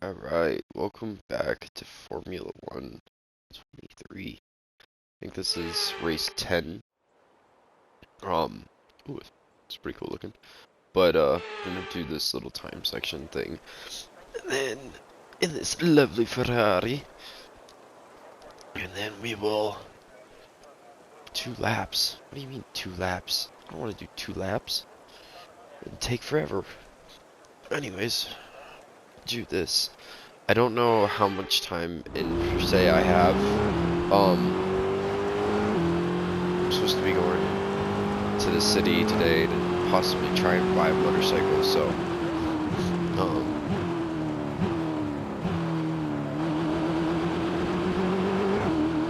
Alright, welcome back to Formula 1 23. I think this is race 10. Um, ooh, it's pretty cool looking. But, I'm gonna do this little time section thing. And then, in this lovely Ferrari. And then we will... 2 laps? What do you mean 2 laps? I don't want to do 2 laps. It'd take forever. Anyways, do this. I don't know how much time in per se I have. I'm supposed to be going to the city today to possibly try and buy a motorcycle, so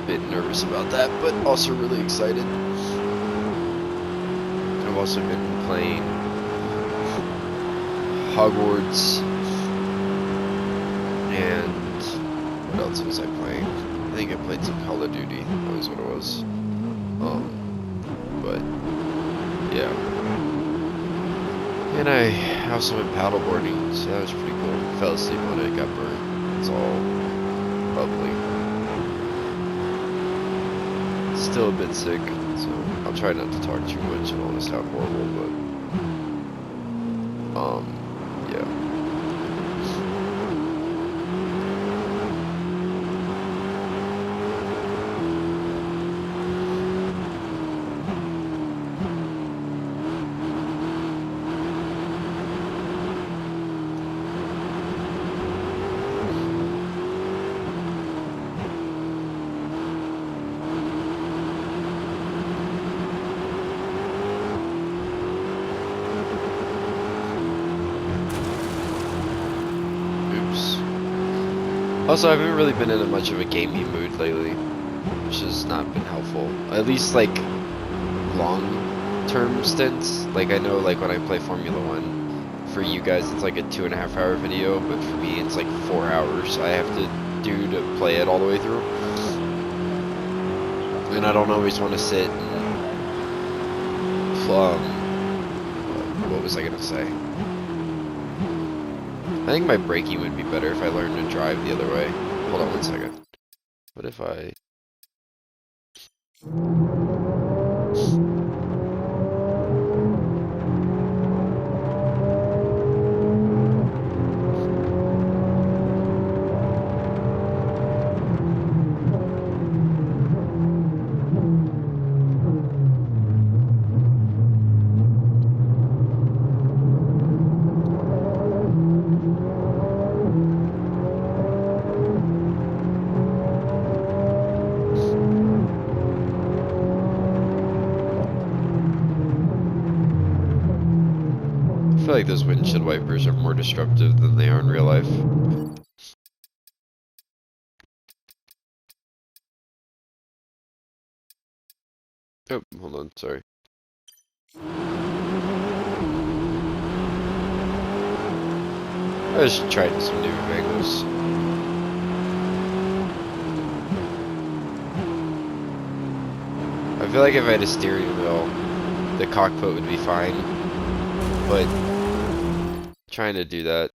a bit nervous about that, but also really excited. I've also been playing Hogwarts, and what else was I playing? I think I played some Call of Duty, that was what it was. But yeah. And I also went paddleboarding, so that was pretty cool. Fell asleep on it, got burned. It's all lovely. Still a bit sick, so I'll try not to talk too much. I don't want to sound horrible, but yeah. Also, I haven't really been in much of a gaming mood lately, which has not been helpful. At least, like, long-term stints. Like, I know, like, when I play Formula 1, for you guys, it's like a 2.5-hour video, but for me, it's like 4 hours I have to do to play it all the way through. And I don't always want to sit and, what was I gonna say? I think my braking would be better if I learned to drive the other way. Hold on one second. What if I... I feel like those windshield wipers are more disruptive than they are in real life. Oh, hold on, sorry. I was trying some new angles. I feel like if I had a steering wheel, the cockpit would be fine. But trying to do that.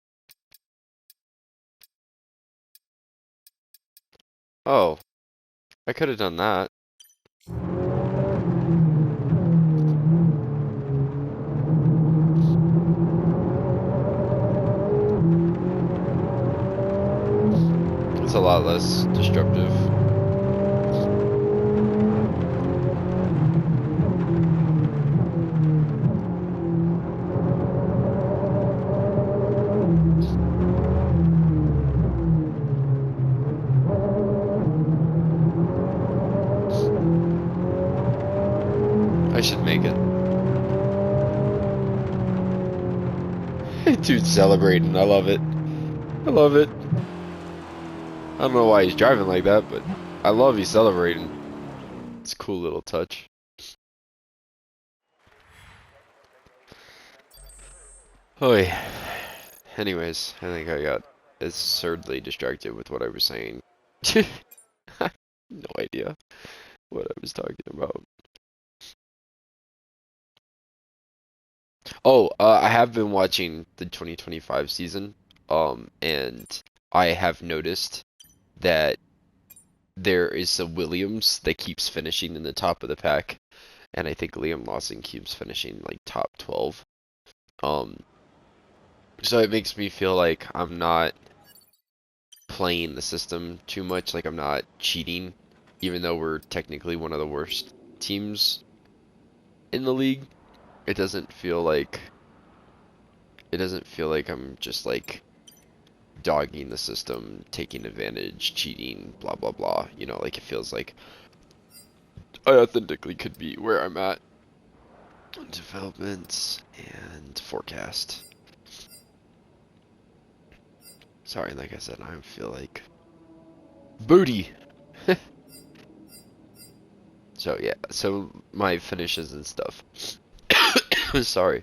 Oh, I could have done that. It's a lot less destructive. I should make it. Dude celebrating, I love it. I love it. I don't know why he's driving like that, but I love he's celebrating. It's a cool little touch. Oh yeah. Anyways, I think I got absurdly distracted with what I was saying. No idea what I was talking about. Oh, I have been watching the 2025 season. And I have noticed that there is a Williams that keeps finishing in the top of the pack, and I think Liam Lawson keeps finishing like top 12. So it makes me feel like I'm not playing the system too much, like I'm not cheating, even though we're technically one of the worst teams in the league. It doesn't feel like I'm just like dogging the system, taking advantage, cheating, blah blah blah. You know, like it feels like I authentically could be where I'm at. Development and forecast. Sorry, like I said, I feel like booty. So yeah, so my finishes and stuff. Sorry.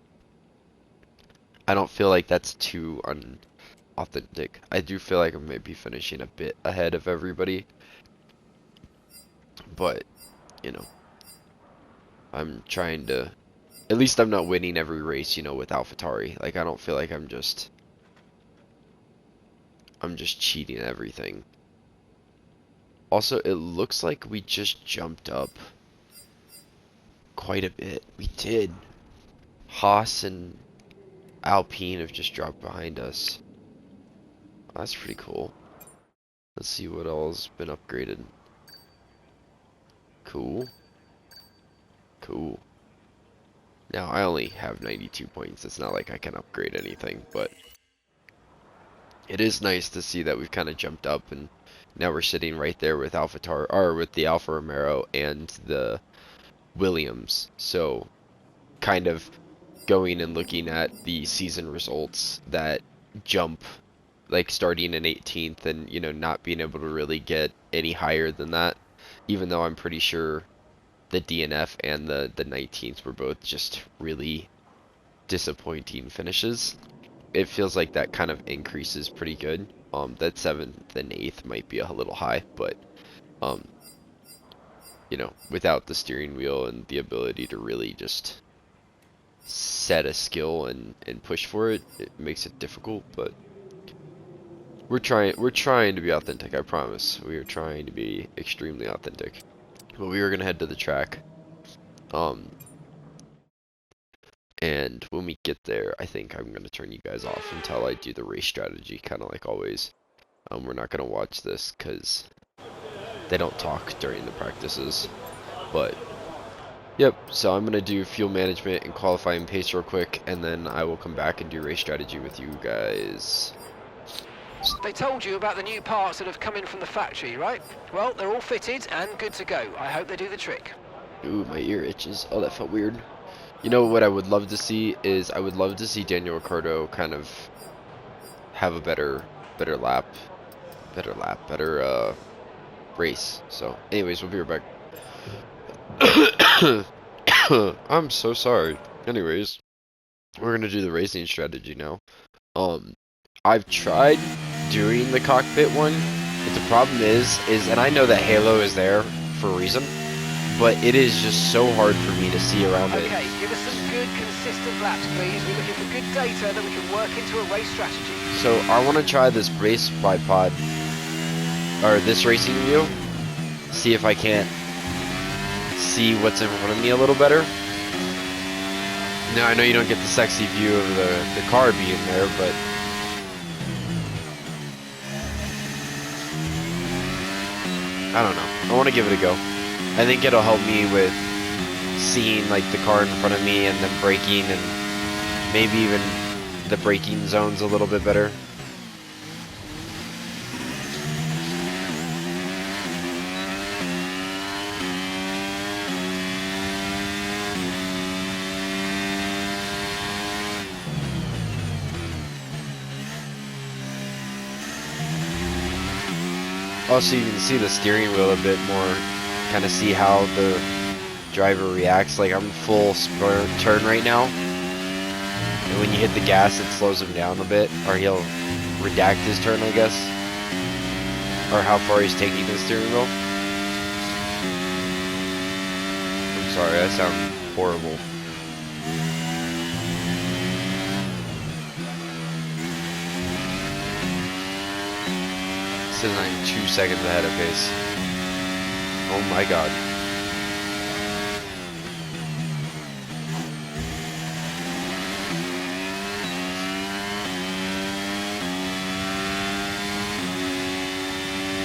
I don't feel like that's too unauthentic. I do feel like I may be finishing a bit ahead of everybody, but you know, I'm trying to. At least I'm not winning every race, you know, with AlphaTauri. Like I don't feel like I'm just cheating everything. Also, it looks like we just jumped up quite a bit. We did. Haas and Alpine have just dropped behind us. That's pretty cool. Let's see what all's been upgraded. Cool. Cool. Now, I only have 92 points. It's not like I can upgrade anything, but it is nice to see that we've kind of jumped up, and now we're sitting right there with AlphaTauri, or with the Alfa Romero and the Williams. So, kind of going and looking at the season results, that jump, like starting in 18th and, you know, not being able to really get any higher than that, even though I'm pretty sure the DNF and the 19th were both just really disappointing finishes. It feels like that kind of increase is pretty good. That 7th and 8th might be a little high, but um, you know, without the steering wheel and the ability to really just set a skill and push for it, it makes it difficult. But we're trying to be authentic. I promise. We are trying to be extremely authentic. But we are gonna head to the track. And when we get there, I think I'm going to turn you guys off until I do the race strategy, kind of like always. We're not going to watch this because they don't talk during the practices. But, yep, so I'm going to do fuel management and qualifying pace real quick, and then I will come back and do race strategy with you guys. They told you about the new parts that have come in from the factory, right? Well, they're all fitted and good to go. I hope they do the trick. Ooh, my ear itches. Oh, that felt weird. You know what I would love to see is I would love to see Daniel Ricciardo kind of have a better race. So, anyways, we'll be right back. I'm so sorry. Anyways, we're gonna do the racing strategy now. I've tried doing the cockpit one, but the problem is, and I know that Halo is there for a reason, but it is just so hard for me to see around it. Okay, give us some good, consistent laps, please. We're looking for good data that we can work into a race strategy. So I want to try this race bipod, or this racing view, see if I can't see what's in front of me a little better. Now, I know you don't get the sexy view of the car being there, but I don't know. I want to give it a go. I think it'll help me with seeing like the car in front of me and then braking, and maybe even the braking zones a little bit better. Also, you can see the steering wheel a bit more, kind of see how the driver reacts. Like, I'm full turn right now, and when you hit the gas, it slows him down a bit, or he'll redact his turn, I guess, or how far he's taking the steering wheel. I'm sorry, I sound horrible. Says I'm 2 seconds ahead of pace. Oh my god.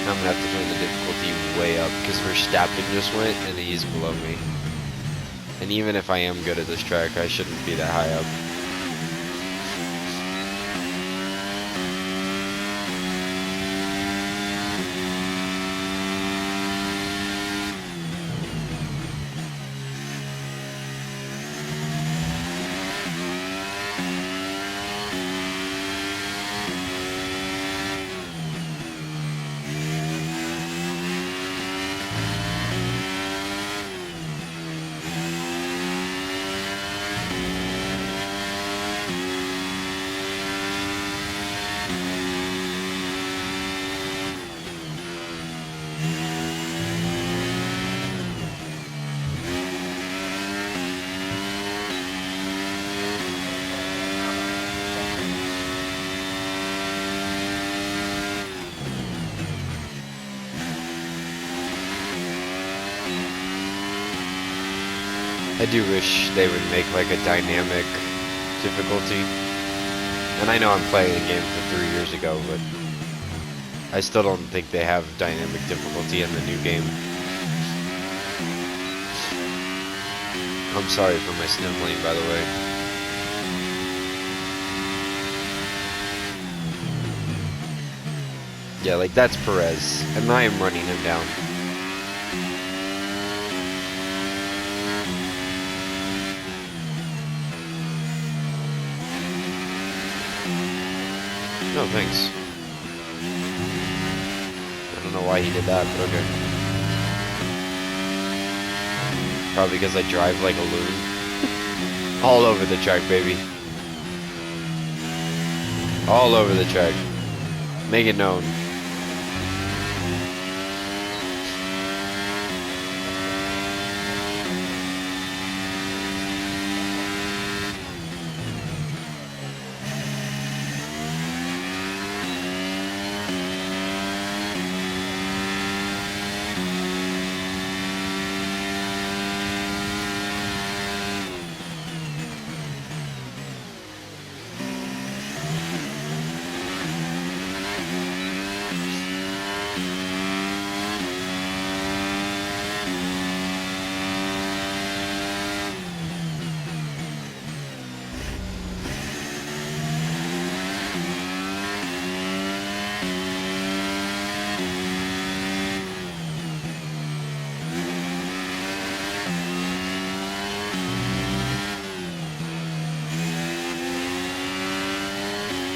I'm gonna have to turn the difficulty way up because Verstappen just went and he's below me. And even if I am good at this track, I shouldn't be that high up. I do wish they would make like a dynamic difficulty. And I know I'm playing the game for 3 years ago, but I still don't think they have dynamic difficulty in the new game. I'm sorry for my sniveling, by the way. Yeah, like that's Perez, and I am running him down. No, thanks. I don't know why he did that, but okay. Probably because I drive like a loon. All over the track, baby. All over the track. Make it known.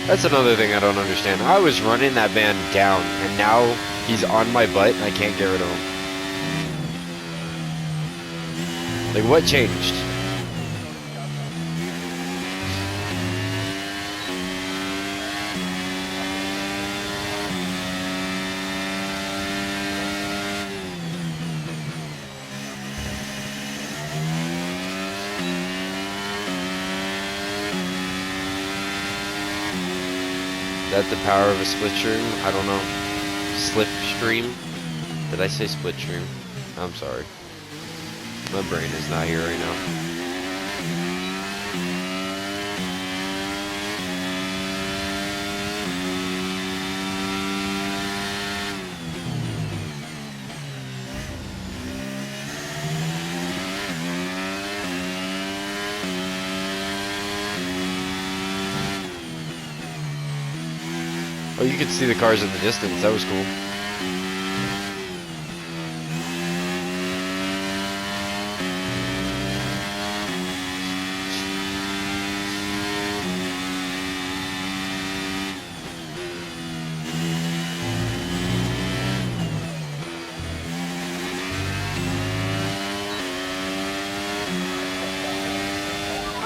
That's another thing I don't understand. I was running that man down, and now he's on my butt, and I can't get rid of him. Like, what changed? That the power of a split stream? I don't know. Slipstream? Did I say split stream? I'm sorry. My brain is not here right now. Oh, you could see the cars in the distance. That was cool.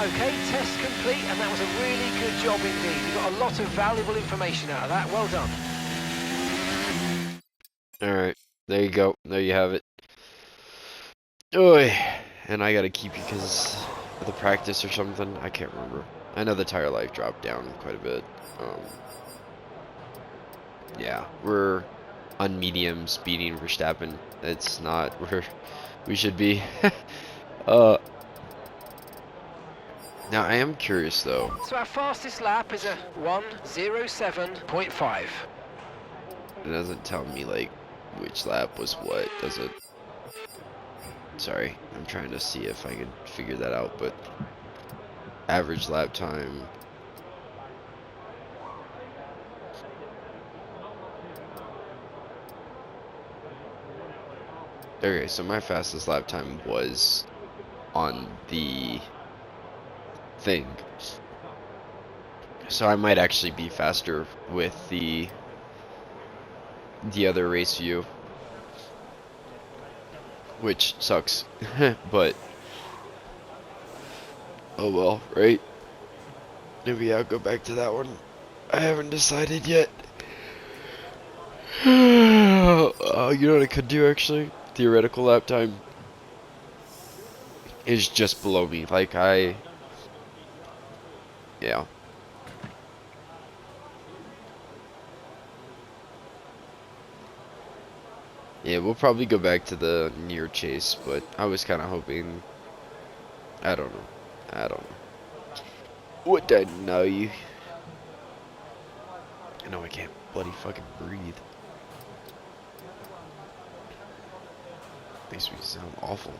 Okay, test complete, and that was a really good job indeed. You got a lot of valuable information out of that. Well done. Alright, there you go. There you have it. Oy. And I gotta keep you because of the practice or something. I can't remember. I know the tire life dropped down quite a bit. Yeah, we're on mediums beating Verstappen. It's not where we should be. uh, Now I am curious though. So our fastest lap is a 1:07.5. It doesn't tell me like which lap was what, does it? Sorry, I'm trying to see if I can figure that out, but average lap time. Okay, so my fastest lap time was on the thing. So I might actually be faster with the other race view, which sucks. But oh well, right? Maybe I'll go back to that one. I haven't decided yet. You know what I could do actually? Theoretical lap time is just below me. Like yeah. Yeah, we'll probably go back to the near chase, but I was kind of hoping. I don't know. I don't know. What did I know you? I know I can't bloody fucking breathe. Makes me sound awful.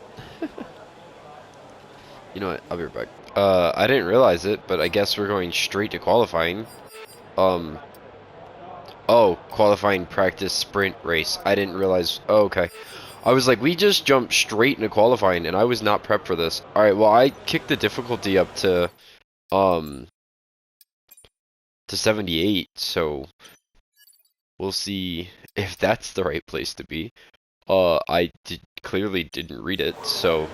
You know what? I'll be right back. I didn't realize it, but I guess we're going straight to qualifying. Oh, qualifying practice sprint race. I didn't realize. Oh, okay. I was like, we just jumped straight into qualifying, and I was not prepped for this. Alright, well, I kicked the difficulty up to 78, so we'll see if that's the right place to be. I clearly didn't read it, so,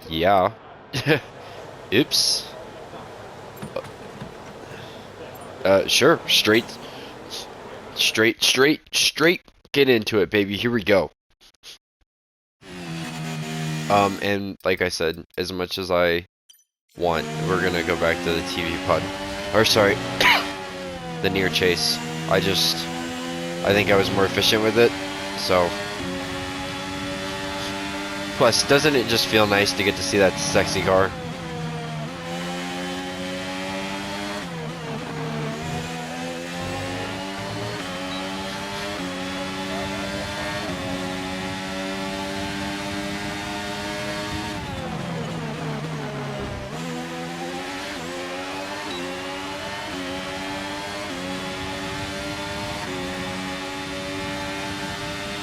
yeah. Oops. Sure, straight. Get into it, baby. Here we go. And like I said, as much as I want, we're gonna go back to the TV pod. Or sorry, the near chase. I think I was more efficient with it, so. Plus, doesn't it just feel nice to get to see that sexy car?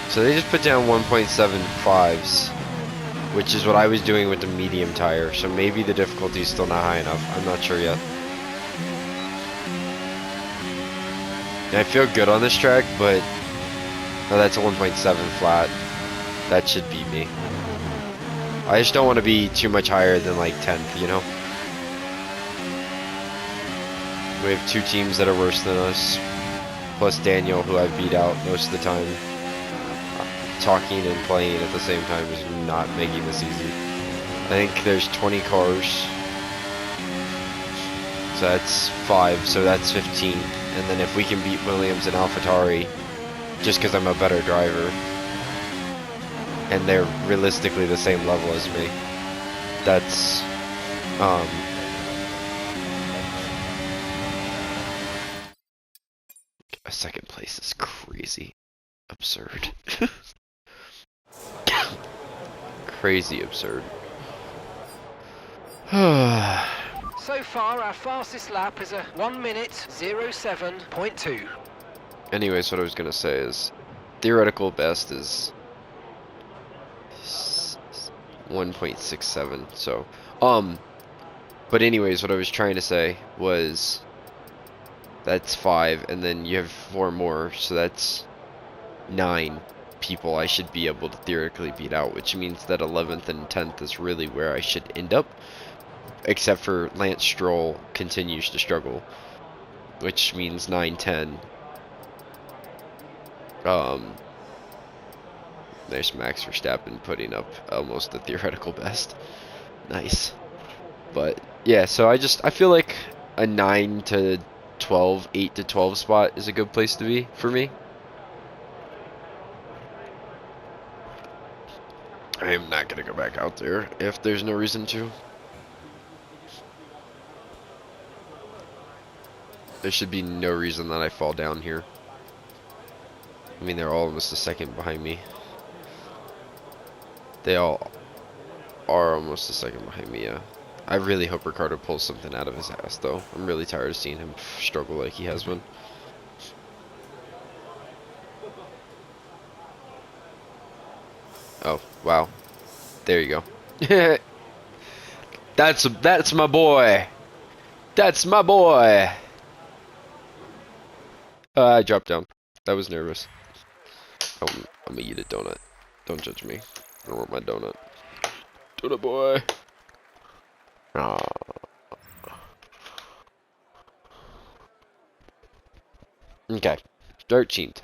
So they just put down 1.75s, which is what I was doing with the medium tire. So maybe the difficulty is still not high enough. I'm not sure yet. And I feel good on this track, but no, that's a 1.7 flat. That should beat me. I just don't want to be too much higher than like 10th, you know? We have two teams that are worse than us, plus Daniel, who I've beat out most of the time. Talking and playing at the same time is not making this easy. I think there's 20 cars. So that's 5, so that's 15. And then if we can beat Williams and AlphaTauri, just because I'm a better driver, and they're realistically the same level as me, that's, a second place is crazy. Absurd. Crazy absurd. So far, our fastest lap is a 1:07.2. Anyways, what I was gonna say is, theoretical best is 1.67. So, but anyways, what I was trying to say was, that's 5, and then you have 4 more, so that's 9 people I should be able to theoretically beat out, which means that 11th and 10th is really where I should end up, except for Lance Stroll continues to struggle, which means 9, 10. There's Max Verstappen putting up almost the theoretical best. Nice. But yeah, so I feel like a 9 to 12, 8 to 12 spot is a good place to be for me. I am not going to go back out there if there's no reason to. There should be no reason that I fall down here. I mean, they're all almost a second behind me. They all are almost a second behind me, yeah. I really hope Ricardo pulls something out of his ass, though. I'm really tired of seeing him struggle like he has been. Oh, wow. There you go. That's my boy. That's my boy. I dropped down. I was nervous. I'm gonna eat a donut. Don't judge me. I don't want my donut. Donut boy. Aw. Okay. 13th.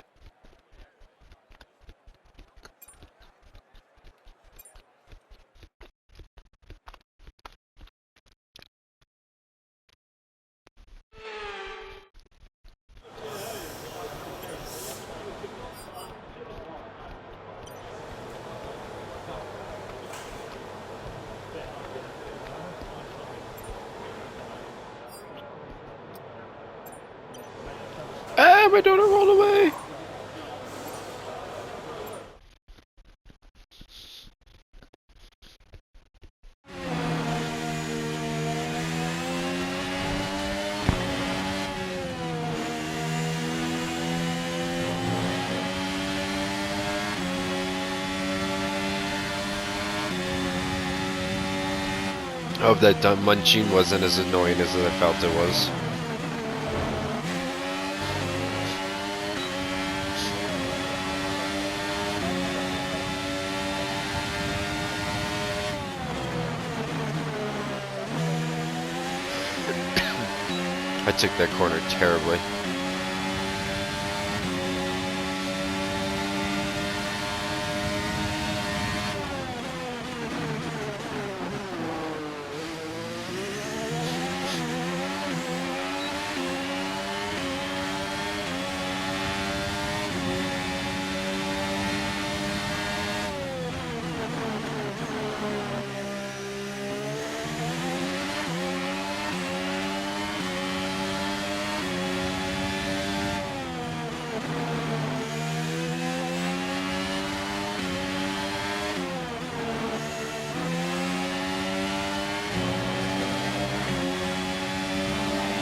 Ah, my donut rolled away. I hope that munching wasn't as annoying as I felt it was. I took that corner terribly.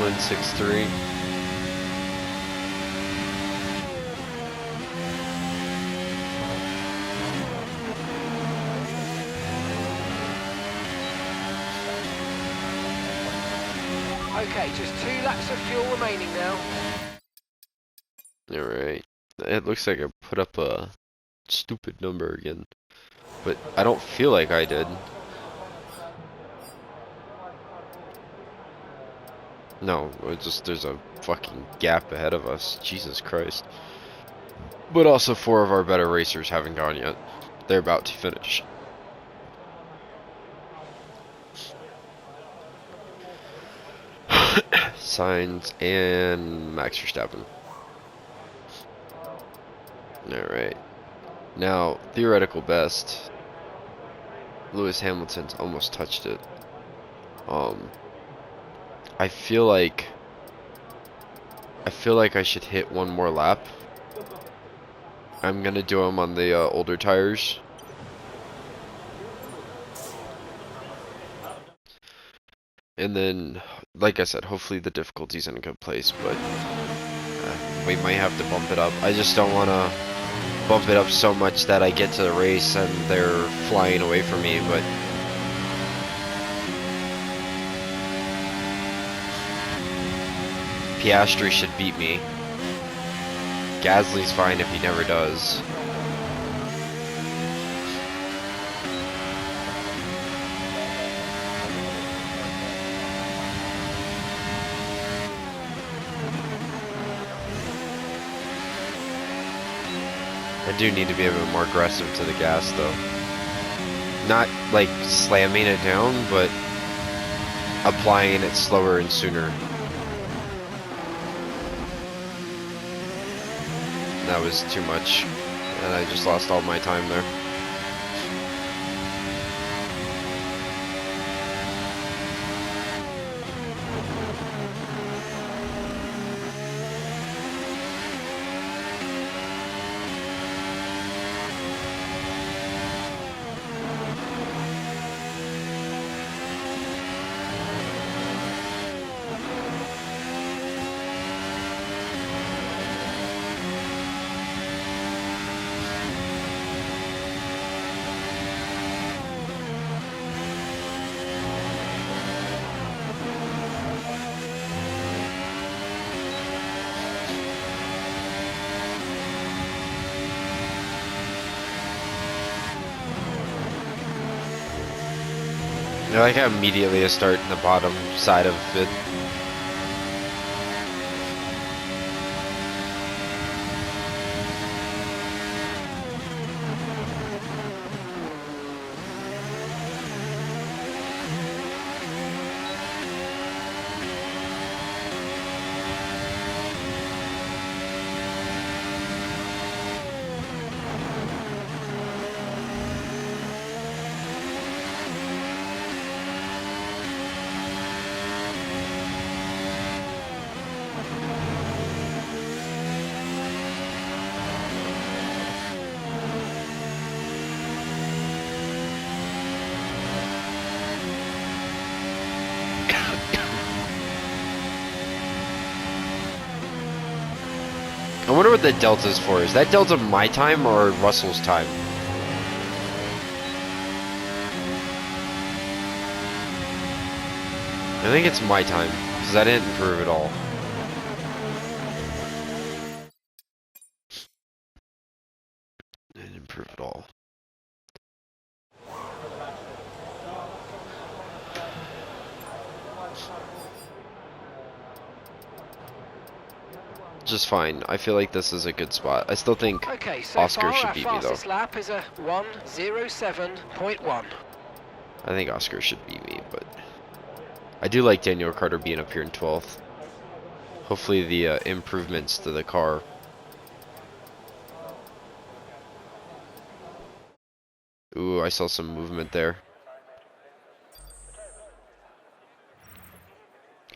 One 6-3. Okay, just 2 laps of fuel remaining now. Alright. It looks like I put up a stupid number again. But I don't feel like I did. No, it's just there's a fucking gap ahead of us. Jesus Christ. But also 4 of our better racers haven't gone yet. They're about to finish. Sainz and Max Verstappen. Alright. Now, theoretical best. Lewis Hamilton's almost touched it. I feel like I should hit one more lap. I'm gonna do them on the older tires. And then, like I said, hopefully the difficulty's in a good place, but we might have to bump it up. I just don't want to bump it up so much that I get to the race and they're flying away from me, but Piastri should beat me. Gasly's fine if he never does. I do need to be a bit more aggressive to the gas, though. Not like slamming it down, but applying it slower and sooner. that was too much. And I just lost all my time there. I like how immediately I start in the bottom side of it. I wonder what the delta's for. Is that delta my time or Russell's time? I think it's my time, because I didn't improve at all. I didn't improve at all. Just fine. I feel like this is a good spot. I still think Okay, so Oscar far should our beat me though. fastest lap is a 1:07.1. I think Oscar should beat me, but I do like Daniel Carter being up here in 12th. Hopefully the improvements to the car. Ooh, I saw some movement there.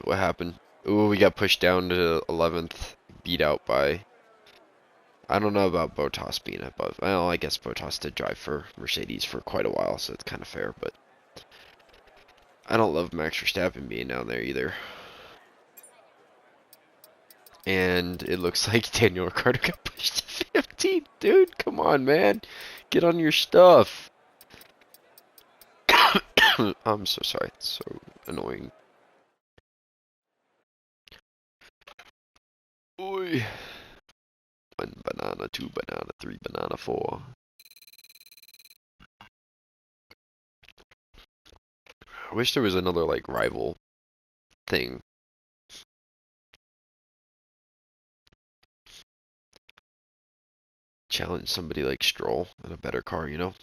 What happened? Ooh, we got pushed down to 11th, beat out by... I don't know about Bottas being above. Well, I guess Bottas did drive for Mercedes for quite a while, so it's kind of fair, but I don't love Max Verstappen being down there either. And it looks like Daniel Ricciardo got pushed to 15th. Dude, come on, man. Get on your stuff. I'm so sorry. It's so annoying. Oi. 1 banana, 2 banana, 3 banana, 4. I wish there was another, like, rival thing. Challenge somebody like Stroll in a better car, you know?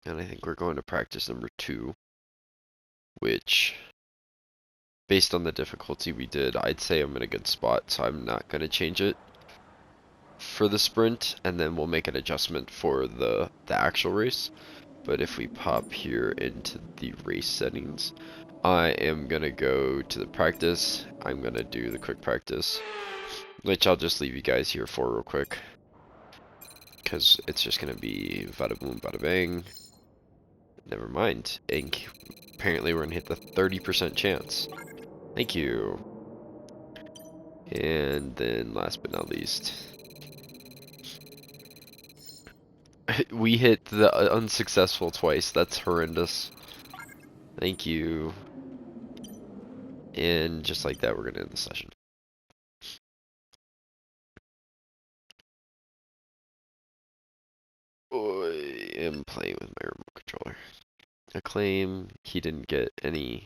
And I think we're going to practice number 2, which, based on the difficulty we did, I'd say I'm in a good spot, so I'm not going to change it for the sprint, and then we'll make an adjustment for the actual race. But if we pop here into the race settings, I am going to go to the practice. I'm going to do the quick practice, which I'll just leave you guys here for real quick, because it's just going to be bada boom, bada bang. Never mind. Ink. Apparently we're going to hit the 30% chance. Thank you. And then last but not least, we hit the unsuccessful twice. That's horrendous. Thank you. And just like that, we're going to end the session. I am playing with my remote controller. Acclaim, he didn't get any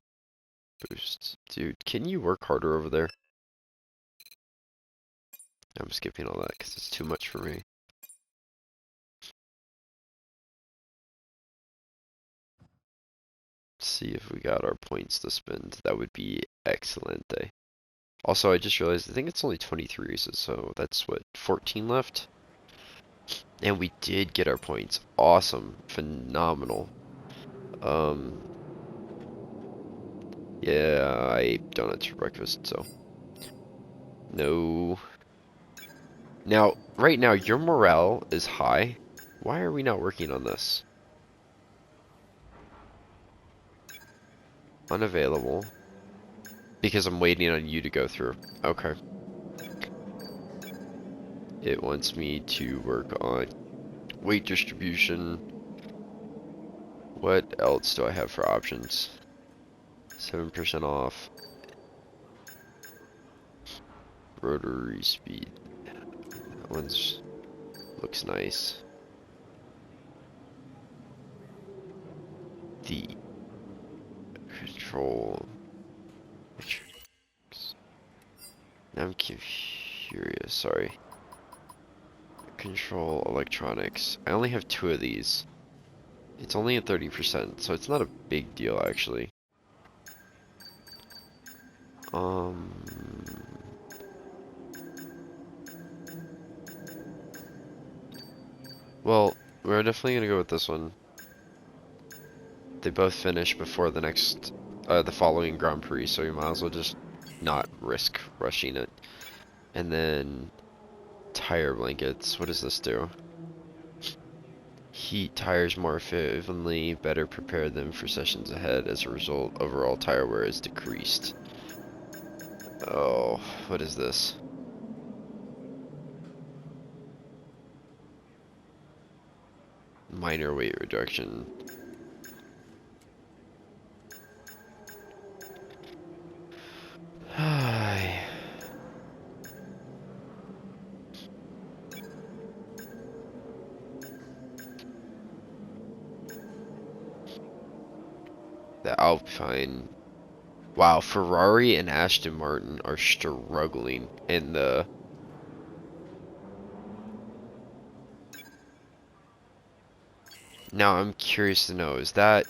boosts. Dude, can you work harder over there? I'm skipping all that because it's too much for me. See if we got our points to spend. That would be excellent. Also, I just realized I think it's only 23 races, so that's what, 14 left? And we did get our points. Awesome. Phenomenal. Um, yeah, I ate donuts for breakfast, so no. Now, right now, your morale is high. Why are we not working on this? Unavailable. Because I'm waiting on you to go through. Okay. It wants me to work on weight distribution. What else do I have for options? 7% off. Rotary speed. That one's looks nice. The control. Now I'm curious. Sorry. Control electronics. I only have 2 of these. It's only at 30%, so it's not a big deal actually. Um. Well, we're definitely gonna go with this one. They both finish before the following Grand Prix, so you might as well just not risk rushing it. And then tire blankets. What does this do? Heat tires more evenly, better prepare them for sessions ahead. As a result, overall tire wear is decreased. Oh, what is this? Minor weight reduction. The Alpine. Wow, Ferrari and Aston Martin are struggling in the. Now I'm curious to know, is that.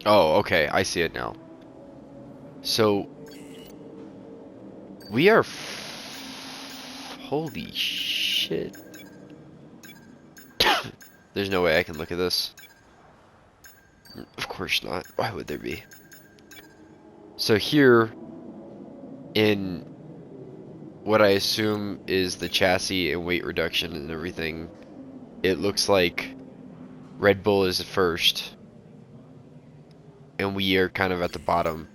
Oh, okay, I see it now. So, we are. Holy shit. There's no way I can look at this. Of course not. Why would there be? So here, in what I assume is the chassis and weight reduction and everything, it looks like Red Bull is at first, and we are kind of at the bottom.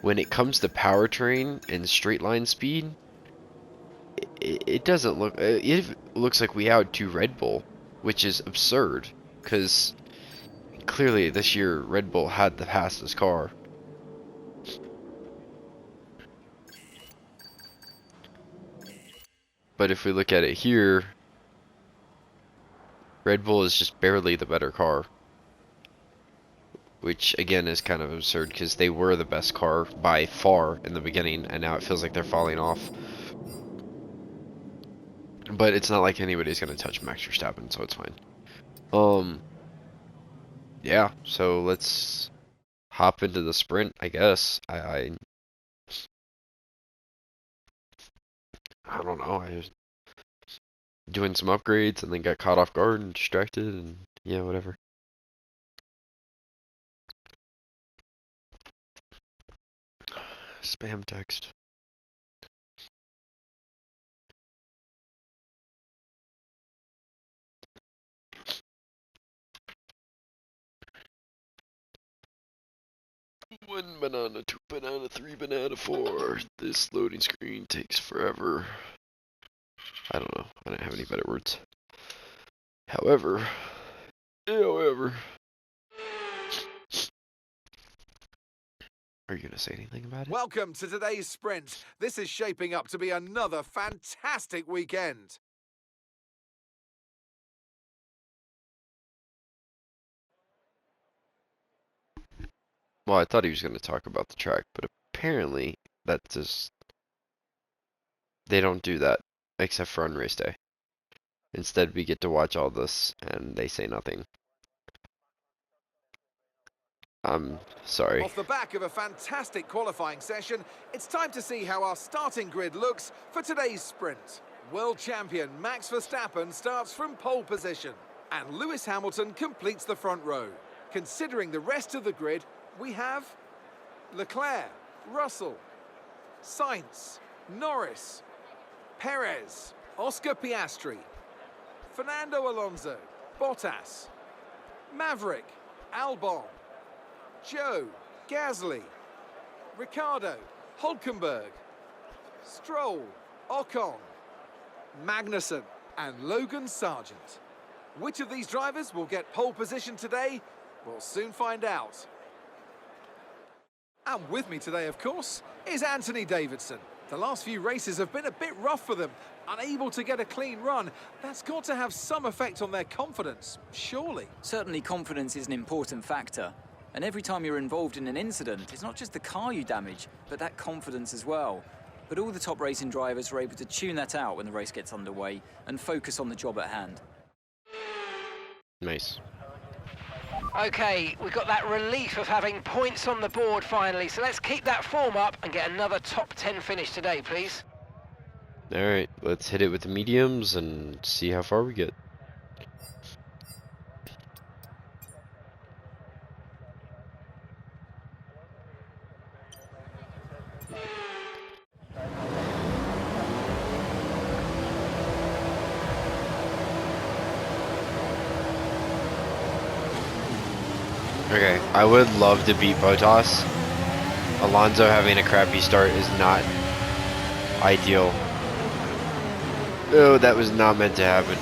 When it comes to powertrain and straight line speed, it doesn't look. It looks like we out to Red Bull, which is absurd, because clearly this year Red Bull had the fastest car. But if we look at it here, Red Bull is just barely the better car. Which again is kind of absurd because they were the best car by far in the beginning, and now it feels like they're falling off. But it's not like anybody's gonna touch Max Verstappen, so it's fine. Yeah. So let's hop into the sprint, I guess. I don't know. I was doing some upgrades and then got caught off guard and distracted, and yeah, whatever. Spam text. One banana, two banana, three banana, four. This loading screen takes forever. I don't know. I don't have any better words. However, are you gonna say anything about it? Welcome to today's sprint. This is shaping up to be another fantastic weekend. Well, I thought he was gonna talk about the track, but apparently that just they don't do that except for on race day. Instead, we get to watch all this, and they say nothing. I'm sorry. Off the back of a fantastic qualifying session, it's time to see how our starting grid looks for today's sprint. World champion Max Verstappen starts from pole position, and Lewis Hamilton completes the front row. Considering the rest of the grid, we have Leclerc, Russell, Sainz, Norris, Perez, Oscar Piastri, Fernando Alonso, Bottas, Maverick, Albon, Joe, Gasly, Ricciardo, Hulkenberg, Stroll, Ocon, Magnussen and Logan Sargent. Which of these drivers will get pole position today? We'll soon find out. And with me today, of course, is Anthony Davidson. The last few races have been a bit rough for them, unable to get a clean run. That's got to have some effect on their confidence, surely. Certainly confidence is an important factor. And every time you're involved in an incident, it's not just the car you damage, but that confidence as well. But all the top racing drivers are able to tune that out when the race gets underway and focus on the job at hand. Nice. Okay, we've got that relief of having points on the board finally, so let's keep that form up and get another top 10 finish today, please. Alright, let's hit it with the mediums and see how far we get. Okay, I would love to beat Bottas. Alonso having a crappy start is not ideal. Oh, that was not meant to happen.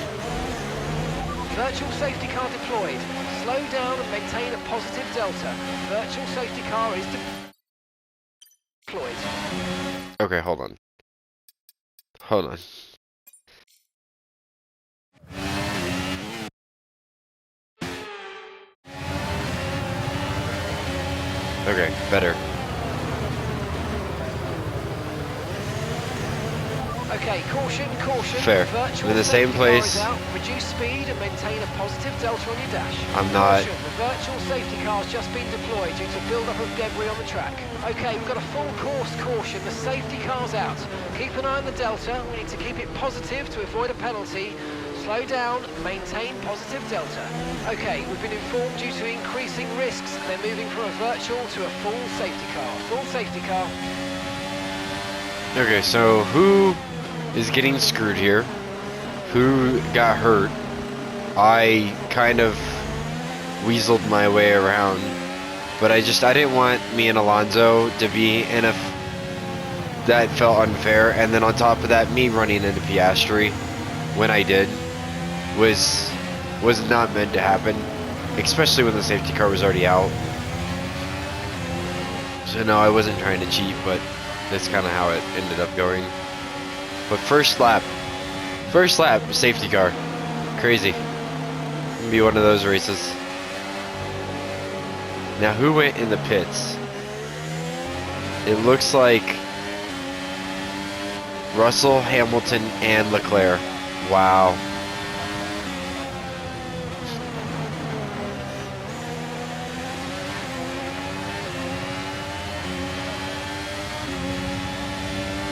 Virtual safety car deployed. Slow down and maintain a positive delta. Virtual safety car is deployed. Okay, hold on. Hold on. Okay, better. Okay, caution, caution. Fair. Virtual I'm in the same safety car is place. out. Reduce speed and maintain a positive delta on your dash. I'm not. Caution, the virtual safety car has just been deployed due to build-up of debris on the track. Okay, we've got a full course caution. The safety car's out. Keep an eye on the delta. We need to keep it positive to avoid a penalty. Slow down, maintain positive delta. Okay, we've been informed due to increasing risks, they're moving from a virtual to a full safety car. Full safety car. Okay, so who is getting screwed here? Who got hurt? I kind of weaseled my way around, but I didn't want me and Alonso to be in a... That felt unfair, and then on top of that, me running into Piastri when I did was not meant to happen, especially when the safety car was already out. So no, I wasn't trying to cheat, but that's kind of how it ended up going. But first lap, safety car, crazy. Gonna be one of those races. Now who went in the pits? It looks like Russell, Hamilton, and Leclerc. Wow.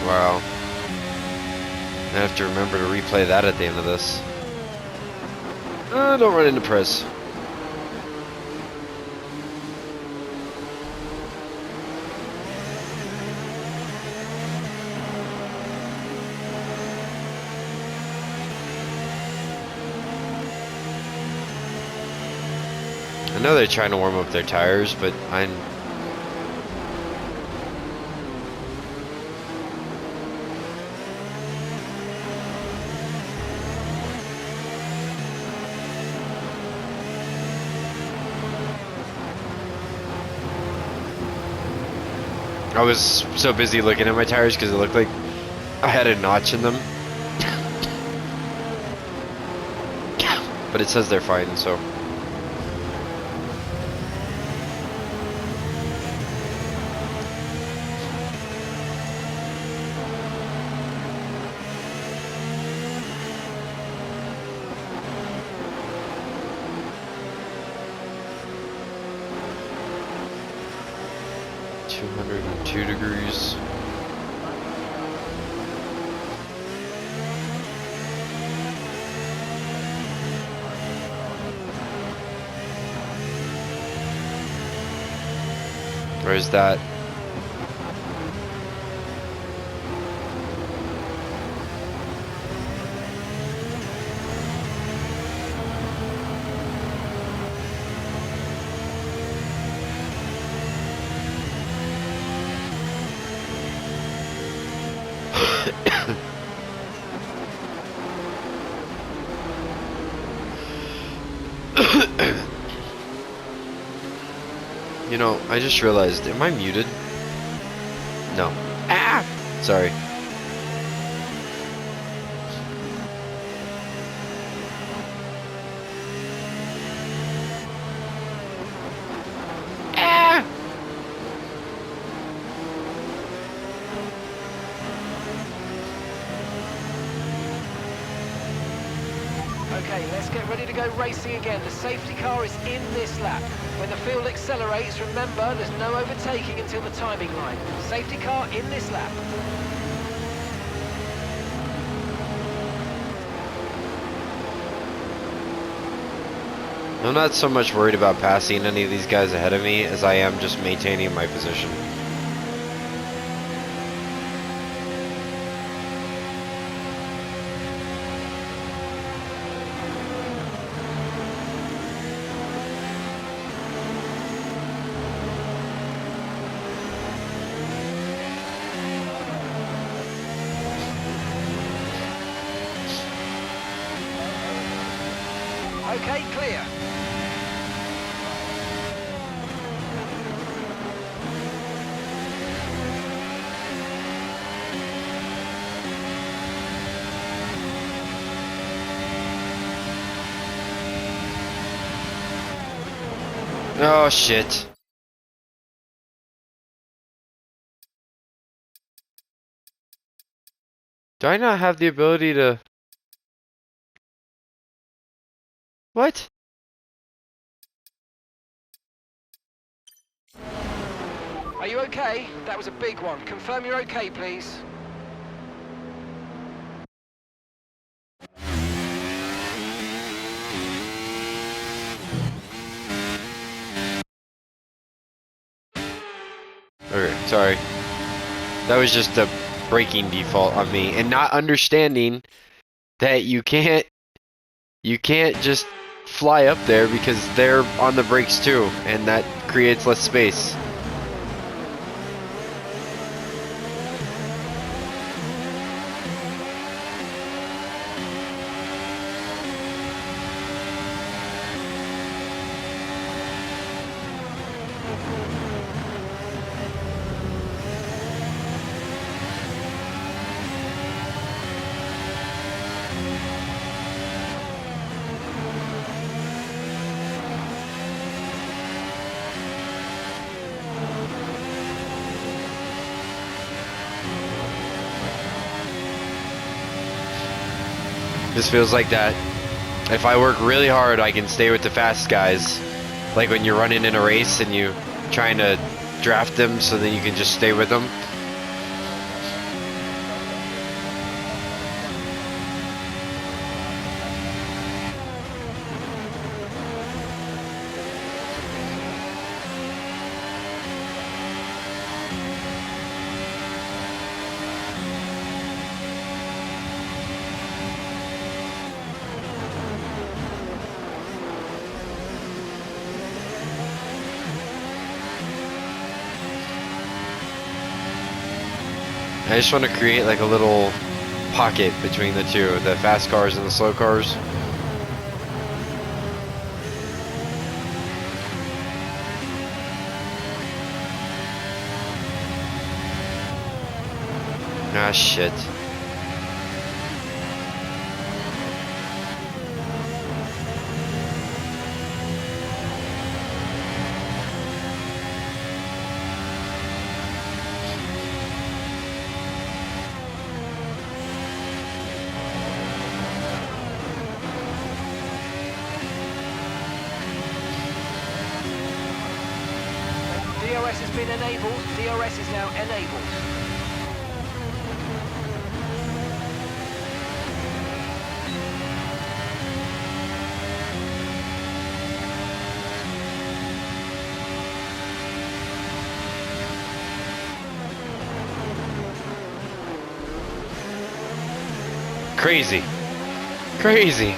Wow. I have to remember to replay that at the end of this. Don't run into Perez. I know they're trying to warm up their tires, but I was so busy looking at my tires because it looked like I had a notch in them. But it says they're fine, so. 202 degrees. Where's that? You know, I just realized, am I muted? No. Ah! Sorry. Ah! Okay, let's get ready to go racing again. The safety car is in this lap. When the field accelerates, remember there's no overtaking until the timing line. Safety car in this lap. I'm not so much worried about passing any of these guys ahead of me as I am just maintaining my position. Okay, clear. Oh shit. Do I not have the ability to... What? Are you okay? That was a big one. Confirm you're okay, please. Okay, sorry. That was just a braking default on me, and not understanding that you can't just fly up there because they're on the brakes too, and that creates less space. This feels like that. If I work really hard, I can stay with the fast guys. Like when you're running in a race and you trying to draft them so that you can just stay with them. I just want to create like a little pocket between the two, the fast cars and the slow cars. Ah, shit. DOS has been enabled. DRS is now enabled. Crazy. Crazy.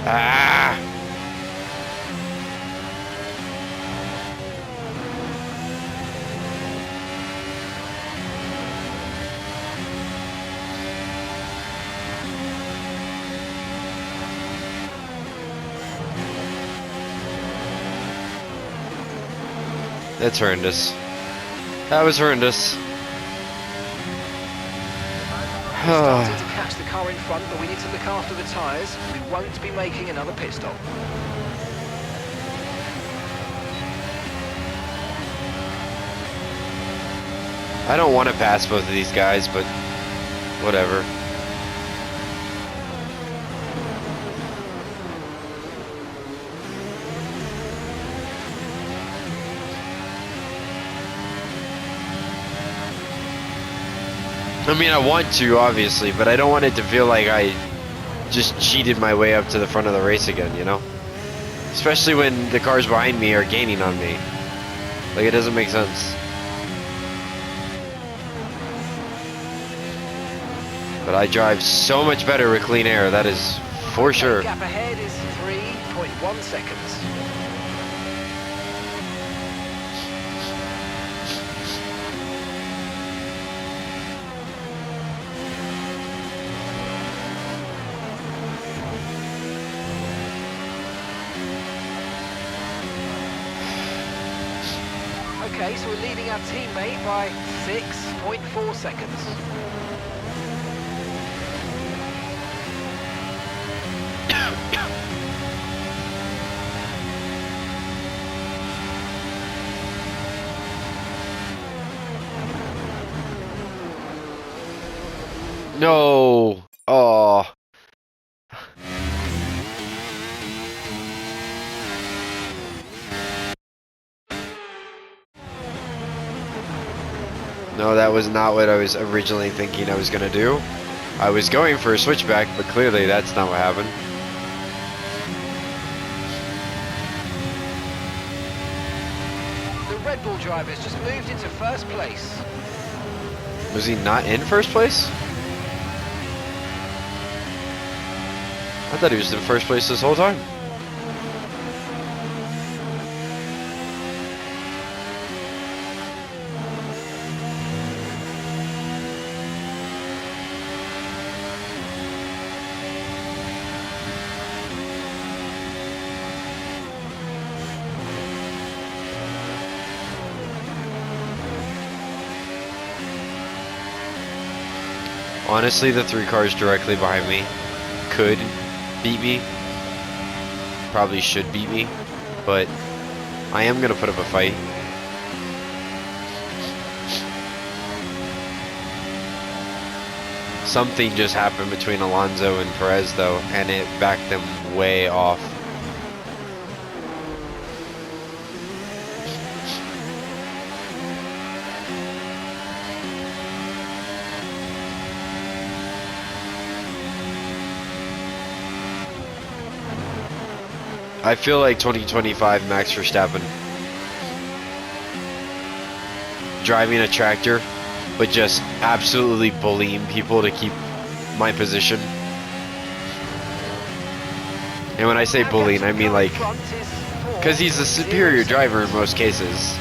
Ah! That's horrendous. That was horrendous. Starting to catch the car in front, but we need to look after the tyres. We won't be making another pit stop. I don't want to pass both of these guys, but whatever. I mean, I want to, obviously, but I don't want it to feel like I just cheated my way up to the front of the race again, you know? Especially when the cars behind me are gaining on me. Like, it doesn't make sense. But I drive so much better with clean air, that is for sure. Gap ahead is 3.1 seconds. Okay, so we're leading our teammate by 6.4 seconds. No. Oh. No, that was not what I was originally thinking I was going to do. I was going for a switchback, but clearly that's not what happened. The Red Bull driver's just moved into first place. Was he not in first place? I thought he was in first place this whole time. Honestly, the three cars directly behind me could beat me. Probably should beat me, but I am going to put up a fight. Something just happened between Alonso and Perez, though, and it backed them way off. I feel like 2025 Max Verstappen. Driving a tractor, but just absolutely bullying people to keep my position. And when I say bullying, I mean like, because he's a superior driver in most cases.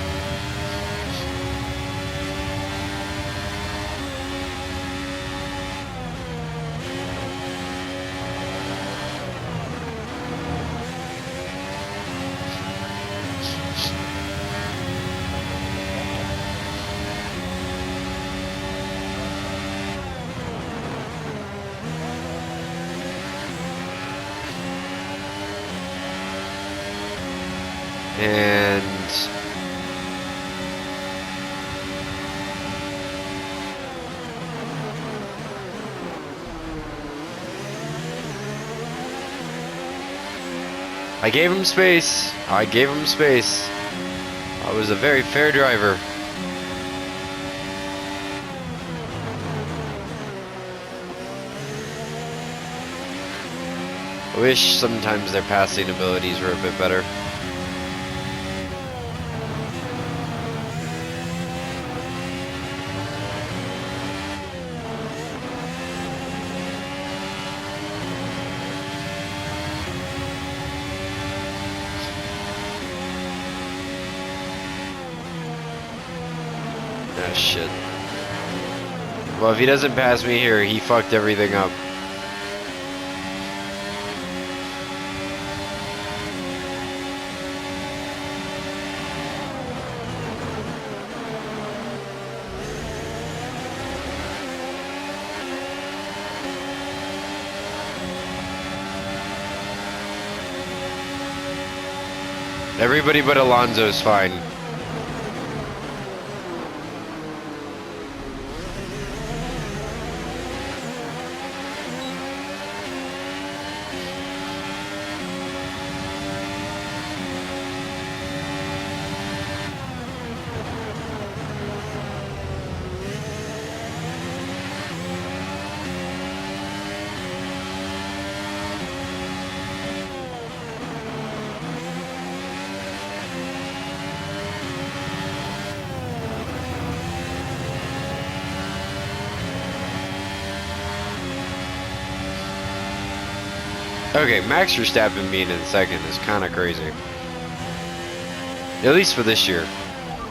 And I gave him space. I gave him space. I was a very fair driver. I wish sometimes their passing abilities were a bit better. Ah, shit. Well, if he doesn't pass me here, he fucked everything up. Everybody but Alonso is fine. Okay, Max Verstappen being in second is kind of crazy. At least for this year.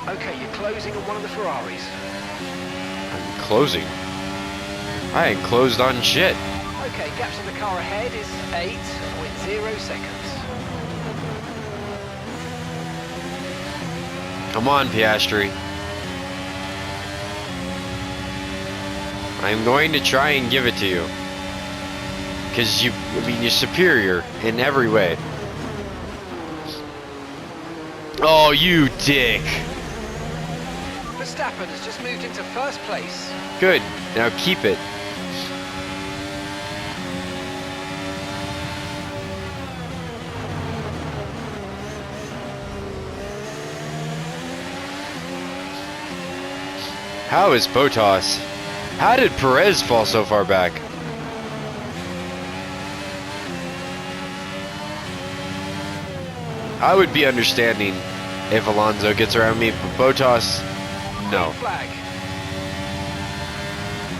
Okay, you're closing on one of the Ferraris. I'm closing. I ain't closed on shit. Okay, gaps on the car ahead is 8.0 seconds. Come on, Piastri. I'm going to try and give it to you. Because you're superior in every way. Oh, you dick. Verstappen has just moved into first place. Good. Now keep it. How is Bottas? How did Perez fall so far back? I would be understanding if Alonso gets around me, but Bottas, no. Flag.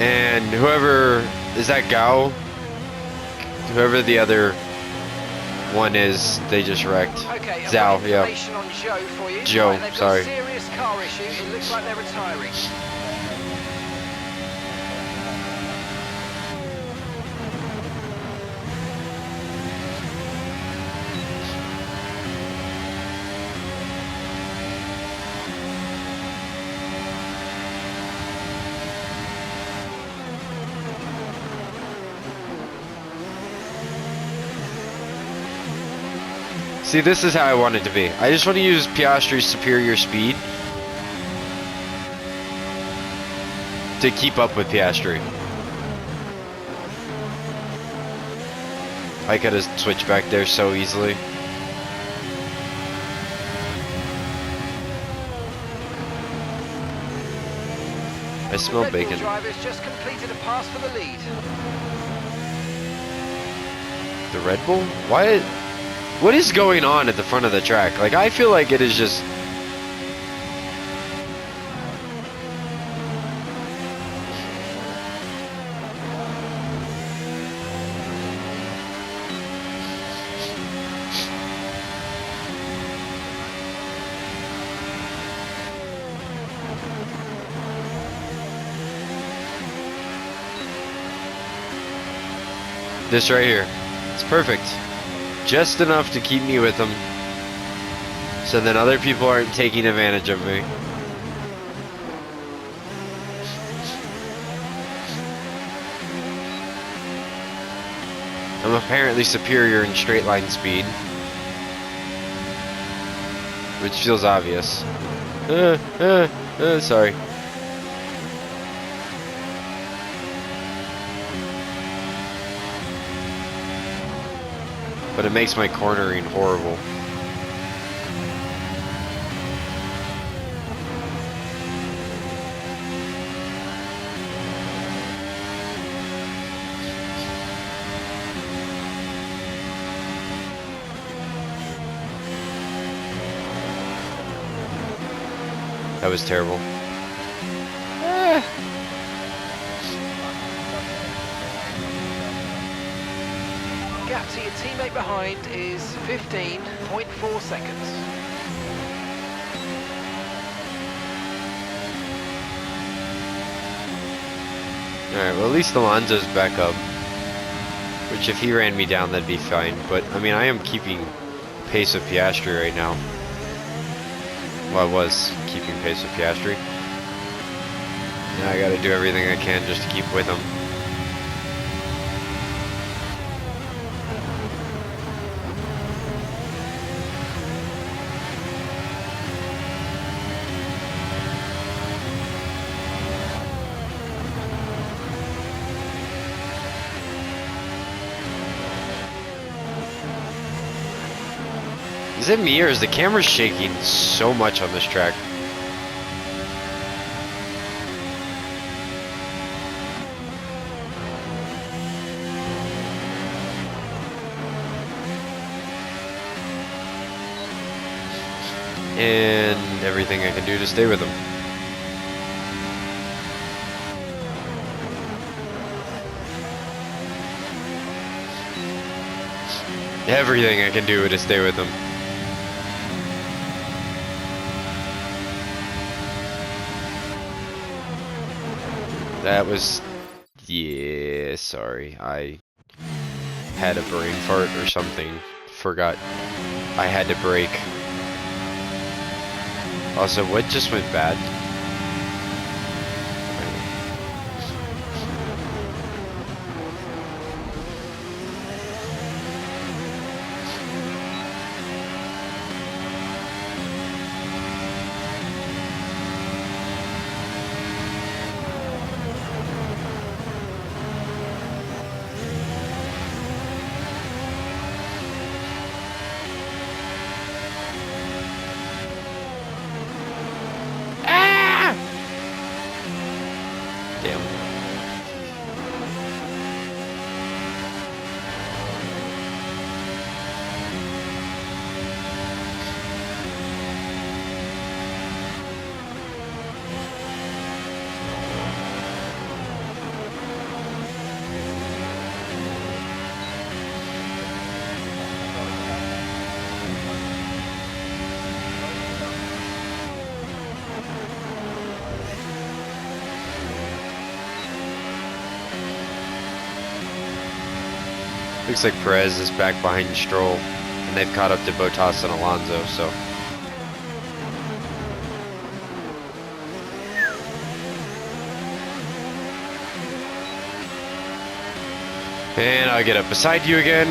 And whoever, is that Gao? Whoever the other one is, they just wrecked. Okay, Zhao, yeah. information on Joe for you. Joe, Right, they've got sorry. a serious car issue. It looks like they're retiring. See, this is how I want it to be. I just want to use Piastri's superior speed to keep up with Piastri. I could have switched back there so easily. I smell Red Bull bacon. drivers just completed a pass for the lead. The Red Bull? Why? What is going on at the front of the track? Like, I feel like it is just... This right here. It's perfect. Just enough to keep me with them, so then other people aren't taking advantage of me. I'm apparently superior in straight line speed. which feels obvious. Sorry. But it makes my cornering horrible. That was terrible. Gap to your teammate behind is 15.4 seconds. Alright, well at least Alonso's back up. Which if he ran me down, that'd be fine. But, I mean, I am keeping pace with Piastri right now. Well, I was keeping pace with Piastri. Now I gotta do everything I can just to keep with him. Is it me or is the camera shaking so much on this track? And everything I can do to stay with him. Everything I can do to stay with him. That was, yeah, sorry. I had a brain fart or something. Forgot I had to brake. Also, what just went bad? Damn. Looks like Perez is back behind Stroll, and they've caught up to Bottas and Alonso, so. And I'll get up beside you again.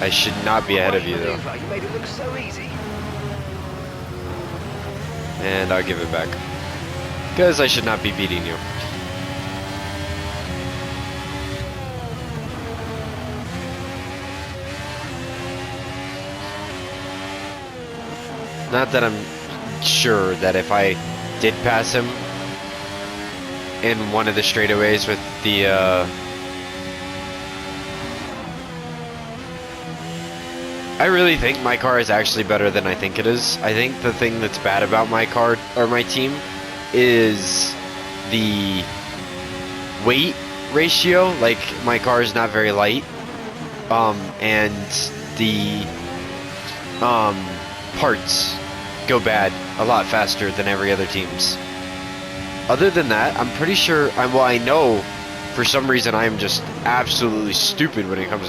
I should not be ahead of you, though. You made it look so easy. And I'll give it back. Because I should not be beating you. Not that I'm sure that if I did pass him in one of the straightaways with the I really think my car is actually better than I think it is. I think the thing that's bad about my car or my team is the weight ratio. Like, my car is not very light, and the parts go bad a lot faster than every other team's. Other than that, I'm pretty sure, well, I know for some reason I am just absolutely stupid when it comes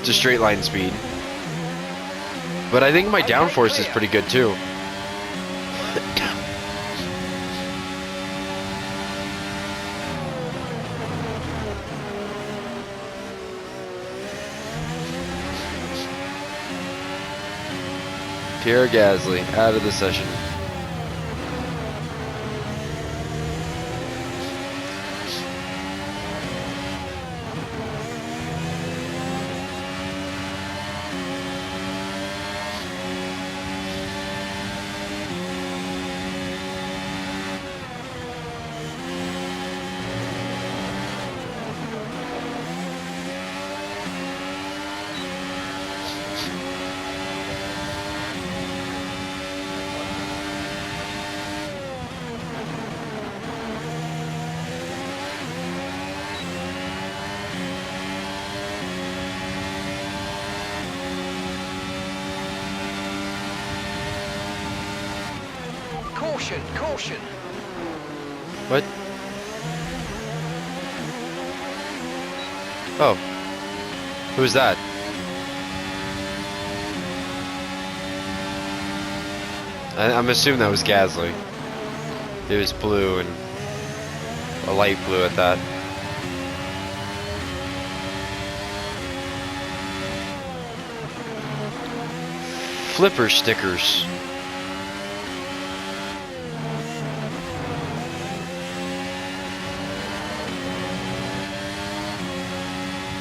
to straight line speed. But I think my downforce is pretty good too. Pierre Gasly out of the session. Caution, caution. What? Oh. Who's that? I'm assuming that was Gasly. It was blue and a light blue at that. Flipper stickers.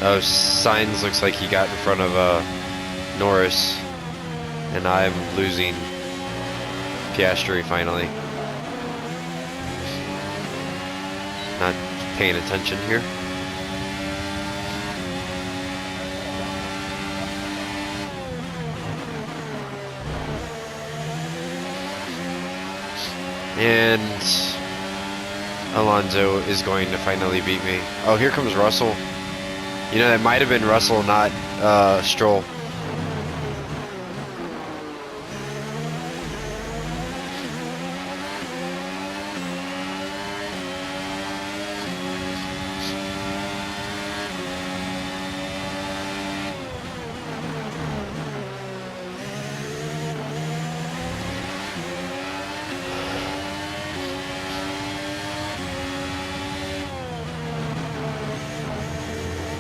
Oh, Sainz looks like he got in front of Norris, and I'm losing Piastri finally. Not paying attention here. And Alonso is going to finally beat me. Oh, here comes Russell. You know, that might have been Russell, not Stroll.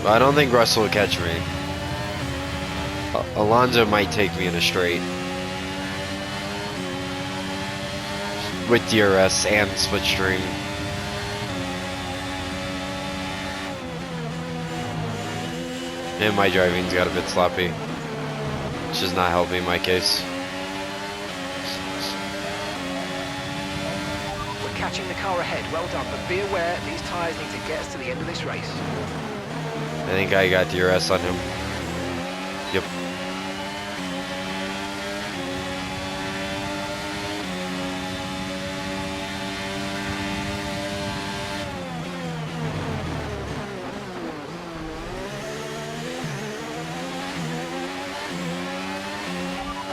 I don't think Russell will catch me. Alonso might take me in a straight. With DRS and slipstream. And my driving's got a bit sloppy. Which is not helping my case. We're catching the car ahead. Well done, but be aware these tyres need to get us to the end of this race. I think I got DRS on him. Yep.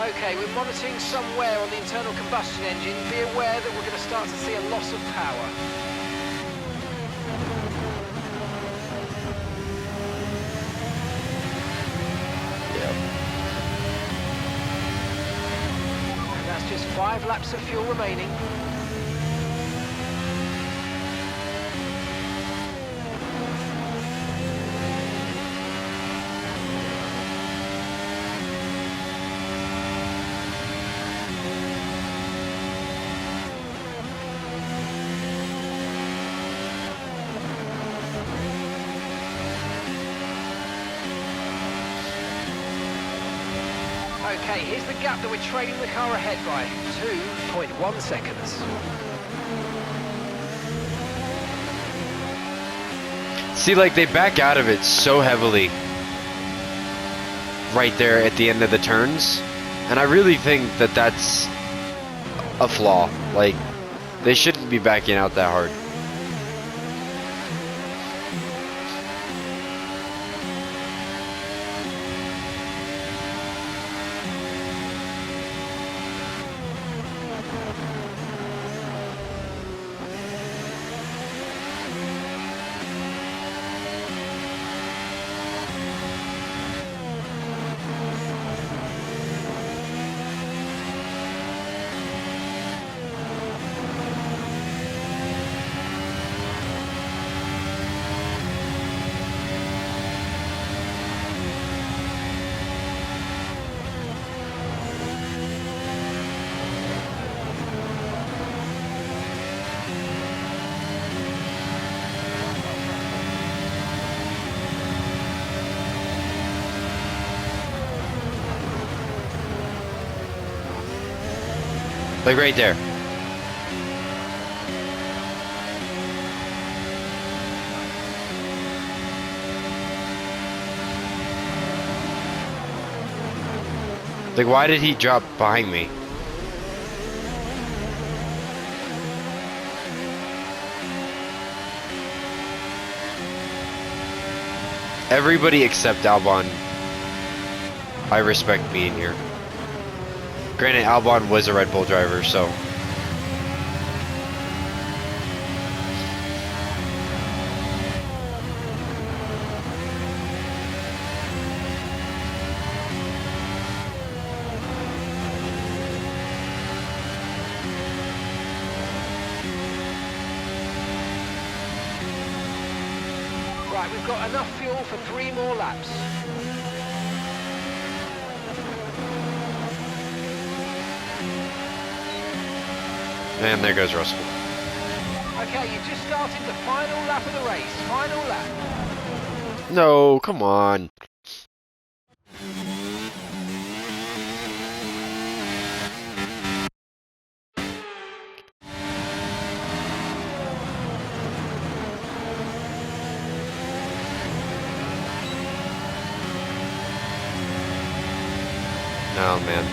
Okay, we're monitoring some wear on the internal combustion engine. Be aware that we're going to start to see a loss of power. Just 5 laps of fuel remaining. Okay, here's the gap that we're trailing the car ahead by, 2.1 seconds. See, like, they back out of it so heavily right there at the end of the turns, and I really think that that's a flaw. Like, they shouldn't be backing out that hard. Like right there. Like, why did he drop behind me? Everybody except Albon, I respect being here. Granted, Albon was a Red Bull driver, so. Right, we've got enough fuel for 3 more laps. And there goes Russell. Okay, you've just started the final lap of the race. Final lap. No, come on. Oh, man.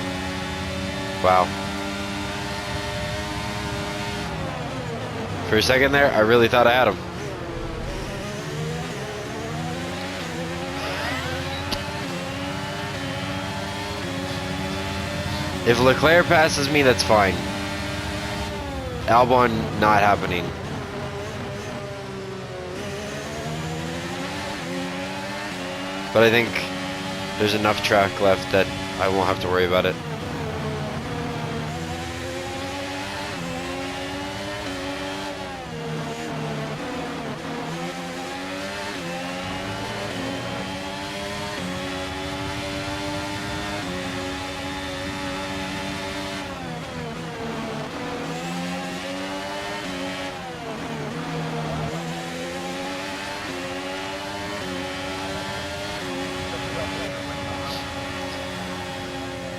Wow. For a second there, I really thought I had him. If Leclerc passes me, that's fine. Albon, not happening. But I think there's enough track left that I won't have to worry about it.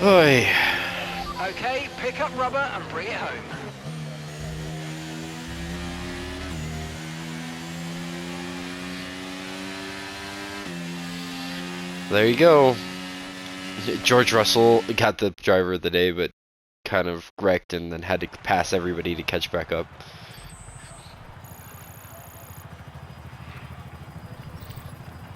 Oy. Okay, pick up rubber and bring it home. There you go. George Russell got the driver of the day, but kind of wrecked and then had to pass everybody to catch back up.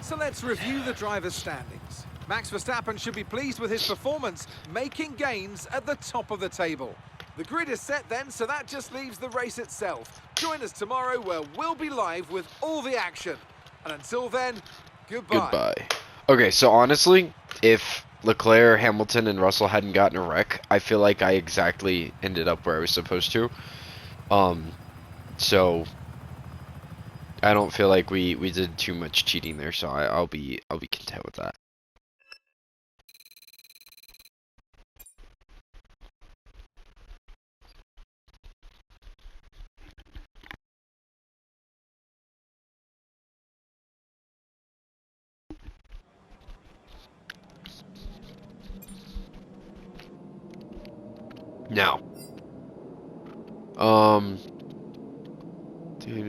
So let's review the drivers' standings. Max Verstappen should be pleased with his performance, making gains at the top of the table. The grid is set then, so that just leaves the race itself. Join us tomorrow where we'll be live with all the action. And until then, goodbye. Goodbye. Okay, so honestly, if Leclerc, Hamilton, and Russell hadn't gotten a wreck, I feel like I exactly ended up where I was supposed to. So I don't feel like we did too much cheating there, so I'll be content with that. Now,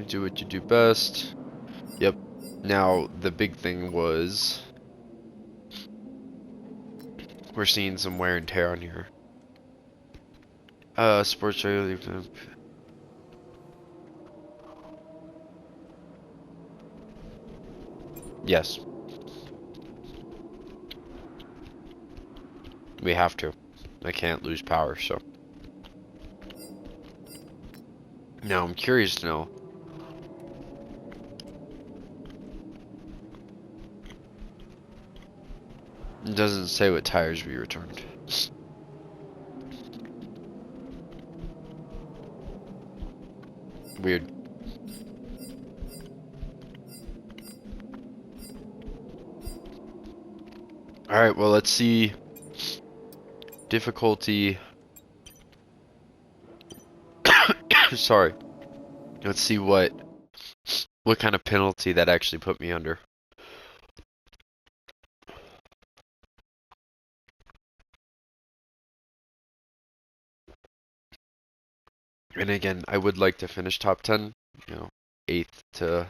do what you do best. Yep. Now, the big thing was we're seeing some wear and tear on here. Sports radio. Yes. We have to. I can't lose power, so. Now, I'm curious to know. It doesn't say what tires we returned. Weird. Alright, well, let's see. Difficulty. Sorry. Let's see what kind of penalty that actually put me under. And again, I would like to finish top 10, 8th to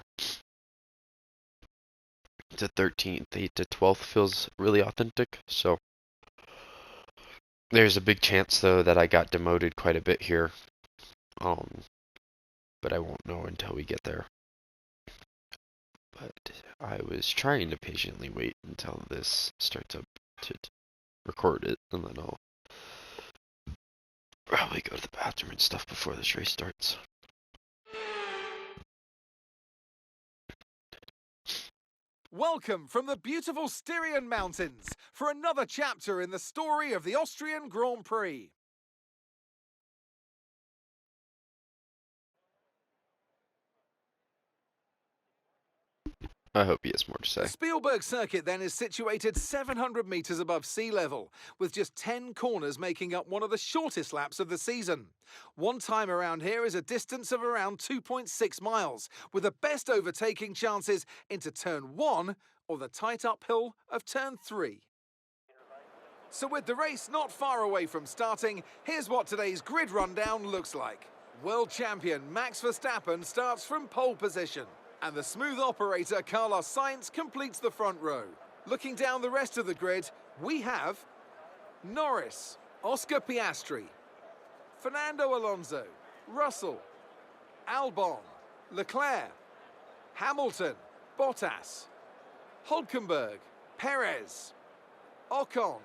13th, 8th to 12th feels really authentic. So there's a big chance though that I got demoted quite a bit here. But I won't know until we get there. But I was trying to patiently wait until this starts up to record it, and then I'll probably go to the bathroom and stuff before this race starts. Welcome from the beautiful Styrian Mountains for another chapter in the story of the Austrian Grand Prix. I hope he has more to say. The Spielberg circuit then is situated 700 metres above sea level, with just 10 corners making up one of the shortest laps of the season. One time around here is a distance of around 2.6 miles, with the best overtaking chances into turn 1 or the tight uphill of turn 3. So with the race not far away from starting, here's what today's grid rundown looks like. World champion Max Verstappen starts from pole position, and the smooth operator Carlos Sainz completes the front row. Looking down the rest of the grid, we have Norris, Oscar Piastri, Fernando Alonso, Russell, Albon, Leclerc, Hamilton, Bottas, Hülkenberg, Perez, Ocon,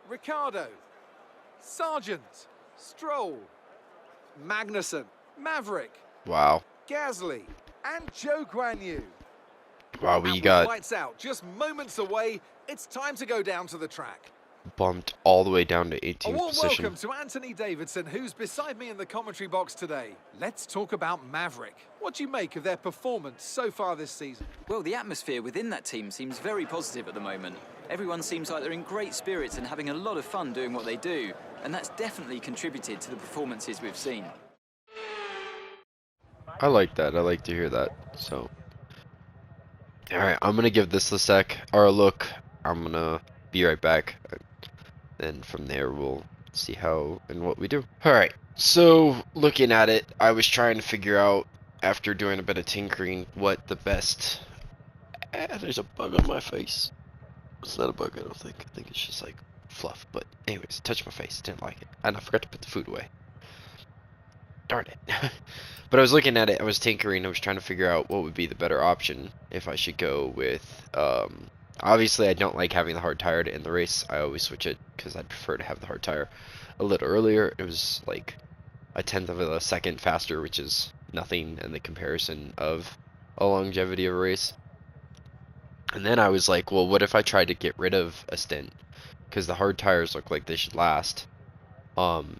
Ricciardo, Sargent, Stroll, Magnussen, Maverick, Wow. Gasly, and Zhou Guanyu. Wow, And we with got lights out, just moments away, it's time to go down to the track. bumped all the way down to A 18th warm position. welcome to Anthony Davidson, who's beside me in the commentary box today. Let's talk about Maverick. What do you make of their performance so far this season? Well, the atmosphere within that team seems very positive at the moment. Everyone seems like they're in great spirits and having a lot of fun doing what they do, and that's definitely contributed to the performances we've seen. I like that. I like to hear that. So, alright, I'm going to give this a sec, or a look. I'm going to be right back. Then from there, we'll see how and what we do. Alright, so looking at it, I was trying to figure out, after doing a bit of tinkering, what the best... there's a bug on my face. It's not a bug, I don't think. I think it's just like fluff. But anyways, touched my face. Didn't like it. And I forgot to put the food away. Darn it. But I was looking at it, I was tinkering, I was trying to figure out what would be the better option. If I should go with, obviously I don't like having the hard tire to end the race. I always switch it, because I'd prefer to have the hard tire a little earlier. It was like a tenth of a second faster, which is nothing in the comparison of a longevity of a race. And then I was like, well, what if I tried to get rid of a stint? Because the hard tires look like they should last. And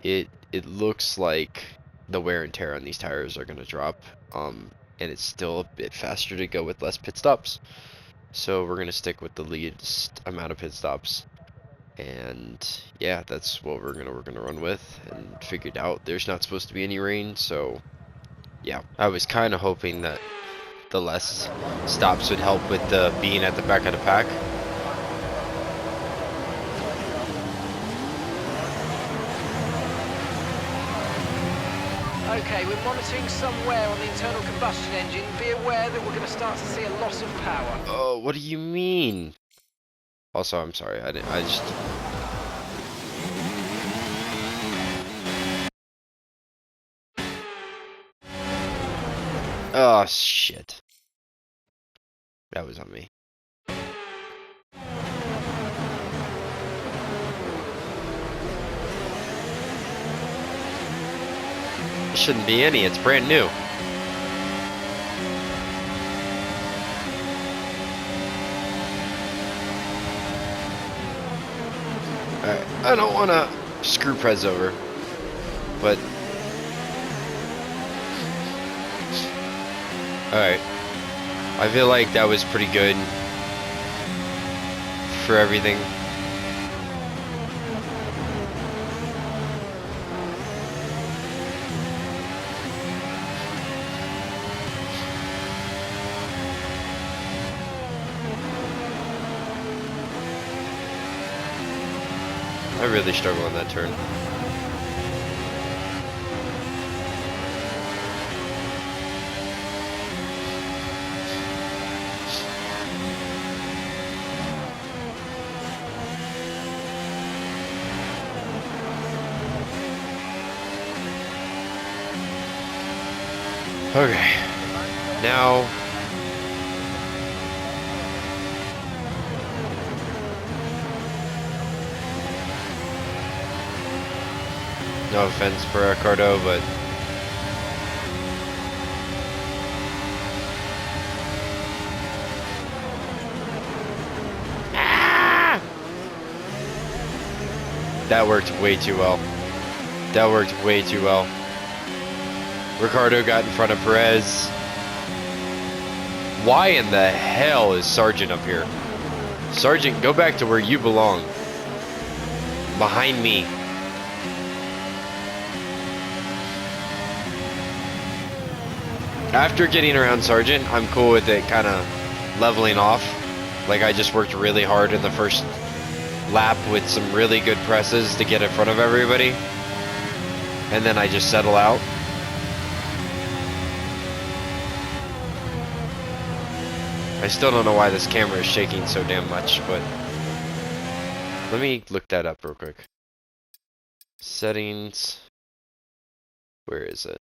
it looks like the wear and tear on these tires are going to drop. And it's still a bit faster to go with less pit stops. So we're going to stick with the least amount of pit stops. And yeah, that's what we're gonna run with. And figured out there's not supposed to be any rain, so yeah, I was kind of hoping that the less stops would help with the being at the back of the pack. Okay, we're monitoring some wear on the internal combustion engine. Be aware that we're going to start to see a loss of power. Oh, what do you mean? Also, I'm sorry, I just... Oh, shit. That was on me. It shouldn't be any, it's brand new. Alright, I don't want to screw Prez over, but... Alright. I feel like that was pretty good for everything. I really struggle on that turn. Okay. Now. No offense for Ricardo, but. Ah! That worked way too well. That worked way too well. Ricardo got in front of Perez. Why in the hell is Sargent up here? Sargent, go back to where you belong. Behind me. After getting around Sargent, I'm cool with it kind of leveling off. Like I just worked really hard in the first lap with some really good presses to get in front of everybody. And then I just settle out. I still don't know why this camera is shaking so damn much, but let me look that up real quick. Settings. Where is it?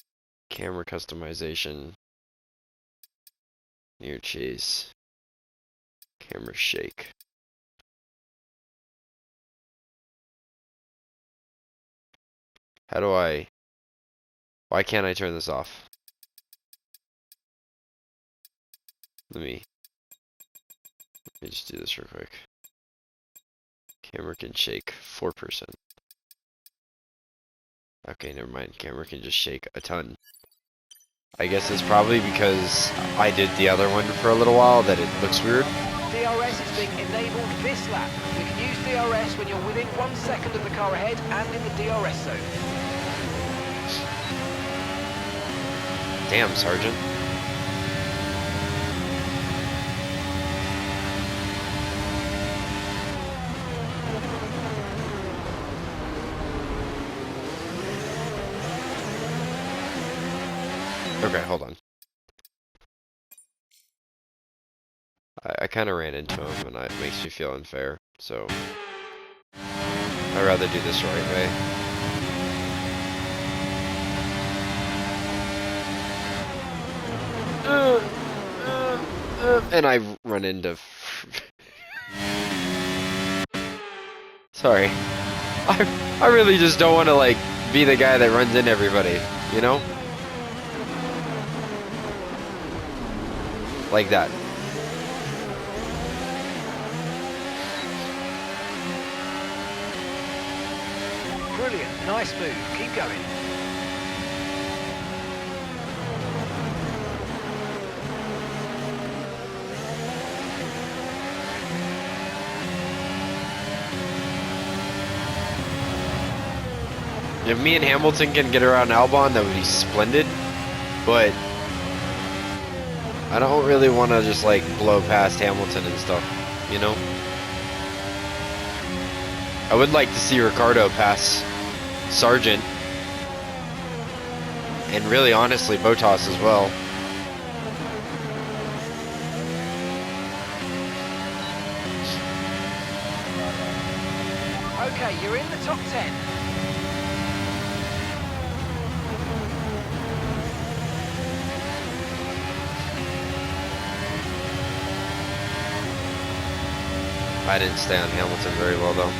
Camera customization. Near chase. Camera shake. How do I... Why can't I turn this off? Let me just do this real quick. Camera can shake 4%. Okay, never mind. Camera can just shake a ton. I guess it's probably because I did the other one for a little while that it looks weird. DRS is being enabled this lap. You can use DRS when you're within 1 second of the car ahead and in the DRS zone. Damn, Sergeant. Okay, hold on. I kind of ran into him, and it makes me feel unfair, so I'd rather do this the right way. And I run into... Sorry. I really just don't want to, like, be the guy that runs into everybody, you know? Like that. Brilliant, nice move, keep going. If me and Hamilton can get around Albon, that would be splendid, but I don't really want to just like blow past Hamilton and stuff, you know? I would like to see Ricardo pass Sargent, and really honestly Bottas as well. Okay, you're in the top 10. I didn't stay on Hamilton very well though.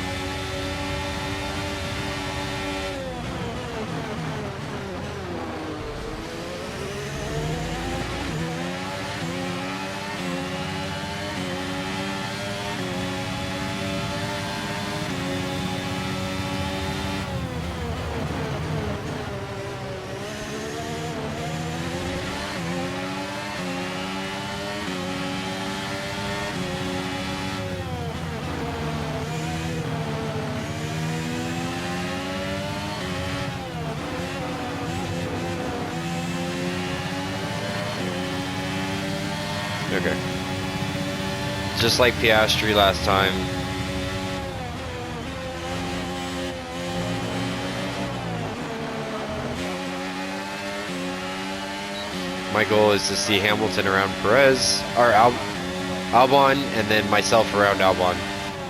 Okay. Just like Piastri last time. My goal is to see Hamilton around Perez, or Albon, and then myself around Albon.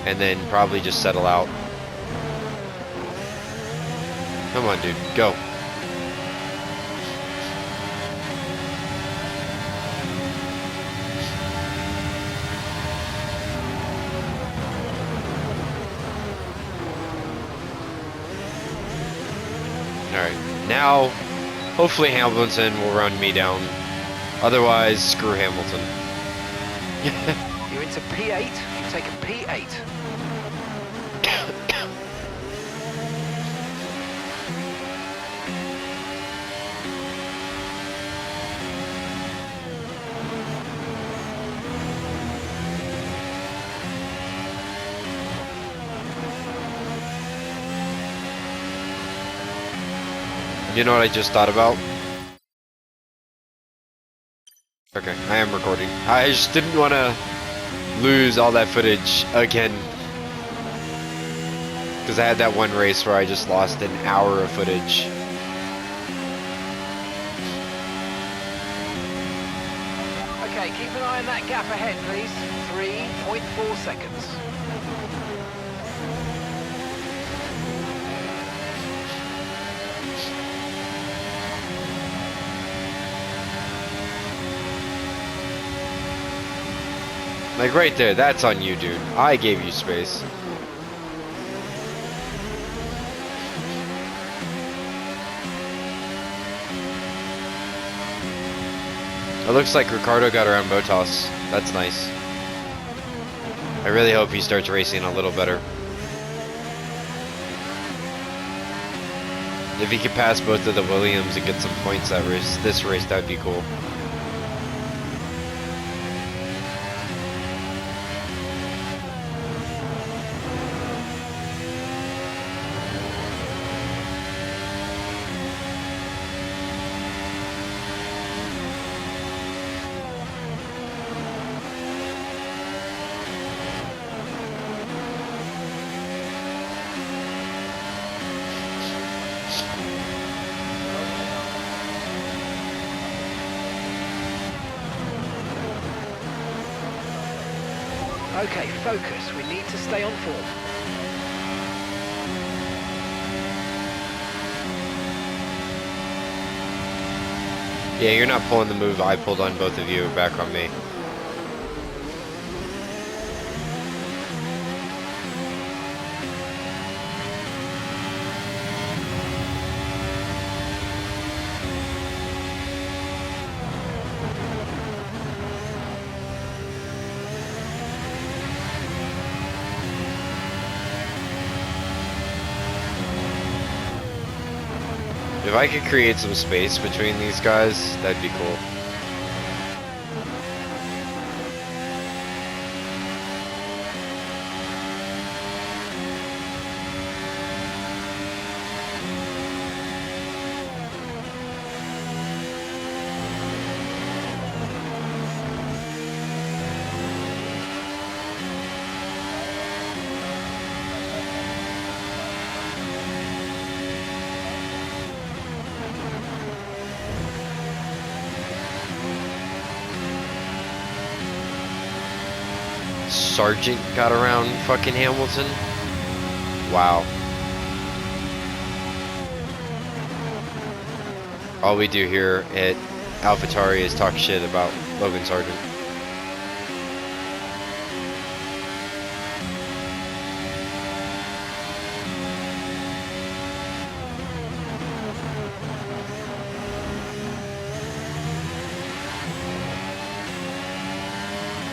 And then probably just settle out. Come on, dude. Go. Now, hopefully Hamilton will run me down. Otherwise, screw Hamilton. You're into P8. You've taken P8. You know what I just thought about? Okay, I am recording. I just didn't want to lose all that footage again. Because I had that one race where I just lost an hour of footage. Okay, keep an eye on that gap ahead, please. 3.4 seconds. Like right there, that's on you, dude. I gave you space. It looks like Ricardo got around Bottas. That's nice. I really hope he starts racing a little better. If he could pass both of the Williams and get some points that race, this race, that'd be cool. Okay, focus. We need to stay on form. Yeah, you're not pulling the move I pulled on both of you back on me. If I could create some space between these guys, that'd be cool. Sargent got around fucking Hamilton. Wow. All we do here at AlphaTauri is talk shit about Logan Sargent.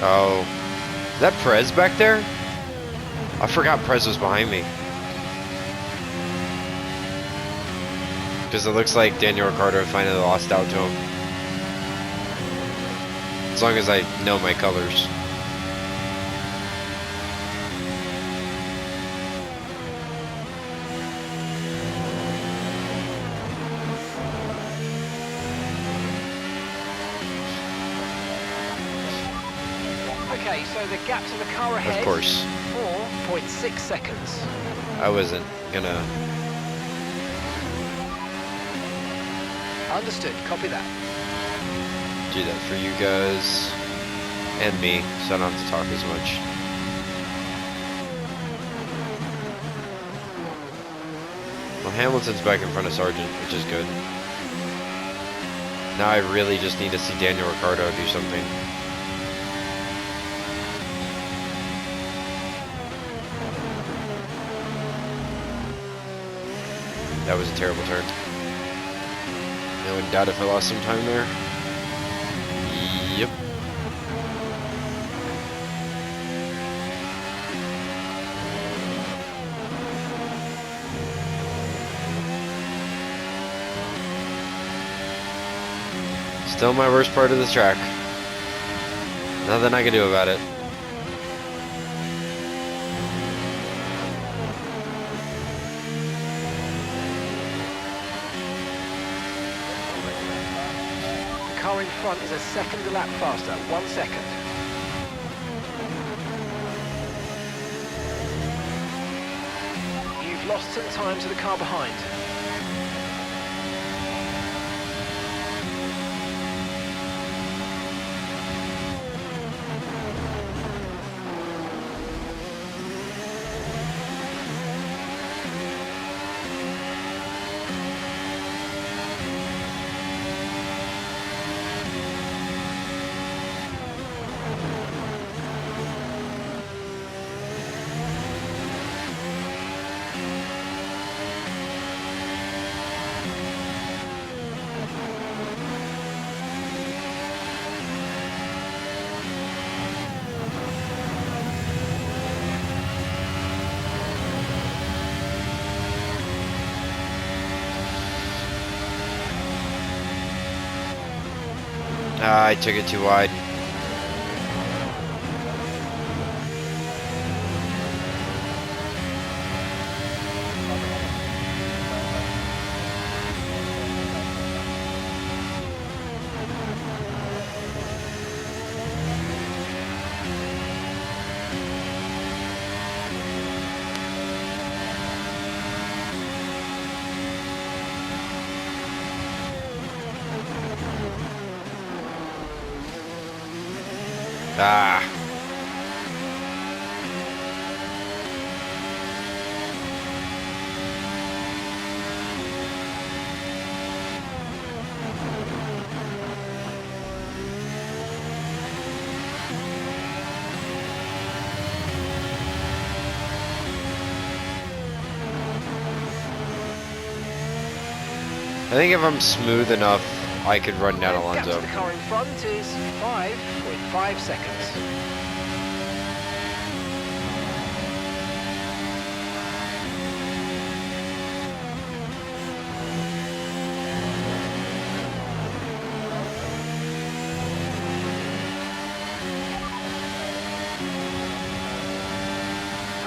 Oh. Is that Perez back there? I forgot Perez was behind me. Because it looks like Daniel Ricciardo finally lost out to him. As long as I know my colors. Okay, so the gap to the car ahead. Of course. 4.6 seconds. I wasn't gonna... Understood. Copy that. do that for you guys. And me, so I don't have to talk as much. Well, Hamilton's back in front of Sargent, which is good. Now I really just need to see Daniel Ricciardo do something. That was a terrible turn. I wouldn't doubt if I lost some time there. Yep. Still my worst part of the track. Nothing I can do about it. The car in front is a second a lap faster, 1 second. You've lost some time to the car behind. I took it too wide. Ah. I think if I'm smooth enough, I could run down Gap to Alonso. the car in front is 5.5 seconds.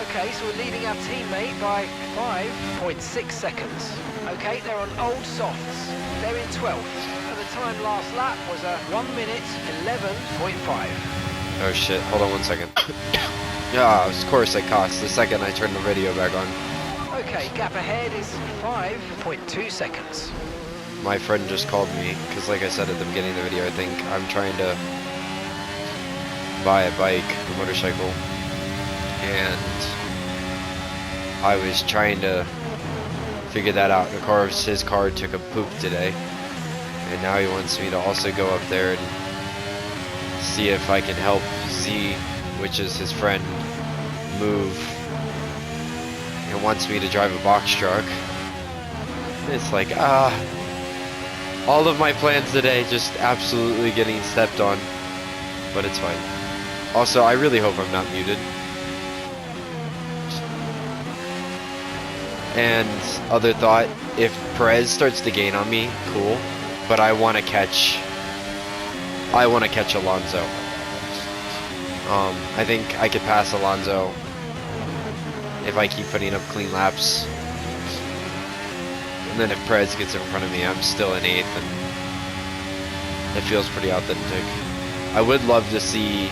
Okay, so we're leading our teammate by 5.6 seconds. Okay, they're on old softs. They're in 12th. And the time last lap was a 1 minute 11.5. Oh shit, hold on 1 second. Yeah, of course I cost the second I turned the video back on. Okay, gap ahead is 5.2 seconds. My friend just called me, because like I said at the beginning of the video, I think I'm trying to buy a bike, a motorcycle, and I was trying to figure that out. His car took a poop today, and now he wants me to also go up there and see if I can help Z, which is his friend, move, and wants me to drive a box truck. It's like, all of my plans today just absolutely getting stepped on, but it's fine. Also, I really hope I'm not muted. And other thought, if Perez starts to gain on me, cool, but I want to catch Alonso. I think I could pass Alonso if I keep putting up clean laps. And then if Perez gets in front of me, I'm still in 8th, and it feels pretty authentic. I would love to see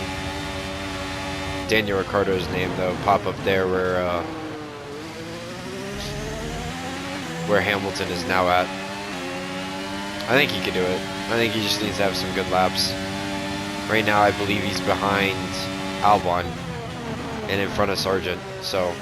Daniel Ricciardo's name though pop up there where Hamilton is now at. I think he could do it. I think he just needs to have some good laps. Right now I believe he's behind Albon and in front of Sargent, so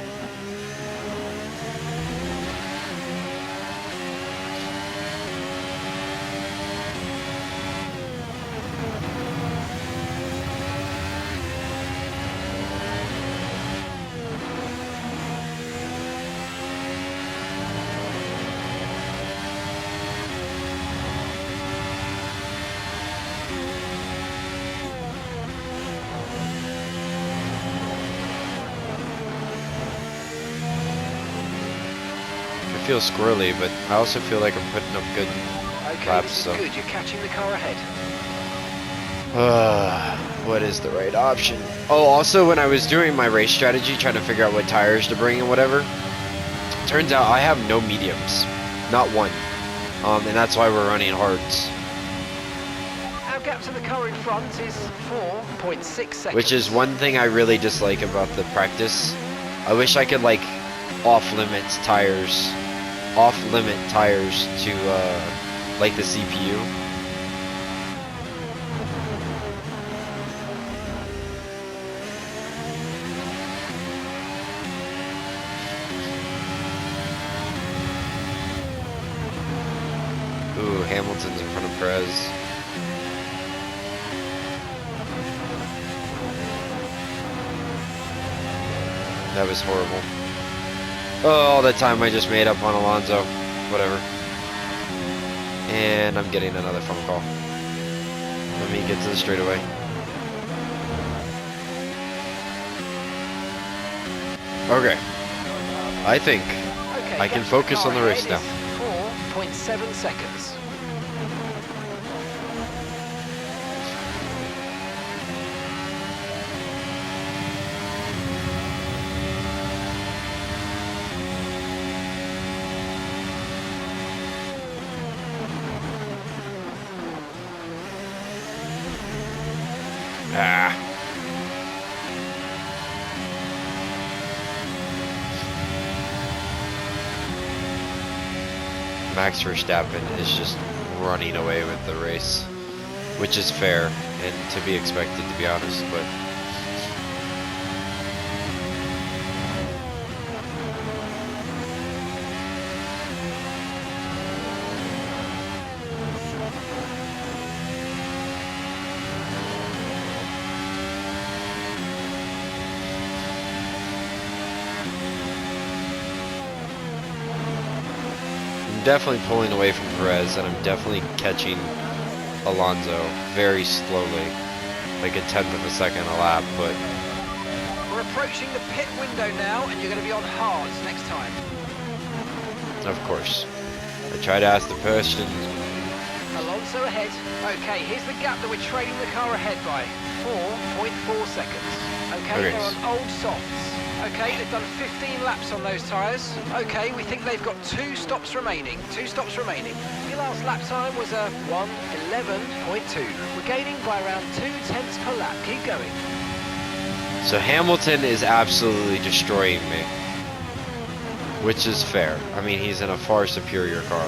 feel squirrely, but I also feel like I'm putting up good Okay, laps. this is So, good. You're catching the car ahead. what is the right option? Oh, also when I was doing my race strategy, trying to figure out what tires to bring and whatever, turns out I have no mediums, not one, and that's why we're running hards. Our gap to the car in front is 4.6 seconds. Which is one thing I really dislike about the practice. I wish I could like off-limit tires to like the CPU. Ooh, Hamilton's in front of Perez. That was horrible. Oh, all the time I just made up on Alonso. Whatever. And I'm getting another phone call. Let me get to the straightaway. Okay. I think Okay, I can gap to focus car on the race ahead now. is 4.7 seconds. Ah. Max Verstappen is just running away with the race, which is fair and to be expected, to be honest, but I'm definitely pulling away from Perez, and I'm definitely catching Alonso very slowly, like a tenth of a second a lap, but We're approaching the pit window now, and you're going to be on hards next time. of course. I try to ask the question. Alonso ahead. Okay, here's the gap that we're trailing the car ahead by. 4.4 seconds. Okay, Okay. they're on old softs. Okay, they've done 15 laps on those tyres. Okay, we think they've got 2 stops remaining. 2 stops remaining. Your last lap time was a 1:11.2. We're gaining by around 0.2 per lap. Keep going. So Hamilton is absolutely destroying me, which is fair. I mean, he's in a far superior car.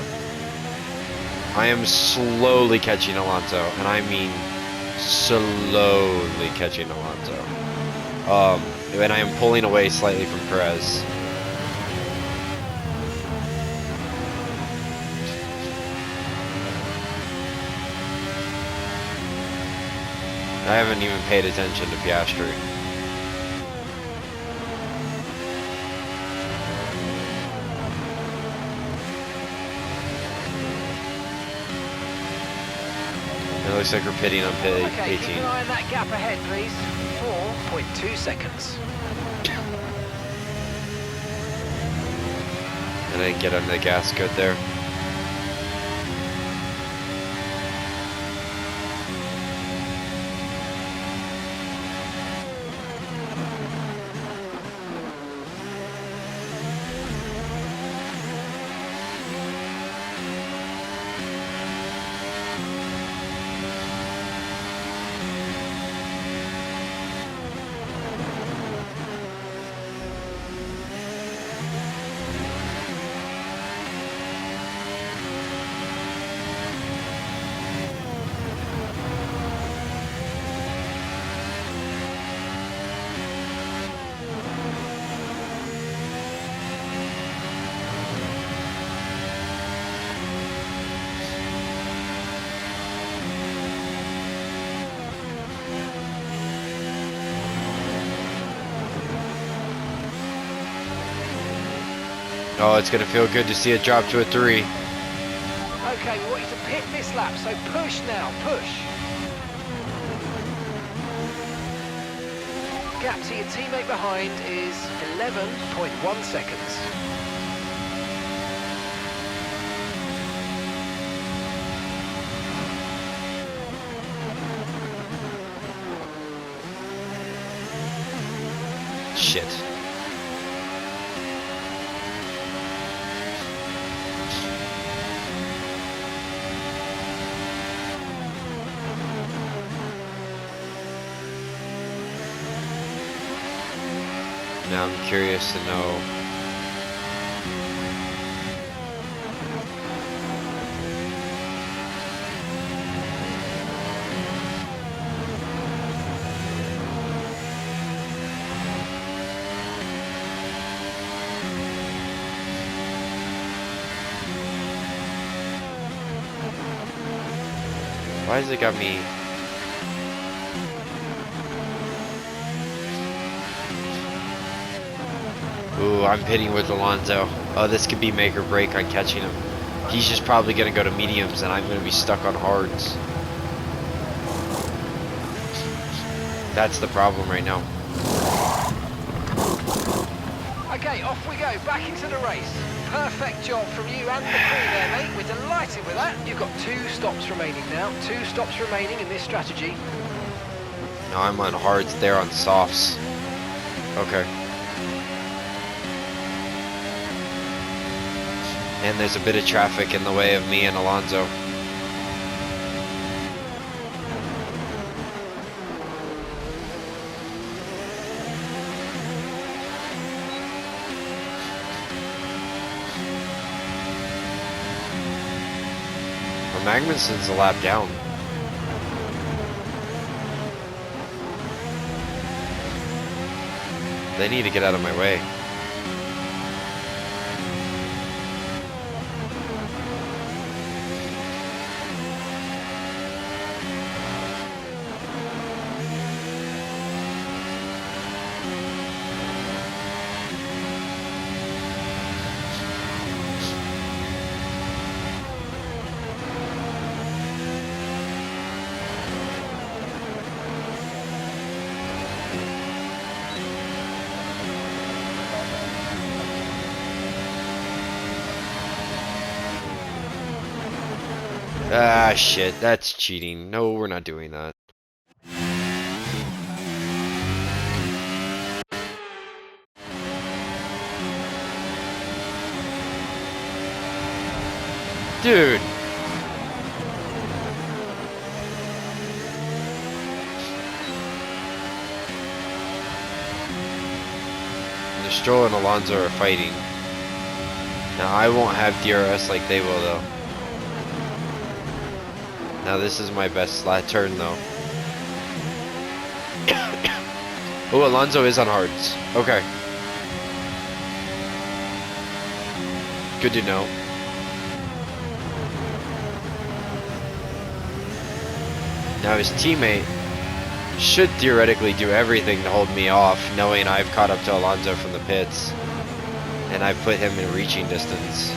I am slowly catching Alonso, and I mean slowly catching Alonso. And I am pulling away slightly from Perez. I haven't even paid attention to Piastri. It looks like we're pitting on pit Okay, 18. keep an eye on that gap ahead, please. 4.2 seconds. And I didn't get under the gas good there. Oh, it's gonna feel good to see it drop to a 3. Okay, we want you to pit this lap, so push now, push. Gap to your teammate behind is 11.1 seconds. shit. Now I'm curious to know. Why has it got me? Ooh, I'm pitting with Alonso. Oh, this could be make or break on catching him. He's just probably going to go to mediums, and I'm going to be stuck on hards. That's the problem right now. Okay, off we go, back into the race. Perfect job from you and the crew there, mate. We're delighted with that. You've got 2 stops remaining now. 2 stops remaining in this strategy. No, I'm on hards, they're on softs. Okay. And there's a bit of traffic in the way of me and Alonso. Magnussen's a lap down. They need to get out of my way. Ah, shit, that's cheating. No, we're not doing that. Dude. The Stroll and Alonso are fighting. Now, I won't have DRS like they will, though. Now this is my best flat turn though. Oh, Alonso is on hards. Okay. Good to know. Now his teammate should theoretically do everything to hold me off, knowing I've caught up to Alonso from the pits. And I've put him in reaching distance.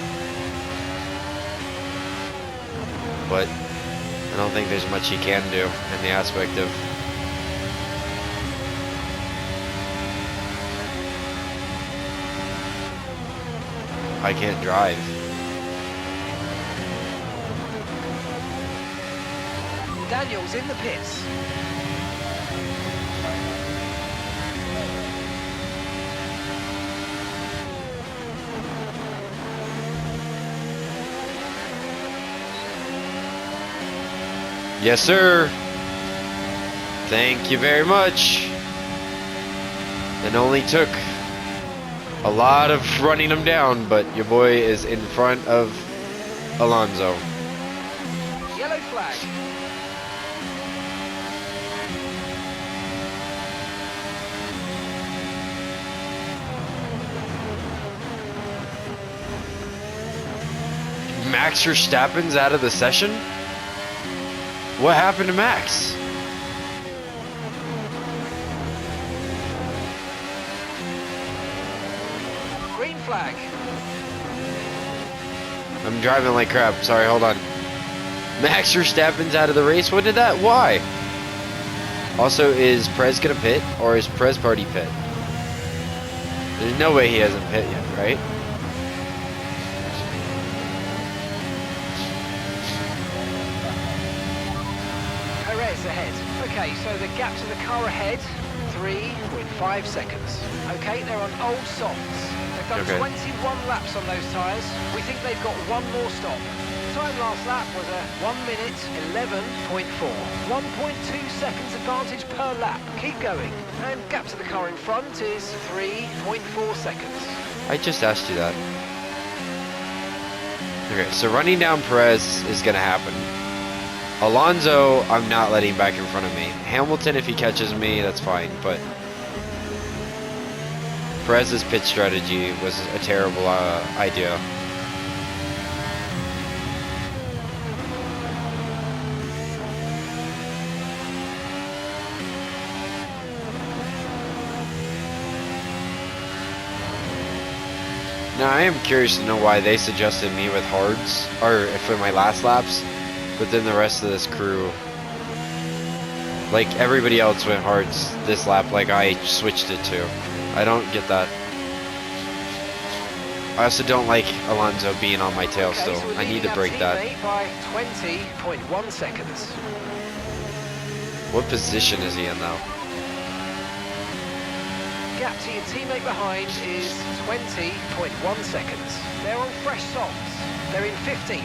But I don't think there's much he can do in the aspect of I can't drive. Daniel's in the pits. Yes, sir. Thank you very much. It only took a lot of running him down, but your boy is in front of Alonso. Yellow flag. Max Verstappen's out of the session? What happened to Max? Green flag. I'm driving like crap. Sorry, hold on. Max Verstappen's out of the race? What did that? Why? Also, is Prez gonna pit, or is Prez party pit? There's no way he hasn't pit yet, right? Perez ahead. Okay, so the gap to the car ahead, 3.5 seconds. Okay, they're on old softs. They've done Okay. 21 laps on those tyres. We think they've got one more stop. Time last lap was a 1 minute 11.4. 1.2 seconds advantage per lap. Keep going. And gap to the car in front is 3.4 seconds. I just asked you that. Okay, so running down Perez is going to happen. Alonso, I'm not letting back in front of me. Hamilton, if he catches me, that's fine, but Perez's pit strategy was a terrible idea. Now, I am curious to know why they suggested me with hards, or for my last laps, but then the rest of this crew, like everybody else went hards this lap like I switched it to. I don't get that. I also don't like Alonso being on my tail still. So I need to break that. by 20.1 seconds. What position is he in now? Gap to your teammate behind is 20.1 seconds. They're on fresh softs. They're in 15th.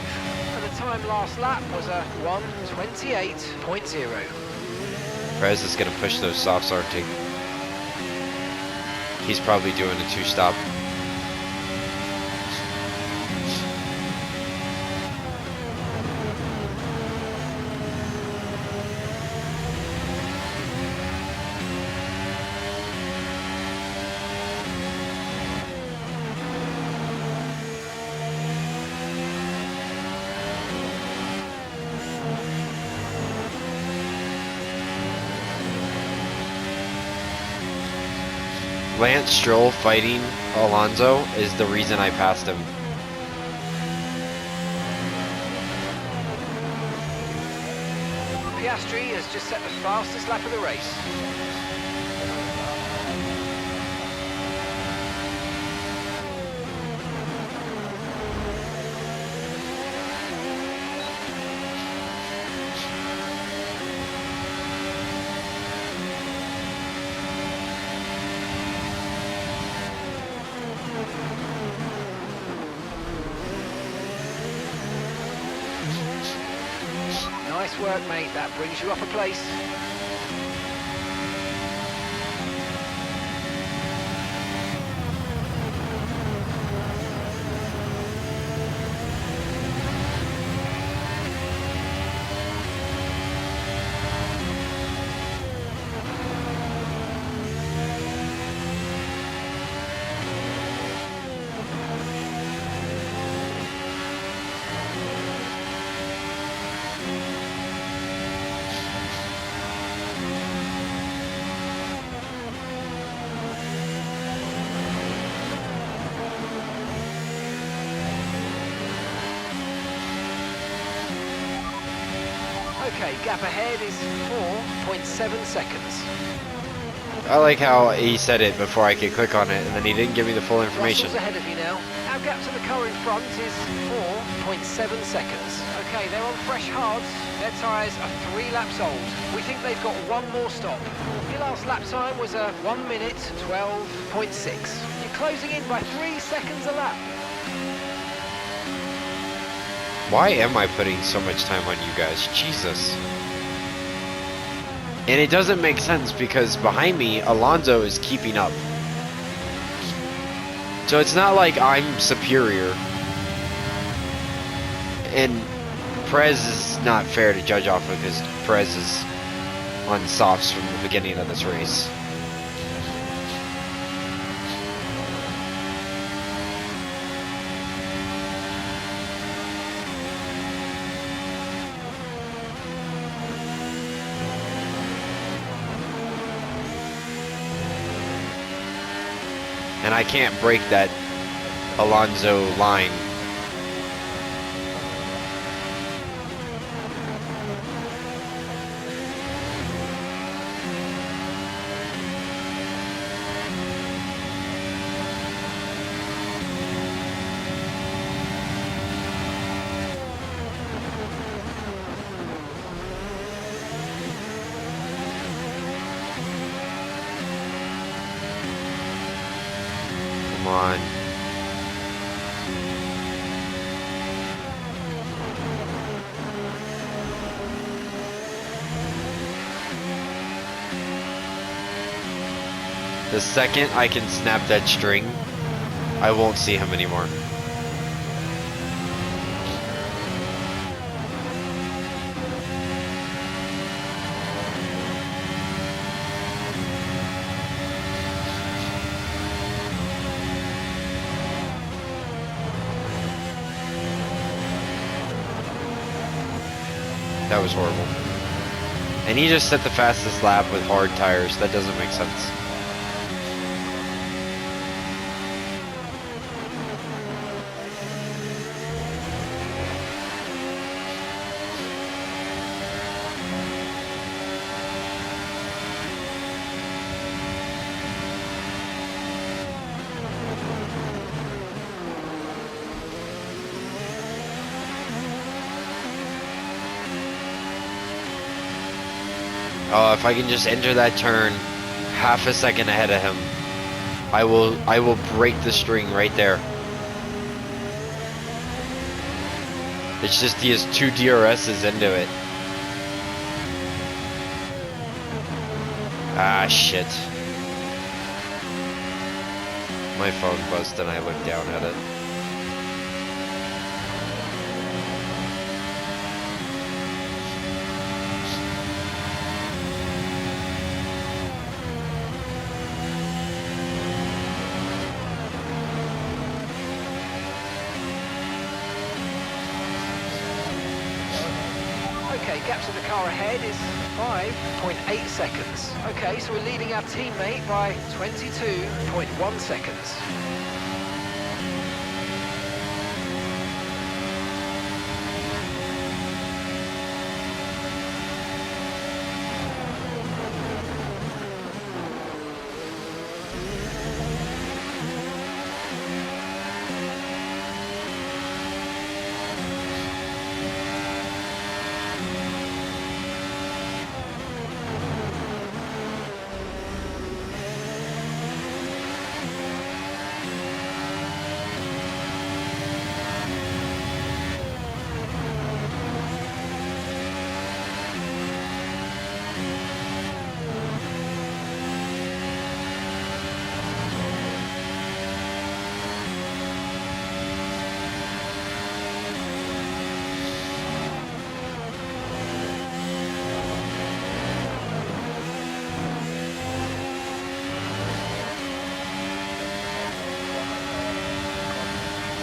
And the time last lap was a 1:28.0. Perez is going to push those softs, aren't he? He's probably doing a two-stop. Lance Stroll fighting Alonso is the reason I passed him. Piastri has just set the fastest lap of the race. Nice work, mate. That brings you up a place. Okay, gap ahead is 4.7 seconds. I like how he said it before I could click on it, and then he didn't give me the full information. Russell's ahead of you now. Our gap to the car in front is 4.7 seconds. Okay, they're on fresh hards. Their tyres are 3 laps old. We think they've got one more stop. Your last lap time was a 1 minute 12.6. You're closing in by 3 seconds a lap. Why am I putting so much time on you guys? Jesus. And it doesn't make sense because behind me, Alonso is keeping up. So it's not like I'm superior. And Perez is not fair to judge off of because Perez is on softs from the beginning of this race. And I can't break that Alonso line. on. The second I can snap that string, I won't see him anymore. That was horrible. And he just set the fastest lap with hard tires. That doesn't make sense. Oh, if I can just enter that turn half a second ahead of him, I will break the string right there. It's just he has 2 DRSs into it. Ah, shit. My phone buzzed and I looked down at it. Okay, gap to the car ahead is 5.8 seconds. Okay, so we're leading our teammate by 22.1 seconds.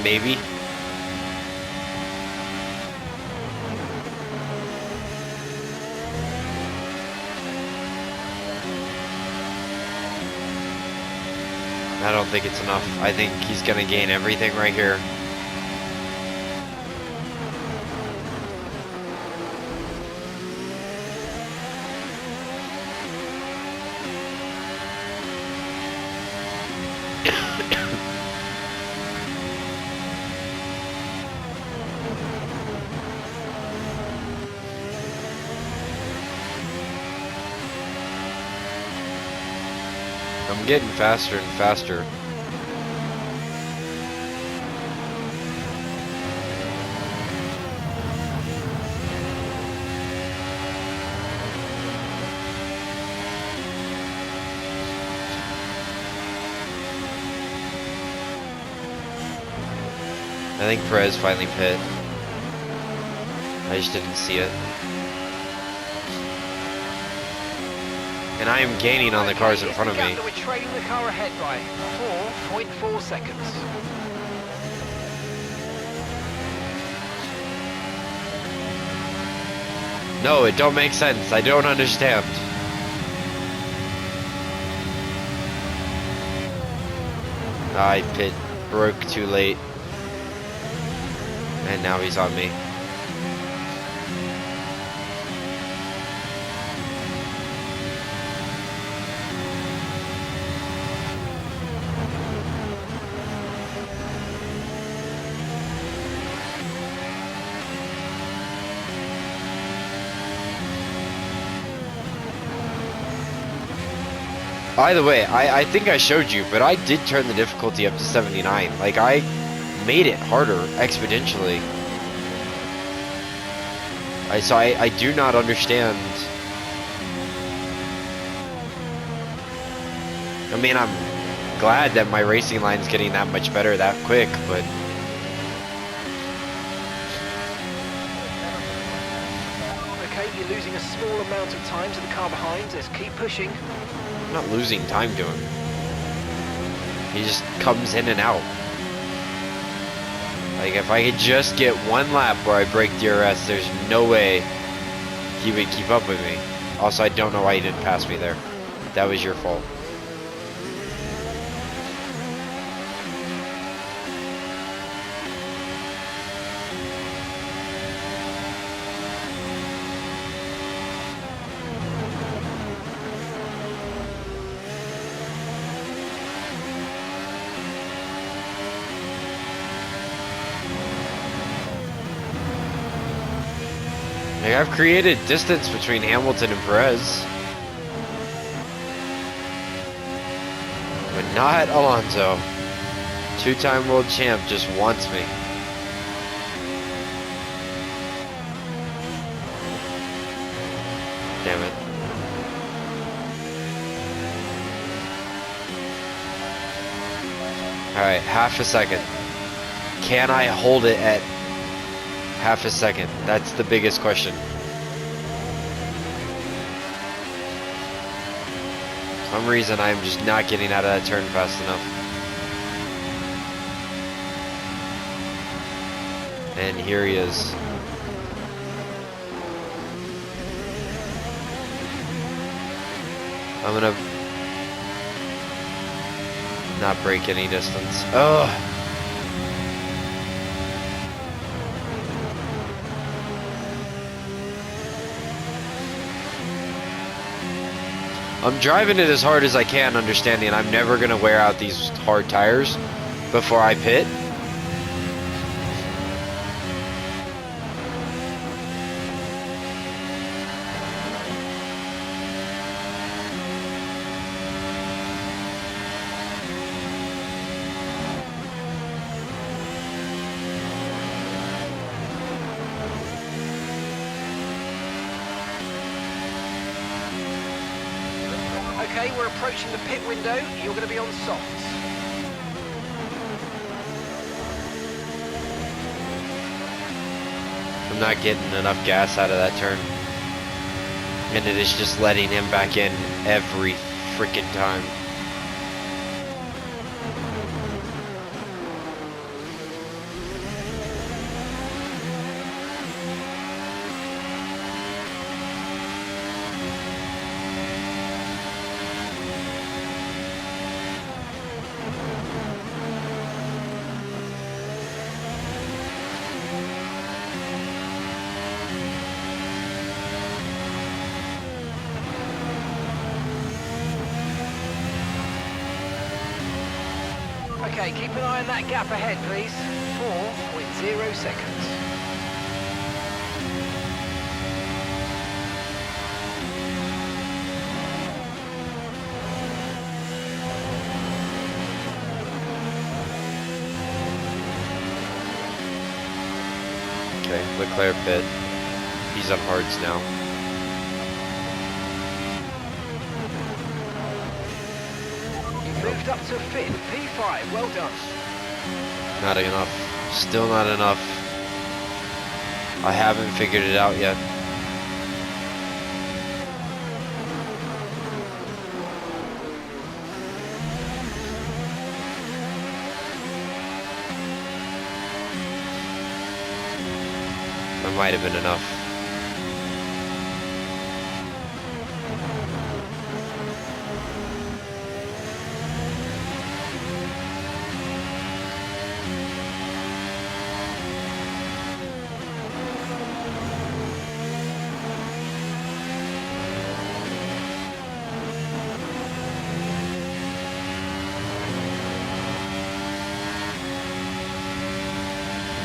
Maybe. I don't think it's enough. I think he's gonna gain everything right here. I'm getting faster and faster. I think Perez finally pit. I just didn't see it. And I am gaining on the cars in front of me. We're trailing the car ahead by 4.4 seconds. No, it don't make sense. I don't understand. I pit broke too late. And now he's on me. By the way, I think I showed you, but I did turn the difficulty up to 79. Like, I made it harder exponentially. So I do not understand. I mean, I'm glad that my racing line's getting that much better that quick, but Okay, you're losing a small amount of time to the car behind. Let's keep pushing. I'm not losing time to him. He just comes in and out. Like, if I could just get one lap where I break DRS, there's no way he would keep up with me. Also, I don't know why he didn't pass me there. That was your fault. Like, I've created distance between Hamilton and Perez. But not Alonso. Two-time world champ just wants me. Damn it. Alright, half a second. Can I hold it at half a second? That's the biggest question. For some reason I'm just not getting out of that turn fast enough. And here he is. I'm gonna not break any distance. Ugh. I'm driving it as hard as I can, understanding I'm never gonna wear out these hard tires before I pit. Okay, we're approaching the pit window. You're going to be on softs. I'm not getting enough gas out of that turn. And it is just letting him back in every freaking time. Okay, keep an eye on that gap ahead, please. 4.0 seconds. Okay, Leclerc pit. He's on hards now. Moved up to fifth, P5, well done. Not enough. Still not enough. I haven't figured it out yet. That might have been enough.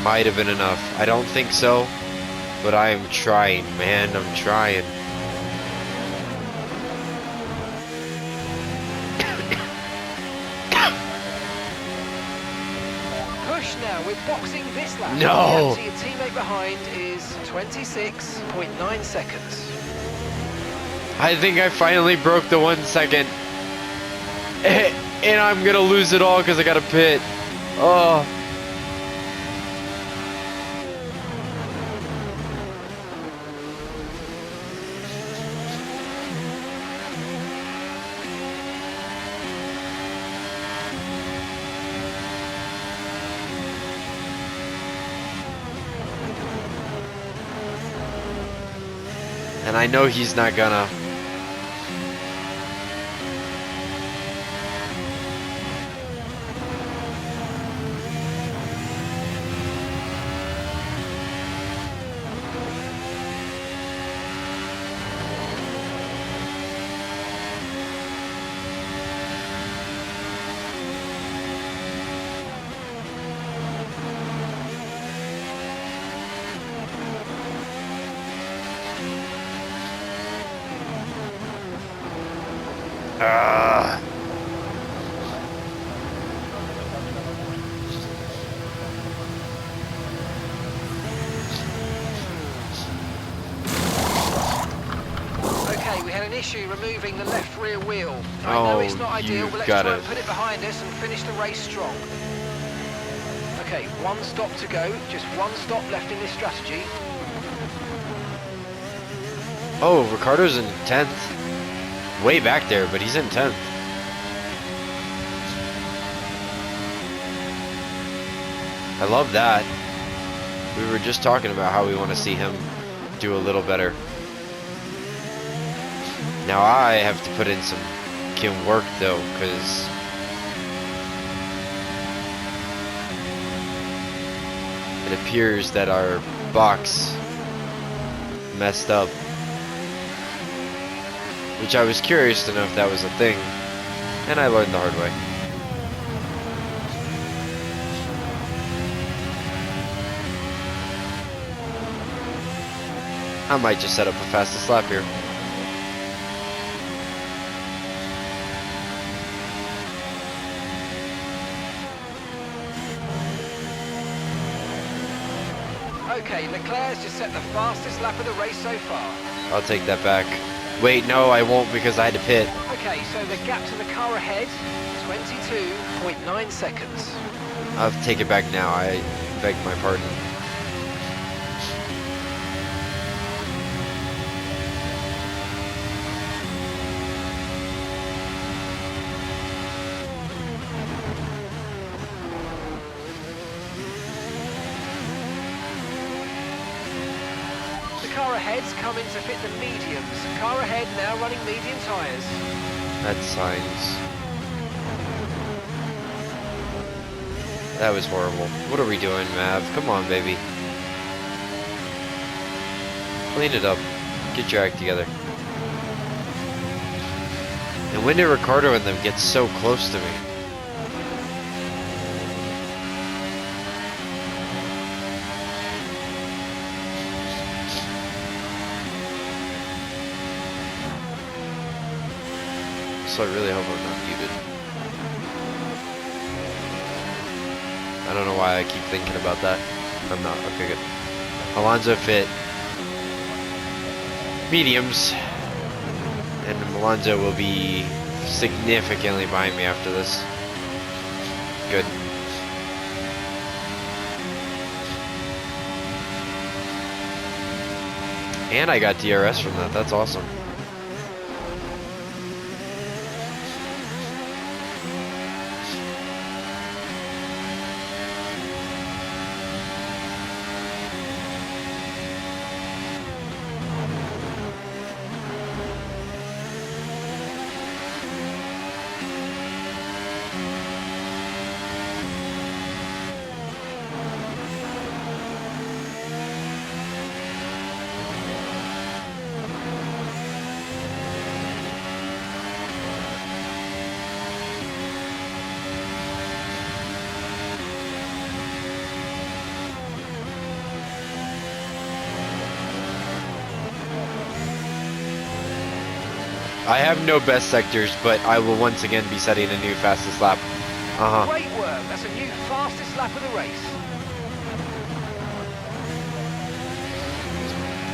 Might have been enough. I don't think so, but I am trying, man. I'm trying. push now. We're boxing this lap. No. The gap to your teammate behind is 26.9 seconds. I think I finally broke the 1 second. And I'm gonna lose it all because I got a pit. Oh. And I know he's not gonna. Okay, we had an issue removing the left rear wheel. I know it's not ideal, but let's try and put it behind us and finish the race strong. Okay, one stop to go. Just one stop left in this strategy. Oh, Ricardo's in 10th. Way back there, but he's in 10th. I love that. We were just talking about how we want to see him do a little better. Now I have to put in some work though, because it appears that our box messed up. Which I was curious to know if that was a thing, and I learned the hard way. I might just set up a fastest lap here. Okay, Leclerc's just set the fastest lap of the race so far. I'll take that back. Wait, no, I won't because I had to pit. Okay, so the gap to the car ahead, 22.9 seconds. I'll take it back now. I beg my pardon. Car ahead's coming to fit the mediums. Car ahead now running medium tyres. That's signs. That was horrible. What are we doing, Mav? Come on, baby. Clean it up. Get your act together. And when did Ricardo and them get so close to me? So I really hope I'm not muted. I don't know why I keep thinking about that. I'm not. Okay, good. Alonso fit mediums. And Alonso will be significantly behind me after this. Good. And I got DRS from that. That's awesome. I have no best sectors, but I will once again be setting a new fastest lap. Great work. That's a new fastest lap of the race.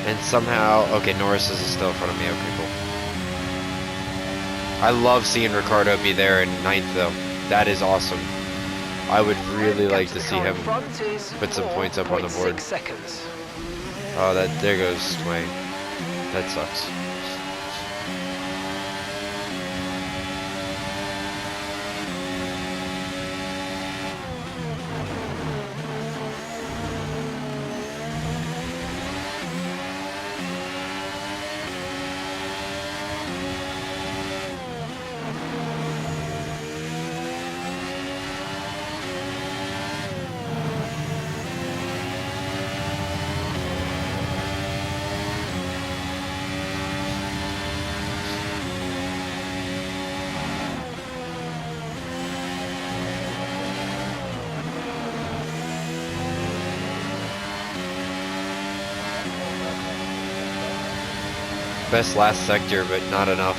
And somehow, okay, Norris is still in front of me. Okay, cool. I love seeing Ricardo be there in 9th, though. That is awesome. I would really like to see him put some points up on the board. 4.6 seconds. Oh, there goes my. That sucks. Best last sector, but not enough.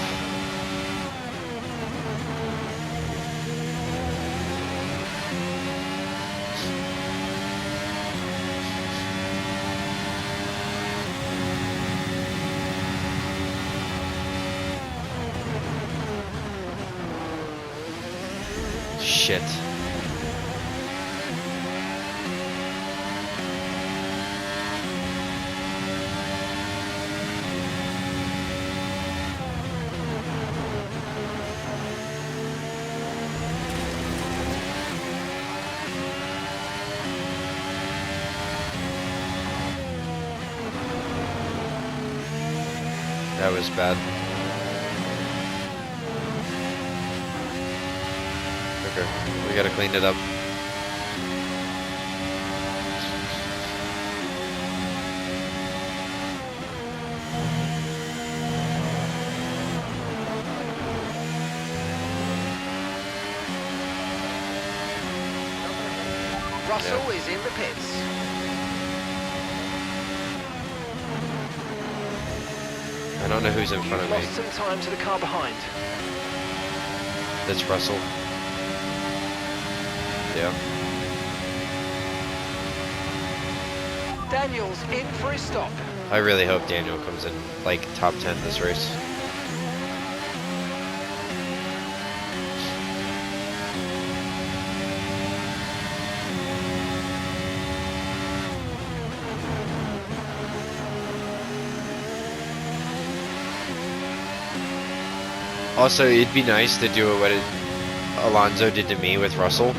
Shit. That was bad. Okay, we gotta clean it up. Russell is in the pits. I don't know who's in front of me. Lost some time to the car behind. That's Russell. Yeah. Daniel's in for his stop. I really hope Daniel comes in like top 10 this race. Also, it'd be nice to do what Alonso did to me with Russell.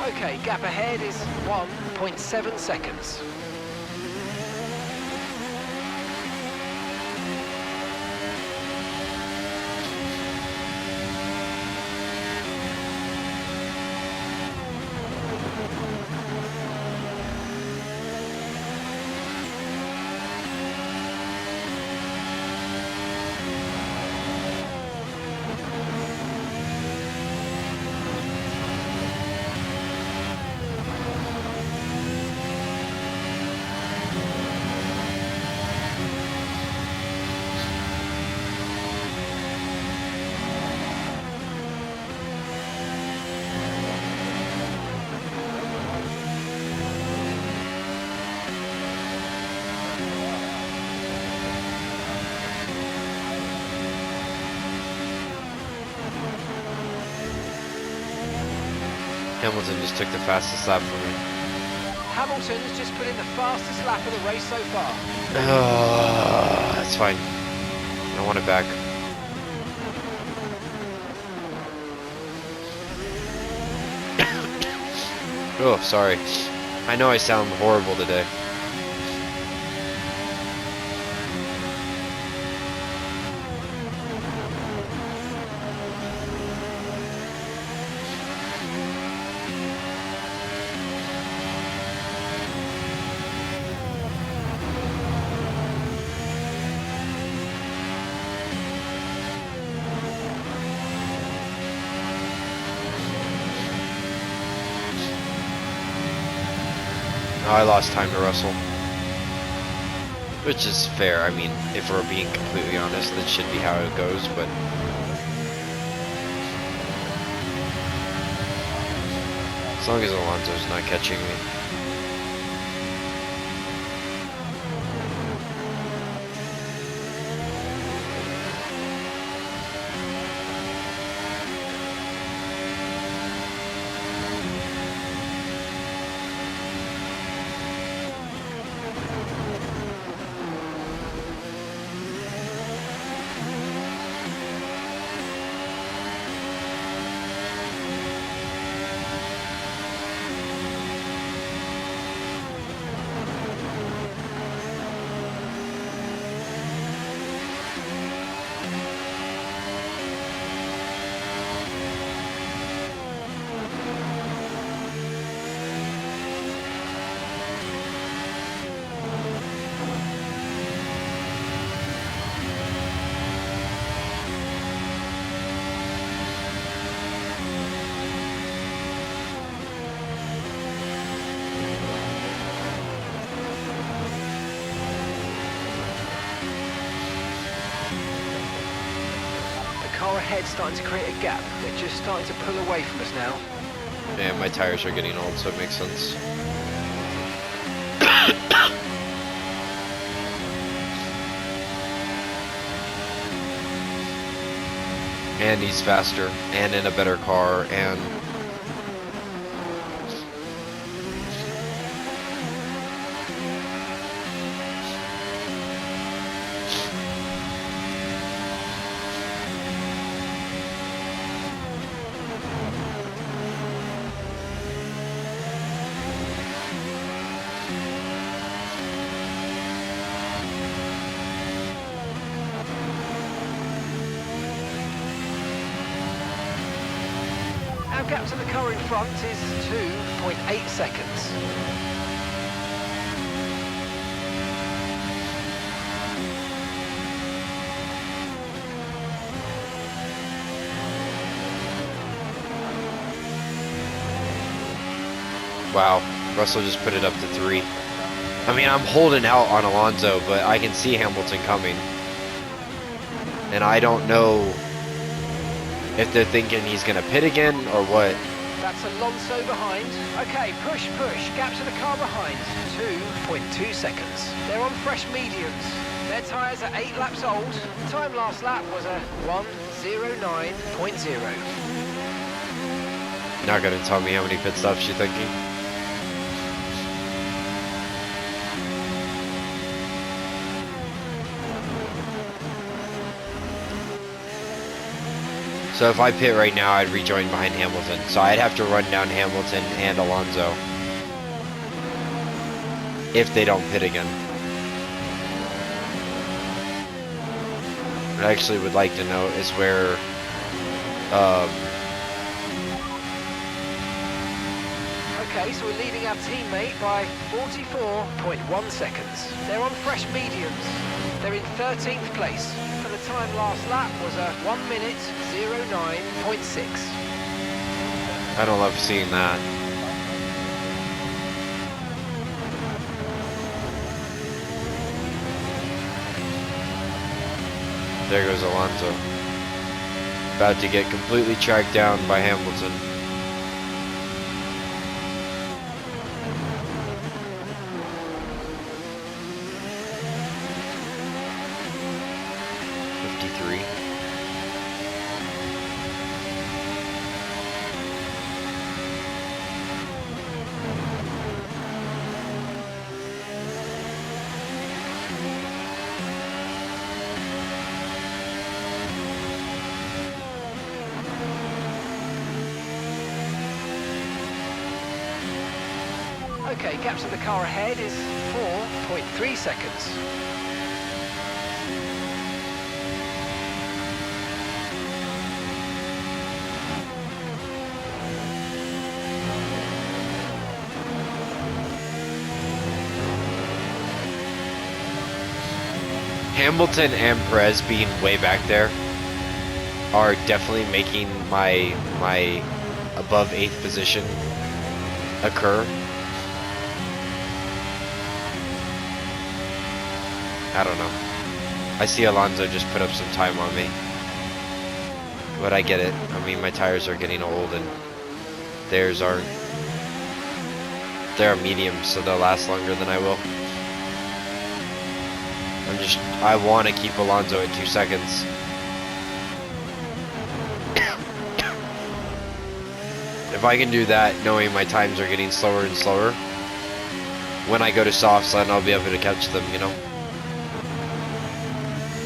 Okay, gap ahead is 1.7 seconds. Hamilton just took the fastest lap for me. Hamilton's just put in the fastest lap of the race so far. That's fine. I want it back. Oh, sorry. I know I sound horrible today. I lost time to Russell. Which is fair. I mean, if we're being completely honest, that should be how it goes, but... as long as Alonso's not catching me. Car ahead starting to create a gap. They're just starting to pull away from us now. Yeah, my tires are getting old, so it makes sense. And he's faster, and in a better car, and... Our gap to the car in front is 2.8 seconds. Wow, Russell just put it up to 3. I mean, I'm holding out on Alonso, but I can see Hamilton coming. And I don't know if they're thinking he's going to pit again or what. That's Alonso behind. Okay, push, push. Gap to the car behind. 2.2 seconds. They're on fresh mediums. Their tyres are 8 laps old. Time last lap was a 1:09.0. Not going to tell me how many pit stops you're thinking. So if I pit right now, I'd rejoin behind Hamilton. So I'd have to run down Hamilton and Alonso if they don't pit again. What I actually would like to know is where Okay, so we're leading our teammate by 44.1 seconds. They're on fresh mediums. They're in 13th place. The time last lap was a 1:09.6. I don't love seeing that. There goes Alonso. About to get completely tracked down by Hamilton. Okay, gap to the car ahead is 4.3 seconds. Hamilton and Perez being way back there are definitely making my above 8th position occur. I don't know. I see Alonso just put up some time on me, but I get it. I mean, my tires are getting old and theirs aren't. They're mediums, so they'll last longer than I will. I want to keep Alonso at 2 seconds. If I can do that, knowing my times are getting slower and slower, when I go to softs, then I'll be able to catch them, you know?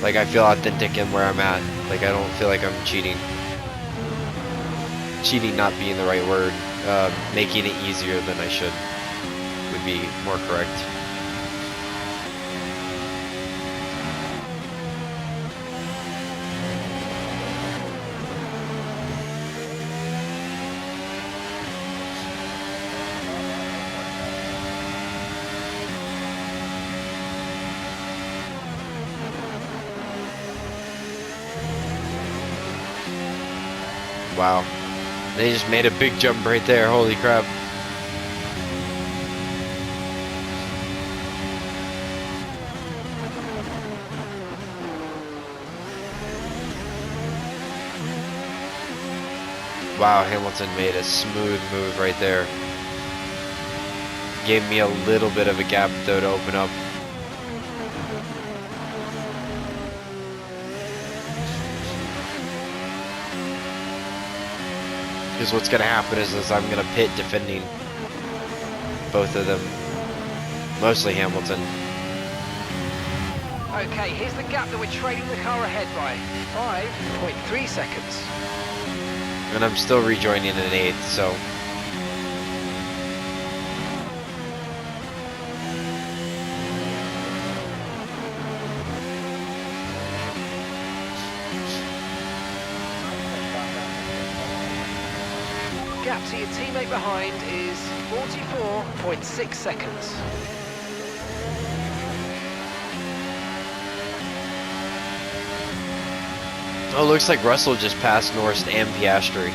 Like, I feel authentic in where I'm at. Like, I don't feel like I'm cheating. Cheating not being the right word. Making it easier than I should would be more correct. Wow. They just made a big jump right there. Holy crap. Wow, Hamilton made a smooth move right there. Gave me a little bit of a gap though to open up. Because what's going to happen is I'm going to pit defending both of them. Mostly Hamilton. Okay, here's the gap that we're trailing the car ahead by. 5.3 seconds. And I'm still rejoining in 8th, so... Gap to your teammate behind is 44.6 seconds. Oh, looks like Russell just passed Norris and Piastri.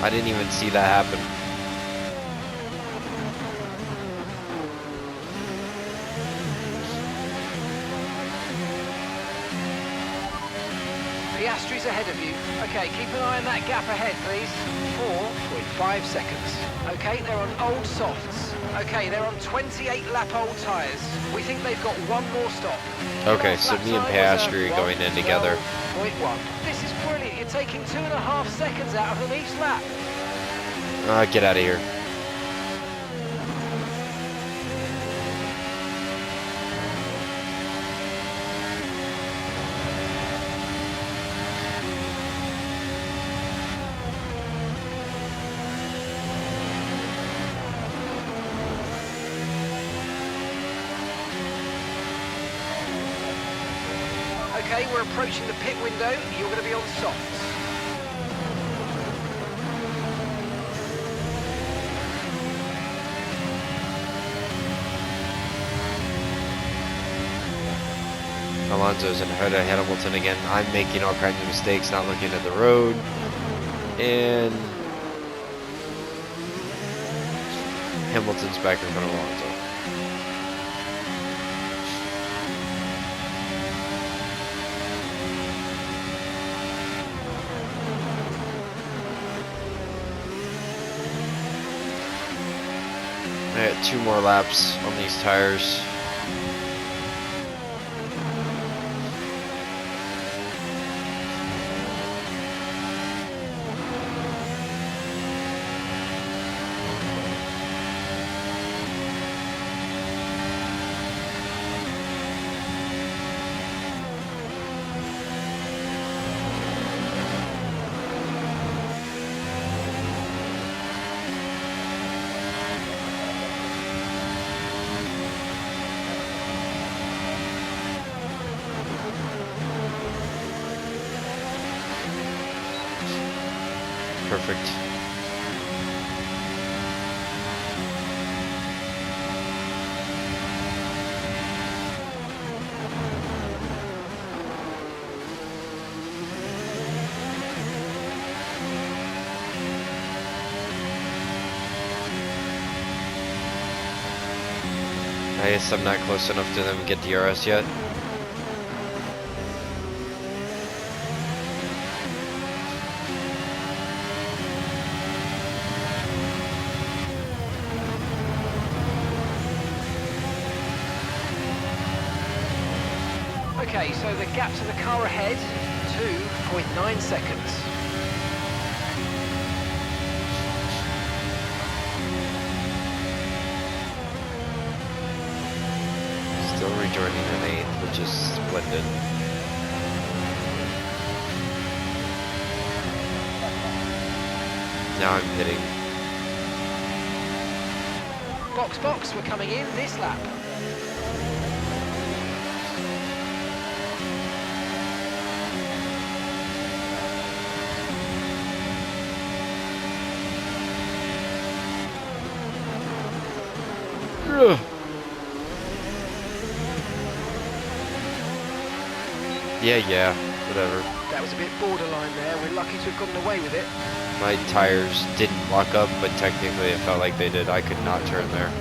I didn't even see that happen. Piastri's ahead of you. Okay, keep an eye on that gap ahead, please. 4.5 seconds. Okay, they're on old softs. Okay, they're on 28 lap old tyres. We think they've got one more stop. Okay, so me and Piastri are going in together. 1. This is brilliant. You're taking 2.5 seconds out of them each lap. Get out of here. Okay, we're approaching the pit window. You're going to be on softs. Alonso's in ahead of Hamilton again. I'm making all kinds of mistakes, not looking at the road. And Hamilton's back in front of Alonso. I got 2 more laps on these tires. perfect. I guess I'm not close enough to them to get DRS yet. Okay, so the gap to the car ahead, 2.9 seconds. Still rejoining in 8th, which is splendid. Now I'm hitting. Box, box, we're coming in this lap. Ugh. Yeah, whatever. That was a bit borderline there. We're lucky to have gotten away with it. My tires didn't lock up, but technically it felt like they did. I could not turn there.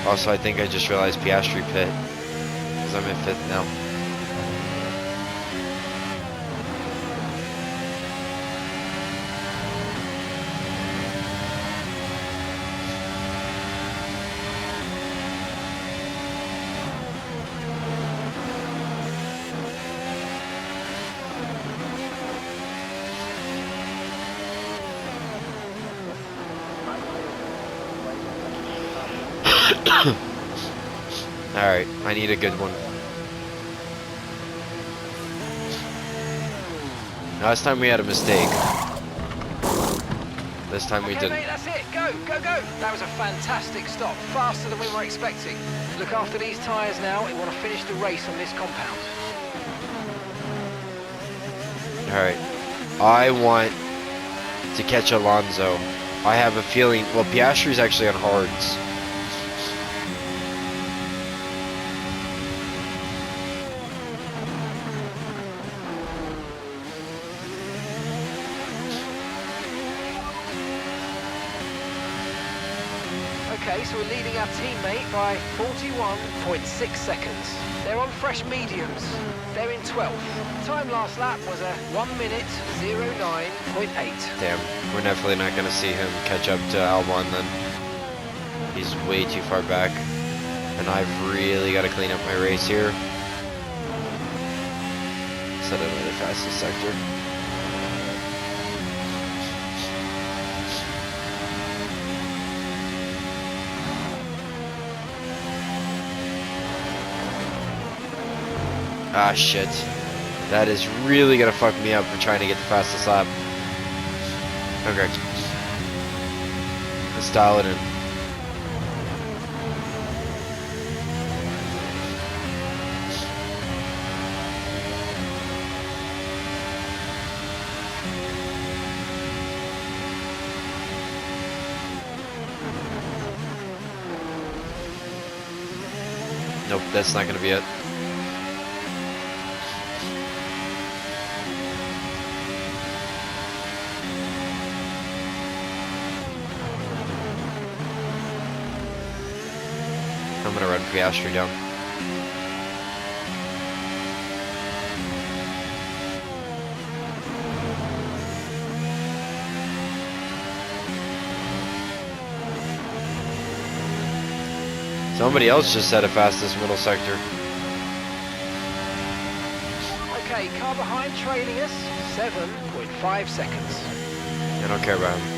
Also, I think I just realized Piastri pit, because I'm in 5th now. Alright, I need a good one. Last time we had a mistake. This time we Okay, didn't. mate, that's it. Go, go, go. That was a fantastic stop. Faster than we were expecting. Look after these tyres now. We want to finish the race on this compound. Alright. I want to catch Alonso. I have a feeling, well, Piastri's actually on hards. Okay, so we're leading our teammate by 41.6 seconds. They're on fresh mediums. They're in 12th. Time last lap was a 1 minute 09.8. Damn, we're definitely not going to see him catch up to Albon then. He's way too far back. And I've really got to clean up my race here. Set into the fastest sector. Ah, shit. That is really gonna fuck me up for trying to get the fastest lap. Okay. Let's dial it in. Nope, that's not gonna be it. I'm gonna run Piastri down. Somebody else just set a fastest middle sector. Okay, car behind trailing us, 7.5 seconds. I don't care about him.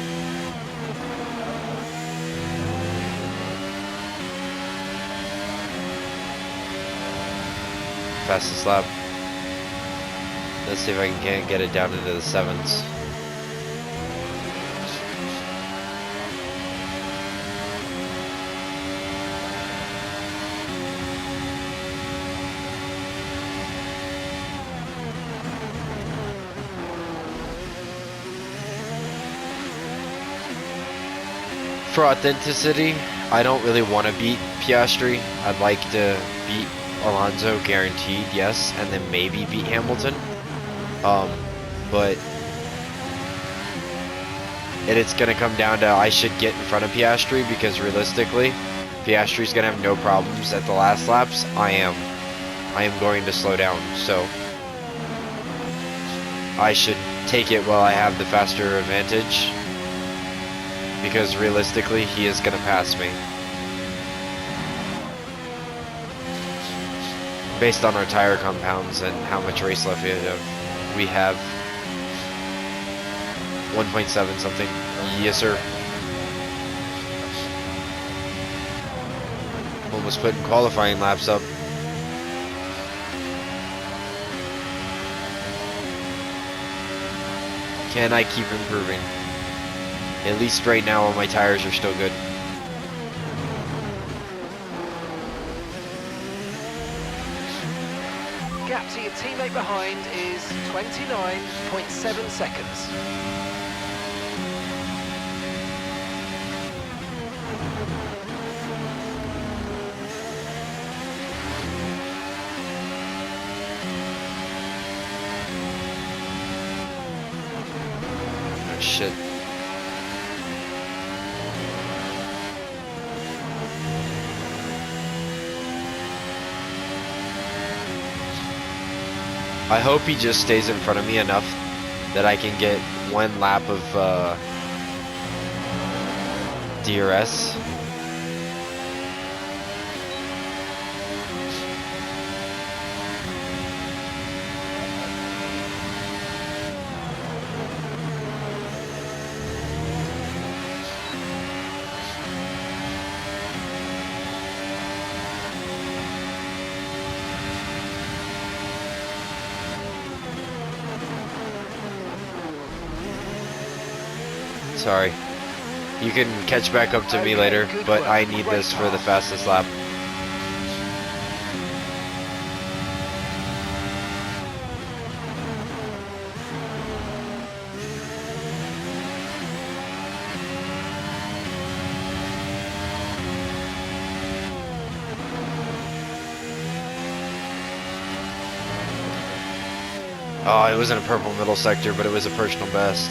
Fastest lap. Let's see if I can get it down into the 7s. for authenticity, I don't really want to beat Piastri. I'd like to beat Alonso, guaranteed, yes, and then maybe beat Hamilton. But it's going to come down to I should get in front of Piastri, because realistically, Piastri's going to have no problems at the last laps. I am going to slow down, so I should take it while I have the faster advantage, because realistically, he is going to pass me. Based on our tire compounds and how much race left we have. 1.7 something. Yes, sir. Almost putting qualifying laps up. Can I keep improving? At least right now, all my tires are still good. Gap to your teammate behind is 29.7 seconds. Oh, shit. I hope he just stays in front of me enough that I can get one lap of DRS. Sorry. You can catch back up to me later, but I need this for the fastest lap. Oh, it wasn't a purple middle sector, but it was a personal best.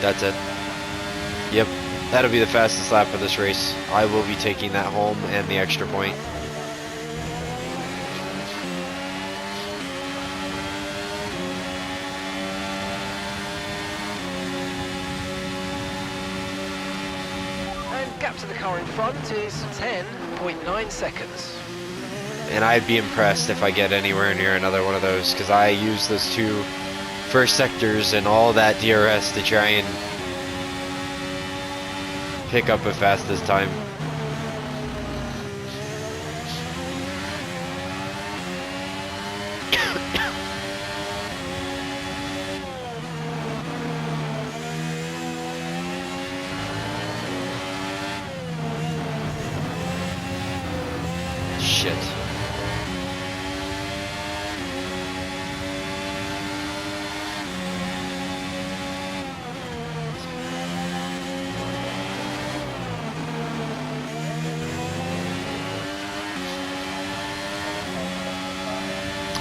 That's it. Yep, that'll be the fastest lap of this race. I will be taking that home and the extra point. And gap to the car in front is 10.9 seconds. And I'd be impressed if I get anywhere near another one of those, because I use those two first sectors and all that DRS to try and pick up a fastest time. Shit.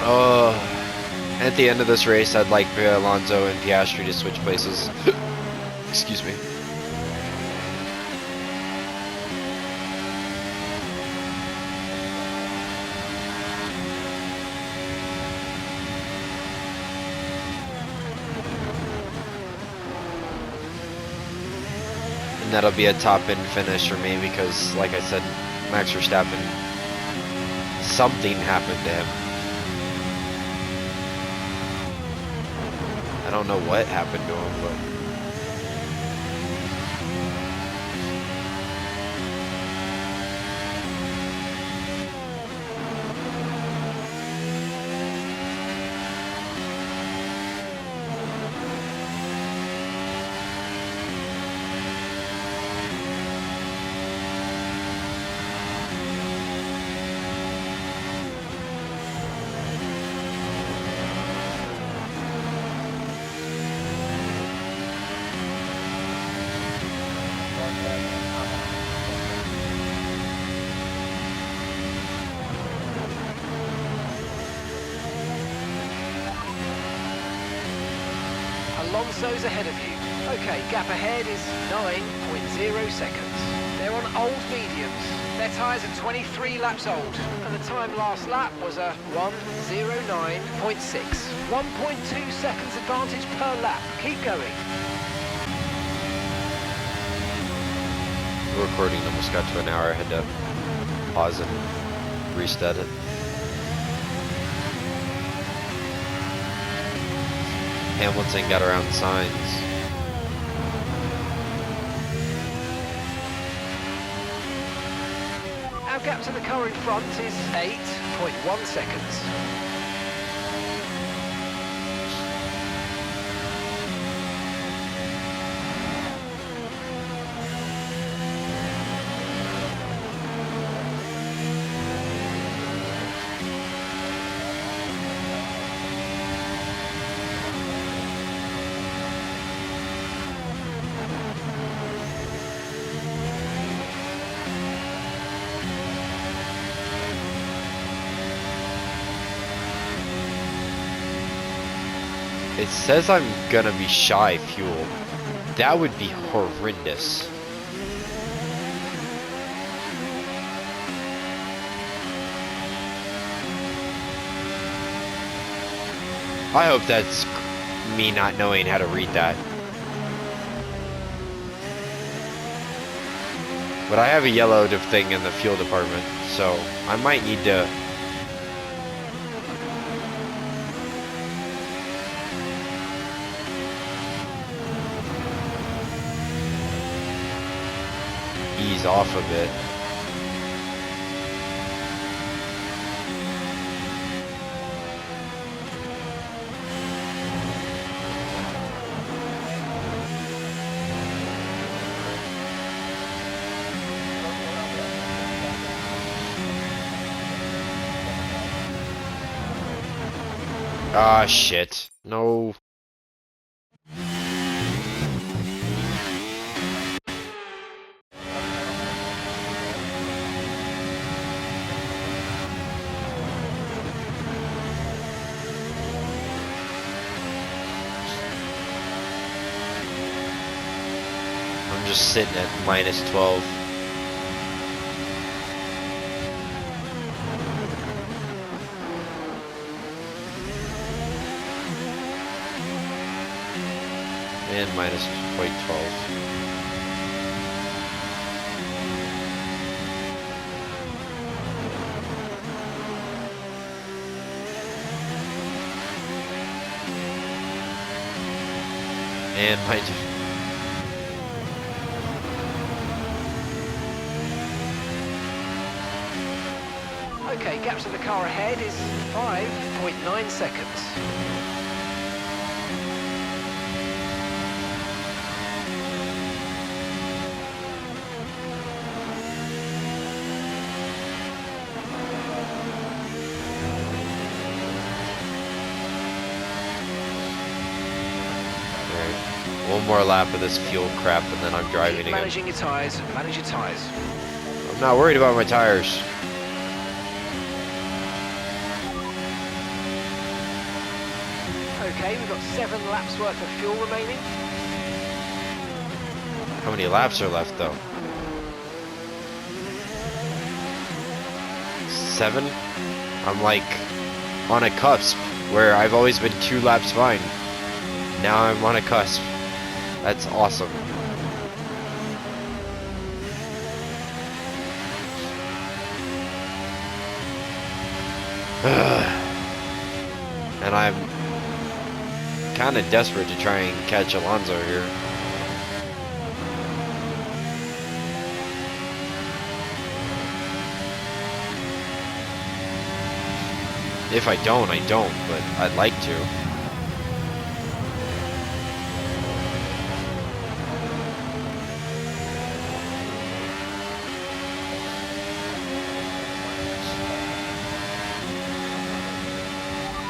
Oh, at the end of this race, I'd like Alonso and Piastri to switch places. Excuse me. And that'll be a top-end finish for me because, like I said, Max Verstappen, something happened to him. I don't know what happened to him, but Alonso's ahead of you. Okay, gap ahead is 9.0 seconds. They're on old mediums. Their tyres are 23 laps old, and the time last lap was a 1:09.6. 1.2 seconds advantage per lap. Keep going. The recording almost got to an hour. I had to pause and reset it. Hamilton got around signs. Our gap to the car in front is 8.1 seconds. It says I'm gonna be shy fuel. That would be horrendous. I hope that's me not knowing how to read that. But I have a yellow thing in the fuel department, so I might need to ease off a bit. Ah, shit. No. I'm just sitting at -12. And -0.12. And Okay, gap to the car ahead is 5.9 seconds. one more lap of this fuel crap and then I'm driving Keep again. managing your tyres, manage your tyres. I'm not worried about my tires. Okay, we've got 7 laps worth of fuel remaining. How many laps are left though? 7? I'm like on a cusp where I've always been 2 laps behind. Now I'm on a cusp. That's awesome. And I'm kind of desperate to try and catch Alonso here. If I don't, I don't, but I'd like to.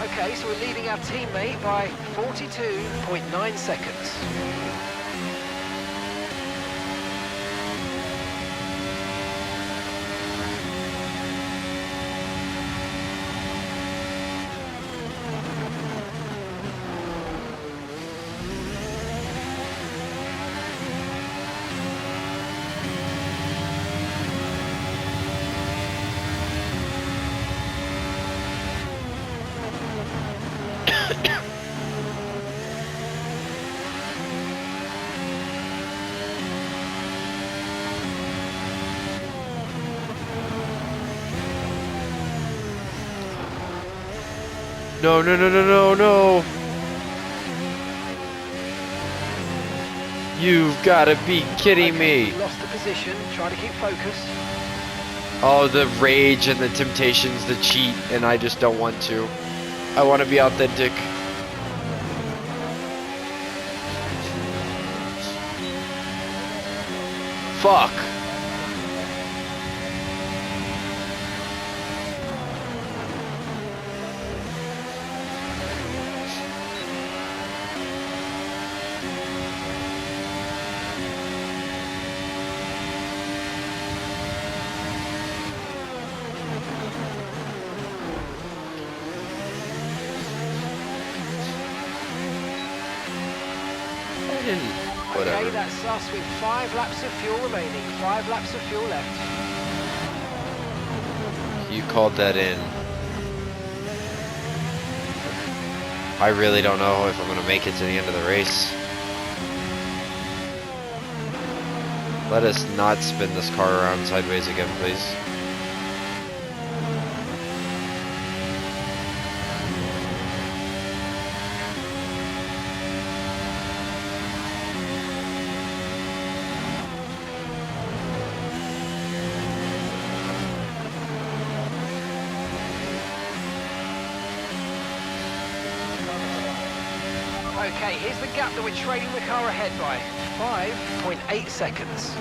Okay, so we're leading our teammate by 42.9 seconds. No, no, no, no, no, no. You've got to be kidding me. Lost the position. Try to keep focus. Oh, the rage and the temptations to cheat, and I just don't want to. I want to be authentic. Fuck. Whatever. Okay, that's us with 5 laps of fuel remaining. 5 laps of fuel left. You called that in. I really don't know if I'm going to make it to the end of the race. Let us not spin this car around sideways again, please. Okay, here's the gap that we're trailing the car ahead by. 5.8 seconds.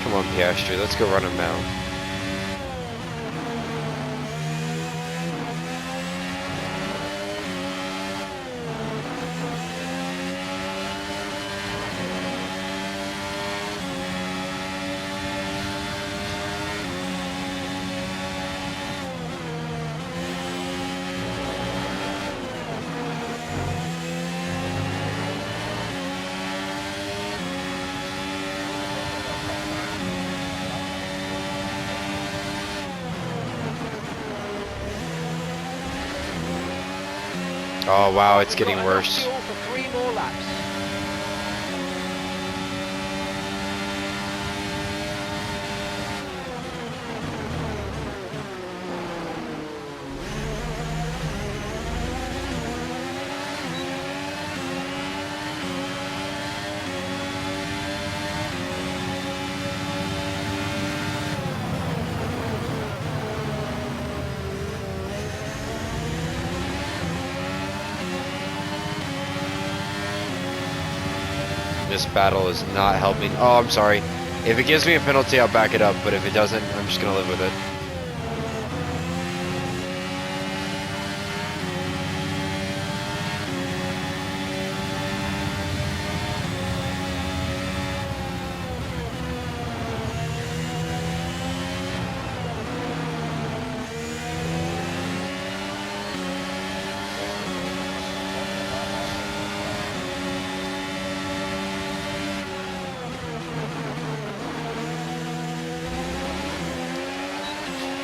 Come on, Piastri, let's go run him down. Oh wow, it's getting worse. Fuel for 3 more laps. This battle is not helping. Oh, I'm sorry. If it gives me a penalty, I'll back it up, but if it doesn't, I'm just gonna live with it.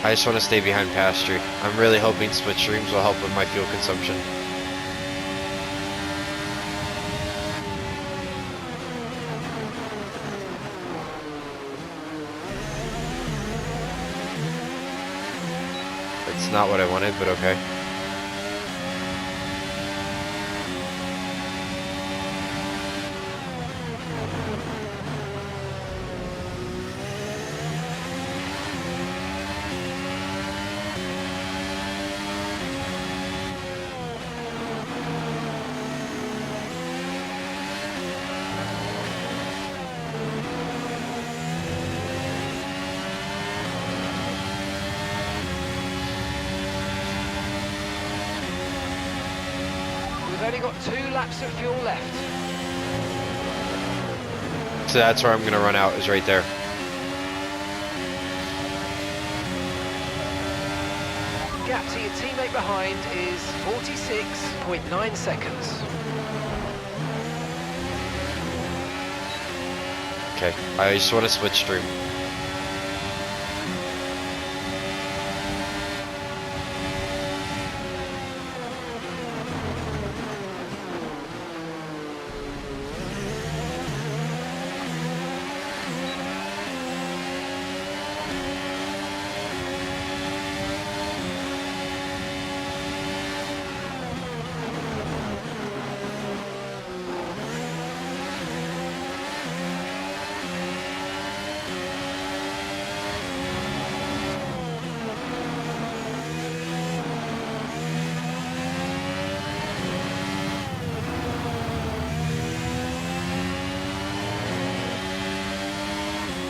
I just want to stay behind Piastri. I'm really hoping split streams will help with my fuel consumption. It's not what I wanted, but okay. We've only got 2 laps of fuel left. So that's where I'm going to run out, is right there. gap to your teammate behind is 46.9 seconds. Okay, I just want to switch stream.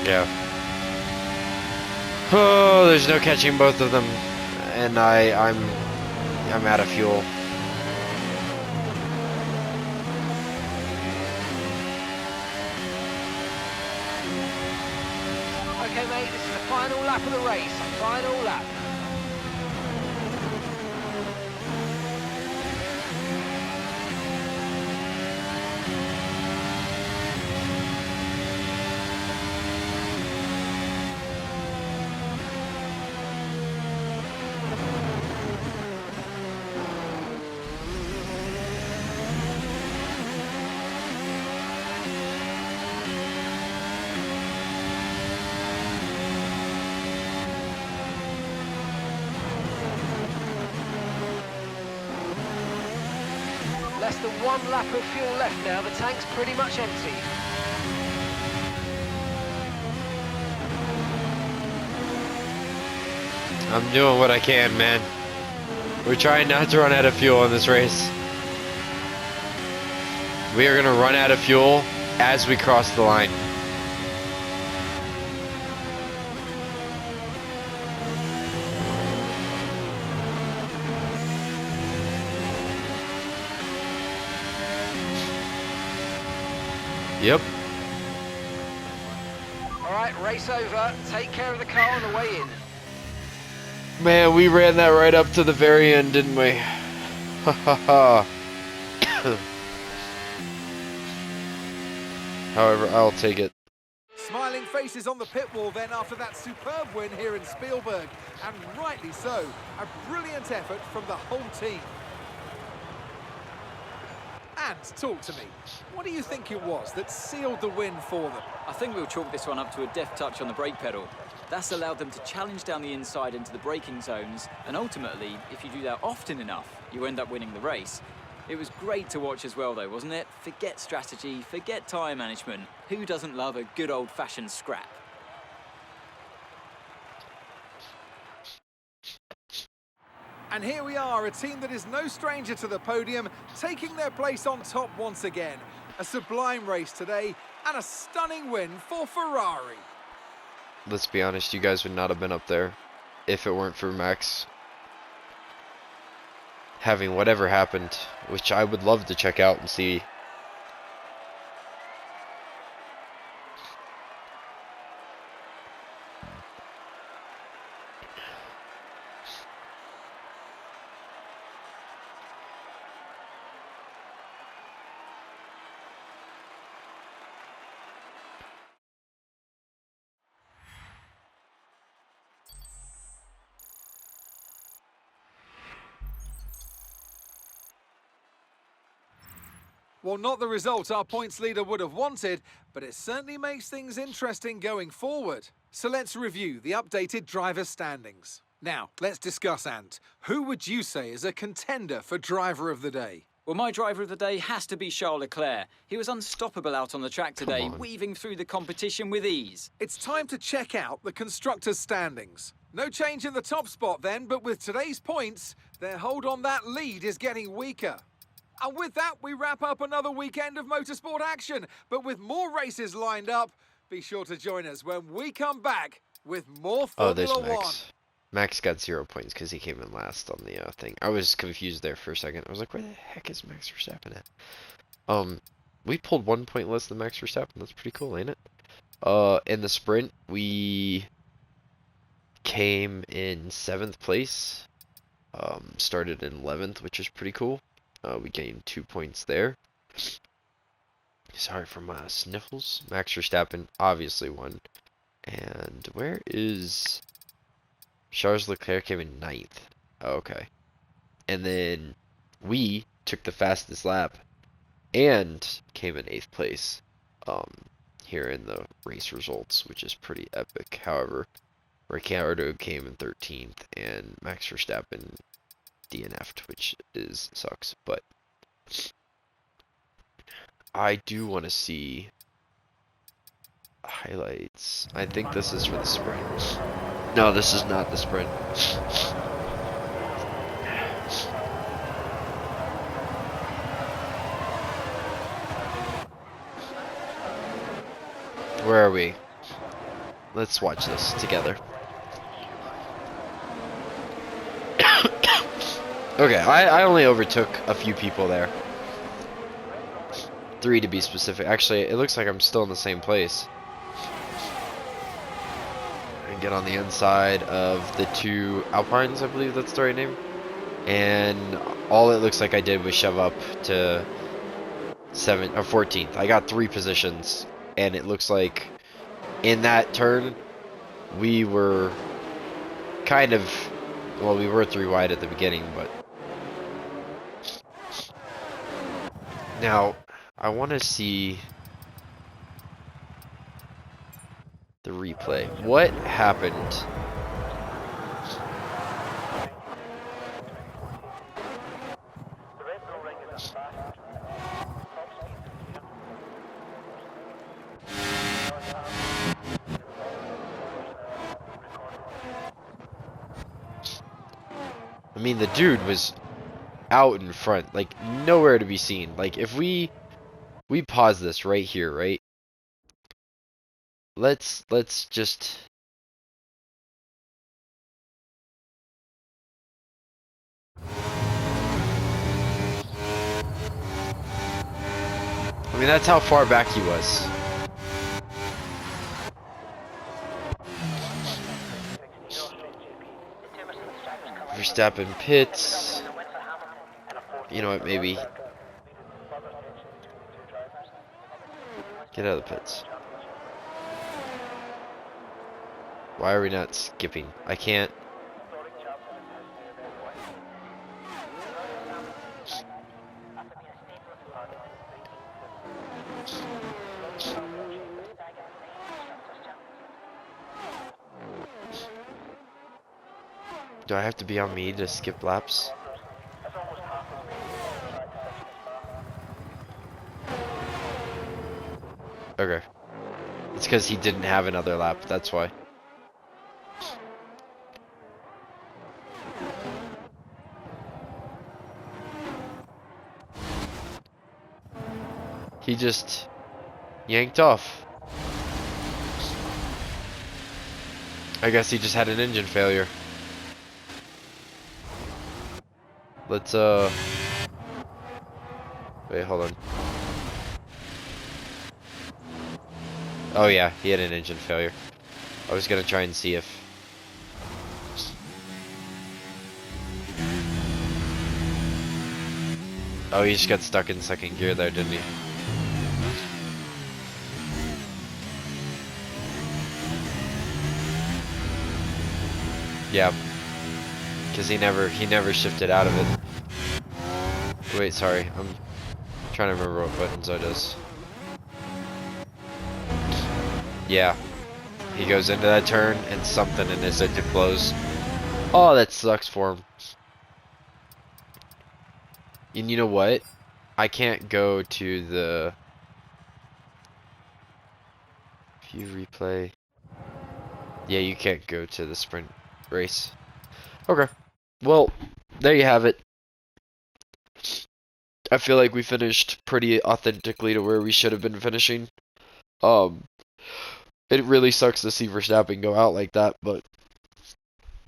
Yeah. Oh, there's no catching both of them, and I'm out of fuel. Okay, mate, this is the final lap of the race. Final lap. Less than 1 lap of fuel left now. The tank's pretty much empty. I'm doing what I can, man. We're trying not to run out of fuel in this race. We are gonna run out of fuel as we cross the line. Yep. Alright, race over. Take care of the car on the way in. Man, we ran that right up to the very end, didn't we? Ha ha ha. However, I'll take it. Smiling faces on the pit wall then after that superb win here in Spielberg. And rightly so. A brilliant effort from the whole team. And talk to me. What do you think it was that sealed the win for them? I think we'll chalk this one up to a deft touch on the brake pedal. That's allowed them to challenge down the inside into the braking zones, and ultimately, if you do that often enough, you end up winning the race. It was great to watch as well though, wasn't it? Forget strategy, forget tyre management. Who doesn't love a good old-fashioned scrap? And here we are, a team that is no stranger to the podium, taking their place on top once again. A sublime race today, and a stunning win for Ferrari. Let's be honest, you guys would not have been up there if it weren't for Max having whatever happened, which I would love to check out and see. Well, not the result our points leader would have wanted, but it certainly makes things interesting going forward. So let's review the updated driver standings. Now, let's discuss, Ant. Who would you say is a contender for driver of the day? Well, my driver of the day has to be Charles Leclerc. He was unstoppable out on the track today, weaving through the competition with ease. It's time to check out the constructors' standings. No change in the top spot then, but with today's points, their hold on that lead is getting weaker. And with that, we wrap up another weekend of motorsport action. But with more races lined up, be sure to join us when we come back with more Formula there's One. Max. Max got 0 points because he came in last on the thing. I was confused there for a second. I was like, where the heck is Max Verstappen at? We pulled 1 point less than Max Verstappen. That's pretty cool, ain't it? In the sprint, we came in 7th place. Started in 11th, which is pretty cool. We gained 2 points there. Sorry for my sniffles. Max Verstappen obviously won. And where is Charles Leclerc? Came in 9th. Oh, okay. And then we took the fastest lap and came in 8th place here in the race results, which is pretty epic. However, Ricciardo came in 13th and Max Verstappen DNF'd, which sucks. But I do want to see highlights. I think this is for the sprint. No, this is not the sprint. Where are we? Let's watch this together. Okay, I only overtook a few people there. 3 to be specific. Actually, it looks like I'm still in the same place. And get on the inside of the 2 Alpines, I believe that's the right name. And all it looks like I did was shove up to 14th. I got 3 positions, and it looks like in that turn we were kind of, well, we were 3 wide at the beginning, but now I want to see the replay. What happened? I mean, the dude was out in front, like nowhere to be seen. Like if we pause this right here, right? Let's just I mean, that's how far back he was. Verstappen pits. You know what, maybe get out of the pits. Why are we not skipping? I can't. Do I have to be on me to skip laps? Okay. It's because he didn't have another lap, that's why. He just yanked off. I guess he just had an engine failure. Let's wait, hold on. Oh yeah, he had an engine failure. I was gonna try and see if oh, he just got stuck in second gear there, didn't he? Yeah. Because he never shifted out of it. Wait, sorry. I'm trying to remember what buttons I does. Yeah. He goes into that turn and something in his engine blows. Oh, that sucks for him. And you know what? I can't go to the view replay. Yeah, you can't go to the sprint race. Okay. Well, there you have it. I feel like we finished pretty authentically to where we should have been finishing. It really sucks to see Verstappen go out like that, but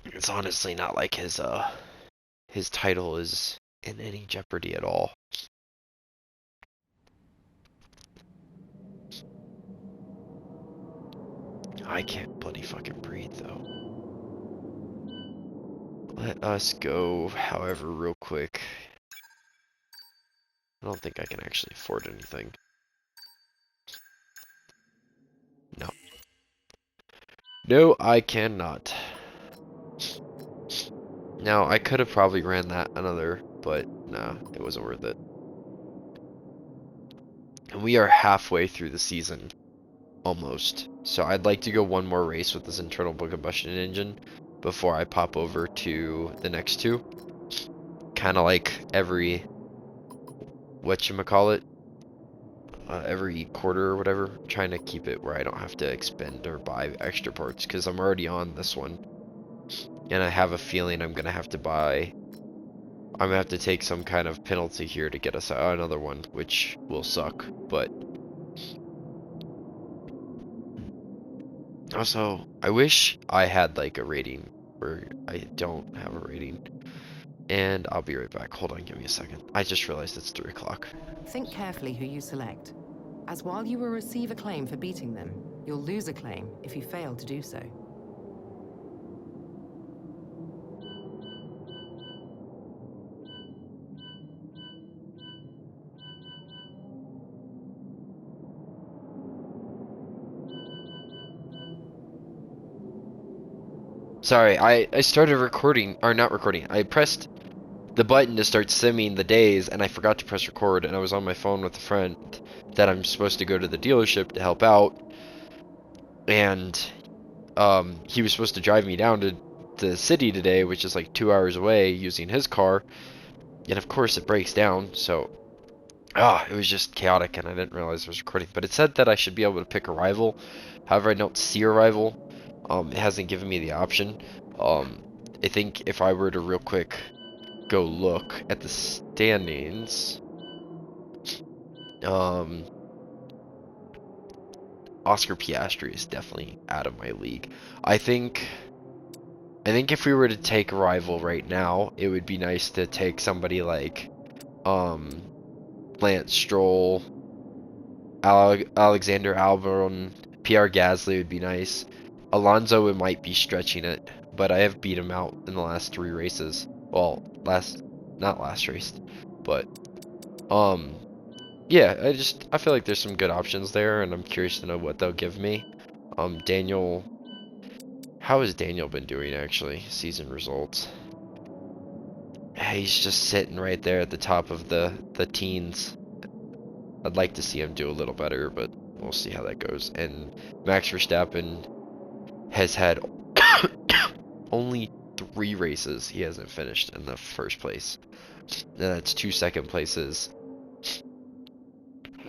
it's honestly not like his title is in any jeopardy at all. I can't bloody fucking breathe though. Let us go, however, real quick. I don't think I can actually afford anything. No. No, I cannot. Now, I could have probably ran that another, but nah, it wasn't worth it. And we are halfway through the season. Almost. So I'd like to go one more race with this internal combustion engine before I pop over to the next two. Kind of like every, whatchamacallit, every quarter or whatever. Trying to keep it where I don't have to expend or buy extra parts because I'm already on this one. And I have a feeling I'm going to have to buy, I'm going to have to take some kind of penalty here to get us another one, which will suck. But also, I wish I had like a rating where I don't have a rating. And I'll be right back. Hold on, give me a second. I just realized it's 3 o'clock. Think carefully who you select, as while you will receive a claim for beating them, you'll lose a claim if you fail to do so. Sorry, I started recording, or not recording. I pressed the button to start simming the days, and I forgot to press record, and I was on my phone with a friend that I'm supposed to go to the dealership to help out, and he was supposed to drive me down to the city today, which is like 2 hours away, using his car, and of course it breaks down, so it was just chaotic, and I didn't realize I was recording. But it said that I should be able to pick a rival. However, I don't see a rival. It hasn't given me the option. I think if I were to real quick go look at the standings, Oscar Piastri is definitely out of my league. I think if we were to take a rival right now, it would be nice to take somebody like Lance Stroll, Alexander Albon, Pierre Gasly would be nice. Alonso might be stretching it, but I have beat him out in the last 3 races. Well, not last race, but yeah, I feel like there's some good options there, and I'm curious to know what they'll give me. Daniel, how has Daniel been doing actually? Season results. He's just sitting right there at the top of the teens. I'd like to see him do a little better, but we'll see how that goes. And Max Verstappen has had only 3 races he hasn't finished in the first place. And that's 2 second places,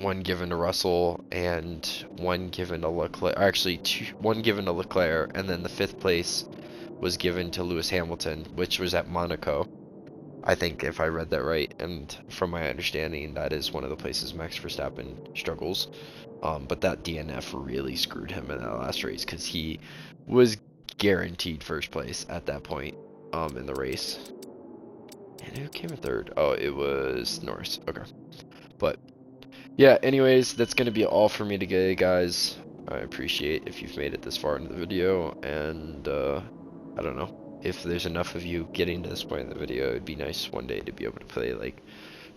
1 given to Russell and 1 given to Leclerc. Actually, 1 given to Leclerc, and then the 5th place was given to Lewis Hamilton, which was at Monaco. I think if I read that right, and from my understanding, that is one of the places Max Verstappen struggles. But that DNF really screwed him in that last race because he was guaranteed first place at that point in the race. And who came in 3rd? Oh, it was Norris. Okay. But yeah, anyways, that's going to be all for me today, guys. I appreciate if you've made it this far into the video, and I don't know. If there's enough of you getting to this point in the video, it'd be nice one day to be able to play like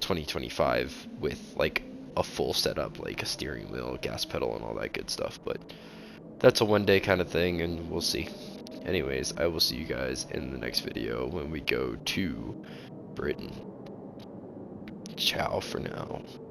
2025 with like a full setup, like a steering wheel, gas pedal, and all that good stuff. But that's a one day kind of thing, and we'll see. Anyways, I will see you guys in the next video when we go to Britain. Ciao for now.